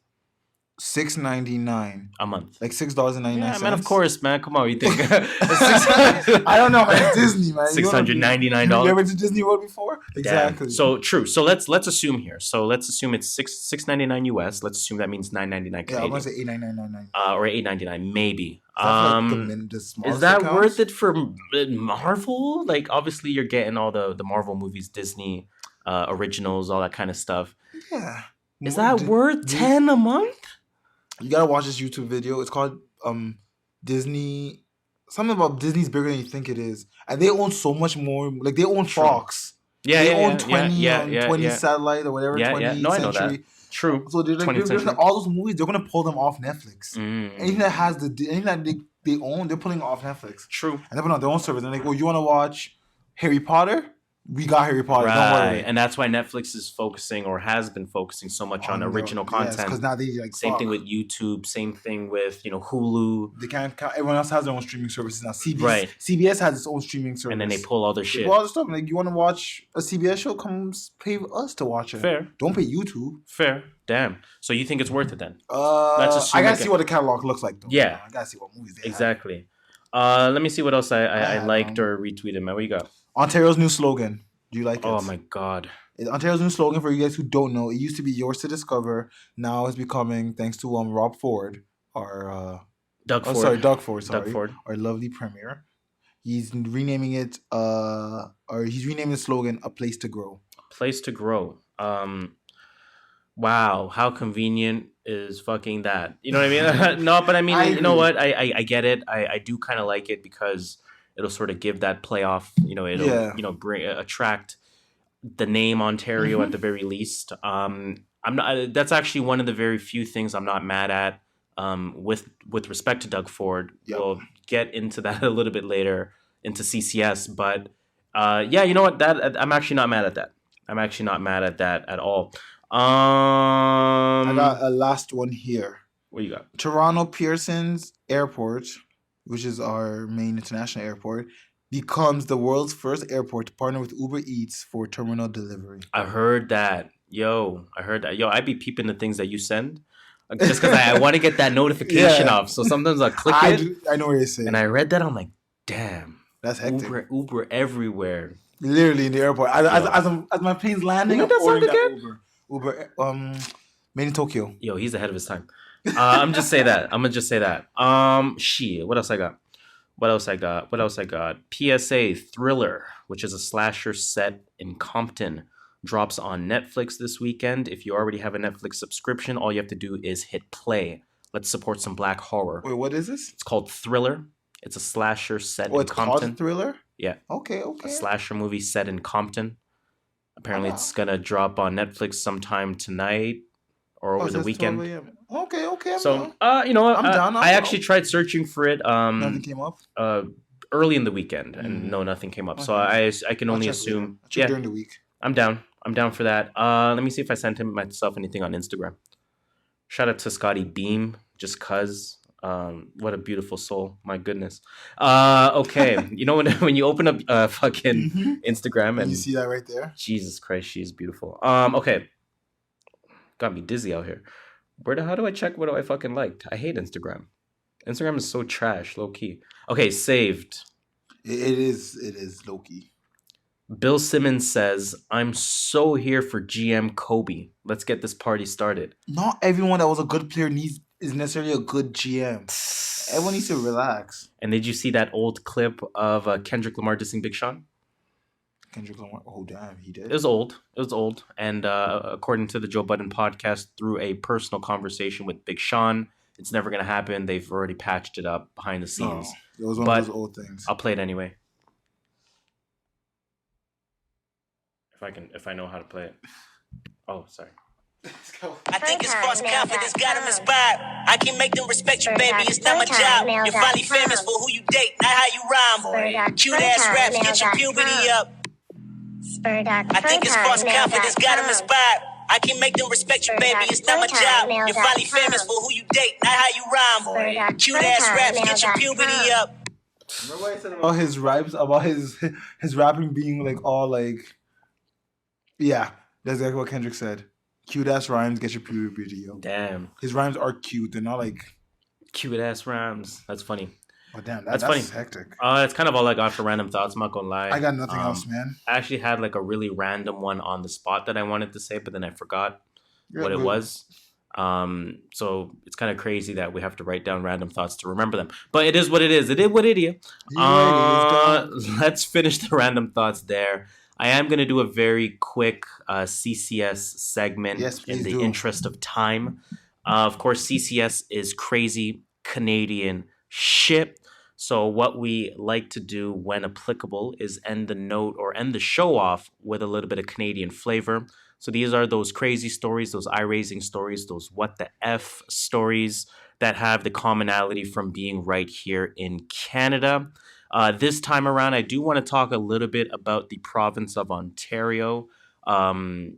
$6.99 a month. Like $6.99. Yeah, man. Of course, man. Come on, you think? I don't know, man. Disney, man. $699. You ever to Disney World before? Exactly. Damn. So true. So let's assume here. So let's assume it's $6.99 US. Let's assume that means $9.99 Canadian. Yeah, I'm gonna say $8.99. Or $8.99 maybe. Is that worth it for Marvel? Like, obviously, you're getting all the Marvel movies, Disney originals, all that kind of stuff. Yeah. Is that worth $10 a month? You gotta watch this YouTube video. It's called Disney. Something about Disney's bigger than you think it is, and they own so much more. Like they own Fox. They own 20 satellite or whatever. 20th No, I know century. that. True. So they're like all those movies. They're gonna pull them off Netflix. Anything that has anything that they own, they're pulling it off Netflix. True. And they're putting on their own service. They're like, oh, you want to watch Harry Potter? We got Harry Potter. Right. Don't worry. And that's why Netflix is focusing or has been focusing so much on original content. Because now they like same thing with YouTube. Same thing with Hulu. They can't. Everyone else has their own streaming services now. CBS has its own streaming service. And then they pull all their shit. They pull all the stuff. Like you want to watch a CBS show? Come pay us to watch it. Fair. Don't pay YouTube. Fair. Damn. So you think it's worth it then? I gotta see what the catalog looks like though. Yeah. I gotta see what movies they exactly. Let me see what else I liked or retweeted. Man, what you got? Ontario's new slogan. Do you like it? Oh my god. Ontario's new slogan, for you guys who don't know, it used to be yours to discover. Now it's becoming, thanks to Rob Ford, our Doug Ford, our lovely premier. He's renaming it he's renaming the slogan "A Place to Grow." A place to grow. Wow, how convenient is fucking that? You know what I mean? No, but I mean, you know what? I get it. I do kind of like it because it'll sort of give that playoff, it'll bring attract the name Ontario at the very least. I'm not. That's actually one of the very few things I'm not mad at. With respect to Doug Ford, we'll get into that a little bit later into CCS. But you know what? That I'm actually not mad at that. I'm actually not mad at that at all. I got a last one here. What you got? Toronto Pearson's Airport, which is our main international airport, becomes the world's first airport to partner with Uber Eats for terminal delivery. I heard that. Yo, I be peeping the things that you send just because I want to get that notification off. So sometimes I click it. I know what you're saying. And I read that. I'm like, damn. That's hectic. Uber everywhere. Literally in the airport. As my plane's landing, I'm ordering that Uber. Made in Tokyo. Yo, he's ahead of his time. I'm gonna just say that. Shit. What else I got? PSA Thriller, which is a slasher set in Compton, drops on Netflix this weekend. If you already have a Netflix subscription, all you have to do is hit play. Let's support some black horror. Wait, what is this? It's called Thriller. It's a slasher set in Compton. It's called Thriller? Yeah. Okay. A slasher movie set in Compton. Apparently, it's gonna drop on Netflix sometime tonight or over the weekend. Okay. So, you know what? I'm down. I actually tried searching for it. Nothing came up. Early in the weekend, and nothing came up. Okay. So I can only assume. During the week. I'm down for that. Let me see if I sent him myself anything on Instagram. Shout out to Scotty Beam, just cuz. What a beautiful soul. My goodness. Okay. You know when you open up fucking Instagram and you see that right there? Jesus Christ, she is beautiful. Okay. Got me dizzy out here. How do I check what do I fucking liked? I hate Instagram. Instagram is so trash, low key. Okay, saved. It is low key. Bill Simmons says, "I'm so here for GM Kobe. Let's get this party started." Not everyone that was a good player is necessarily a good GM. Everyone needs to relax. And did you see that old clip of Kendrick Lamar dissing Big Sean? Kendrick Lamar? Oh, damn, he did? It was old. And according to the Joe Budden podcast, through a personal conversation with Big Sean, it's never going to happen. They've already patched it up behind the scenes. It was one of those old things. I'll play it anyway. If I know how to play it. Oh, sorry. I think it's false confidence got him inspired. I can make them respect you, baby. It's not my job. You're finally famous for who you date, not how you rhyme. Cute ass raps, get your puberty up. I think it's false confidence got him inspired. I can make them respect you, baby. It's not my job. You're finally famous for who you date, not how you rhyme. Cute ass raps, get your puberty up. Remember what I said about his raps, about his rapping being like all like, yeah, that's exactly what Kendrick said. Cute ass rhymes get your puberty, yo. Damn. His rhymes are cute. They're not like cute ass rhymes. That's funny. Oh damn, that's funny. That's hectic. That's kind of all I got for random thoughts. I'm not gonna lie. I got nothing else, man. I actually had like a really random one on the spot that I wanted to say, but then I forgot what it was. So it's kind of crazy that we have to write down random thoughts to remember them. But it is what it is. It is what it is. Let's finish the random thoughts there. I am going to do a very quick CCS segment in the interest of time. Of course, CCS is crazy Canadian shit. So what we like to do when applicable is end the note or end the show off with a little bit of Canadian flavor. So these are those crazy stories, those eye-raising stories, those what the F stories that have the commonality from being right here in Canada. This time around, I do want to talk a little bit about the province of Ontario. The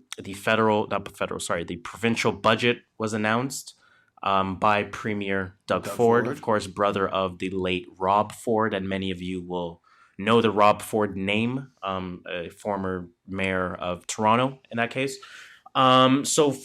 provincial budget was announced by Premier Doug Ford, of course, brother of the late Rob Ford, and many of you will know the Rob Ford name, a former mayor of Toronto in that case. So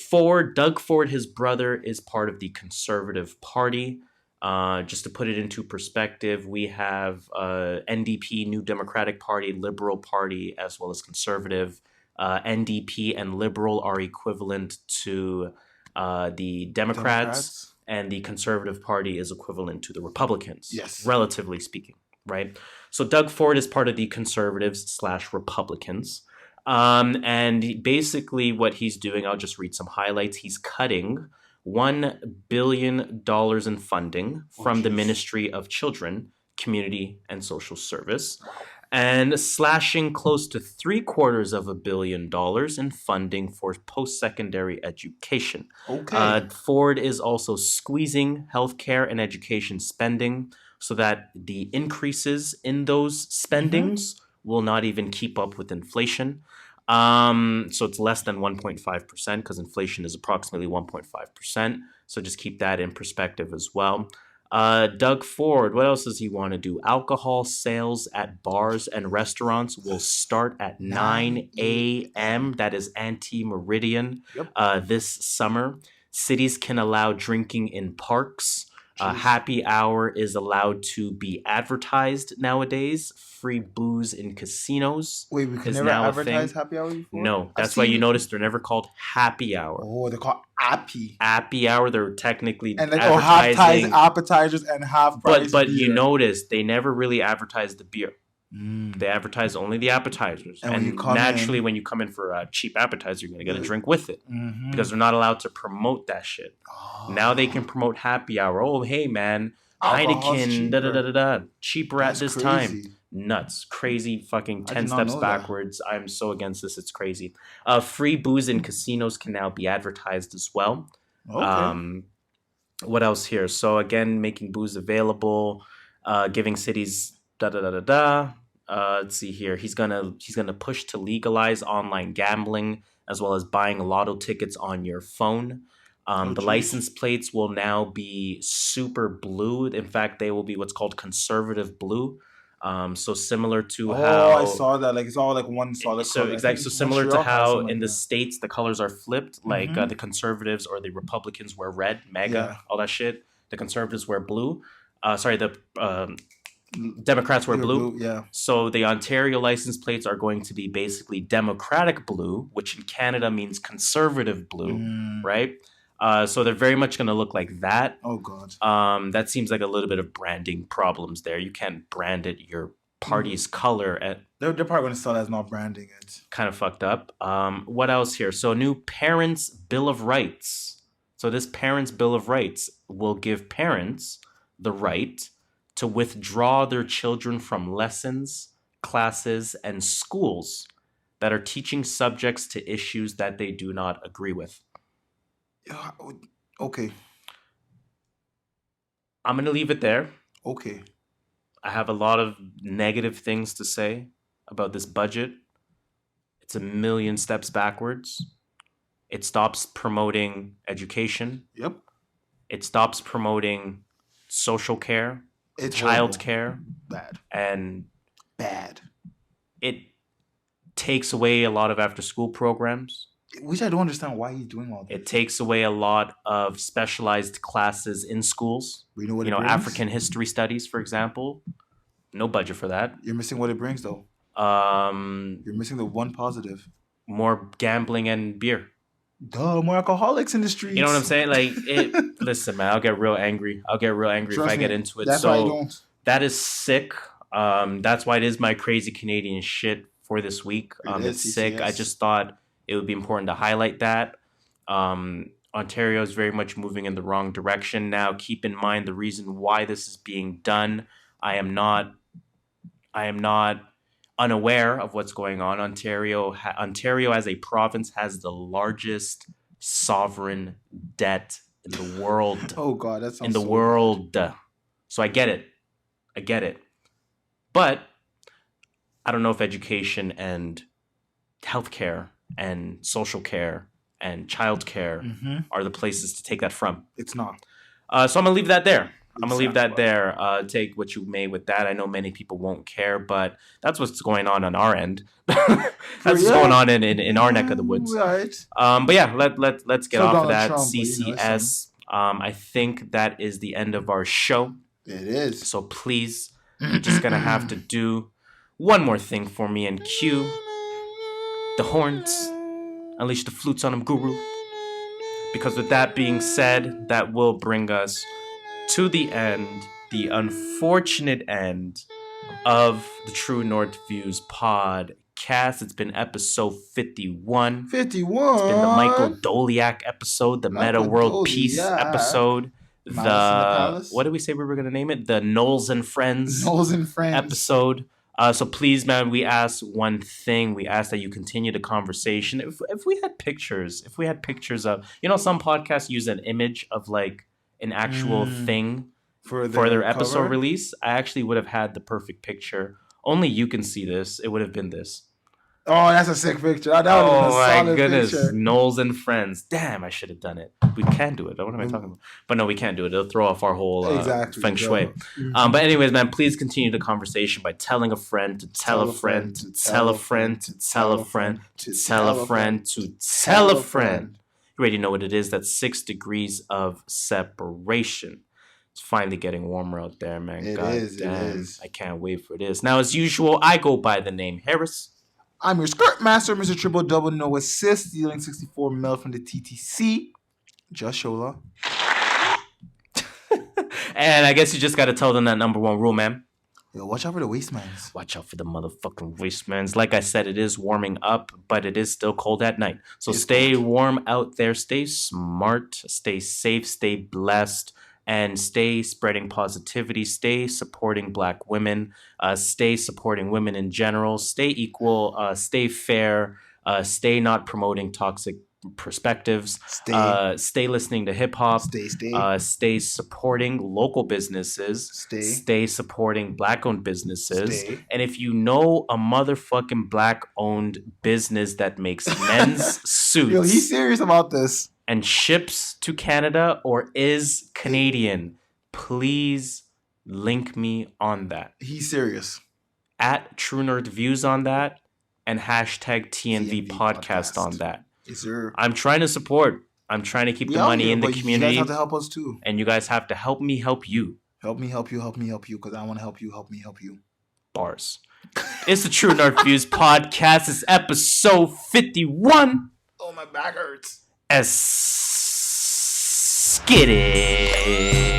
Doug Ford, his brother, is part of the Conservative Party. Just to put it into perspective, we have NDP, New Democratic Party, Liberal Party, as well as Conservative. NDP and Liberal are equivalent to the Democrats, and the Conservative Party is equivalent to the Republicans, relatively speaking, right? So Doug Ford is part of the Conservatives/Republicans. And basically what he's doing, I'll just read some highlights. He's cutting $1 billion in funding from the Ministry of Children, Community and Social Service, and slashing close to $750 million in funding for post-secondary education. Ford is also squeezing healthcare and education spending so that the increases in those spendings will not even keep up with inflation. So it's less than 1.5% because inflation is approximately 1.5%. So just keep that in perspective as well. Doug Ford, what else does he want to do? Alcohol sales at bars and restaurants will start at 9 a.m. That is anti-meridian this summer. Cities can allow drinking in parks. Happy hour is allowed to be advertised nowadays. Free booze in casinos. Wait, we can never advertise happy hour before? No, that's why you notice they're never called happy hour. Oh, they're called appy. Appy hour, they're technically and like half-price appetizers and half-price But beer. you notice they never really advertise the beer. They advertise only the appetizers. And naturally, when you come in for a cheap appetizer, you're going to get a drink with it. Because they're not allowed to promote that shit. Now they can promote happy hour. Oh, hey, man. Heineken, cheaper at this time. Nuts. Crazy fucking 10 steps backwards. I'm so against this. It's crazy. Free booze in casinos can now be advertised as well. What else here? So again, making booze available, giving cities let's see here. He's gonna push to legalize online gambling as well as buying lotto tickets on your phone. The license plates will now be super blue. In fact, they will be what's called conservative blue. So similar to how I saw that, like it's all like one solid color. Exactly. So similar to how in the States the colors are flipped, like the conservatives or the Republicans wear red, MAGA, all that shit. The conservatives wear blue. The Democrats wear blue. So the Ontario license plates are going to be basically Democratic blue, which in Canada means conservative blue, right? So they're very much going to look like that. Oh, God. That seems like a little bit of branding problems there. You can't brand it your party's color. They're probably going to sell it as not branding it. Kind of fucked up. What else here? So new Parents' Bill of Rights. So this Parents' Bill of Rights will give parents the right to withdraw their children from lessons, classes, and schools that are teaching subjects to issues that they do not agree with. Okay. I'm going to leave it there. Okay. I have a lot of negative things to say about this budget. It's a million steps backwards. It stops promoting education. Yep. It stops promoting social care, child care. Bad. And bad. It takes away a lot of after-school programs. Which I don't understand why he's doing all this. It takes away a lot of specialized classes in schools. We know what it brings? African history studies, for example. No budget for that. You're missing what it brings, though. You're missing the one positive. More gambling and beer. Duh, more alcoholics in the streets. You know what I'm saying? Like, listen, man, I'll get real angry. Trust if I get into it. That's why I don't. That is sick. That's why it is my crazy Canadian shit for this week. It's sick. I just thought it would be important to highlight that. Ontario is very much moving in the wrong direction now. Keep in mind the reason why this is being done. I am not unaware of what's going on. Ontario as a province has the largest sovereign debt in the world. Oh God, that's in the world. So I get it. But I don't know if education and healthcare and social care and childcare are the places to take that from. It's not. So I'm gonna leave that there. Take what you may with that. I know many people won't care, but that's what's going on our end. That's what's going on in our neck of the woods. Right. But yeah, let's get off of that. Trump, CCS. I think that is the end of our show. It is. So please, you're just gonna have to do one more thing for me and cue the horns. Unleash the flutes on them, guru. Because with that being said, that will bring us to the end, the unfortunate end of the True North Views podcast. It's been episode 51. 51. It's been the Michael Doliak episode, the Meta World Peace episode. What did we say we were going to name it? The Knowles and Friends episode. So please, man, we ask one thing. We ask that you continue the conversation. If we had pictures of, some podcasts use an image of like an actual thing for their episode cover? release. I actually would have had the perfect picture. Only you can see this. It would have been this. Oh, that's a sick picture. That would have been a solid goodness. picture. Knowles and Friends. Damn, I should have done it. We can do it. What am I talking about? But no, we can't do it. It'll throw off our whole feng shui. But anyways, man, please continue the conversation by telling a friend to tell a friend to tell a friend to tell a friend to tell a friend to tell a friend. You already know what it is. That's 6 degrees of separation. It's finally getting warmer out there, man. It is. I can't wait for this. Now, as usual, I go by the name Harris. I'm your skirt master, Mr. Triple Double, no assist, stealing 64 mil from the TTC. JustShola. And I guess you just got to tell them that number one rule, man. Yo, watch out for the wastemans. Watch out for the motherfucking wastemans. Like I said, it is warming up, but it is still cold at night. So stay warm out there. Stay smart. Stay safe. Stay blessed. And stay spreading positivity. Stay supporting Black women. Stay supporting women in general. Stay equal. Stay fair. Stay not promoting toxic perspectives. Stay listening to hip hop. Stay supporting local businesses. Stay supporting Black-owned businesses. And if you know a motherfucking Black-owned business that makes men's suits, yo, he's serious about this, and ships to Canada or is Canadian, please link me on that. He's serious. At True North Views on that, and hashtag TNV podcast on that. Yes, sir. I'm trying to support. I'm trying to keep the money in the community. You guys have to help us too. And you guys have to help me help you. Help me help you, because I want to help you, help me help you. Bars. It's the True North Views podcast. It's episode 51. Oh, my back hurts. Get it.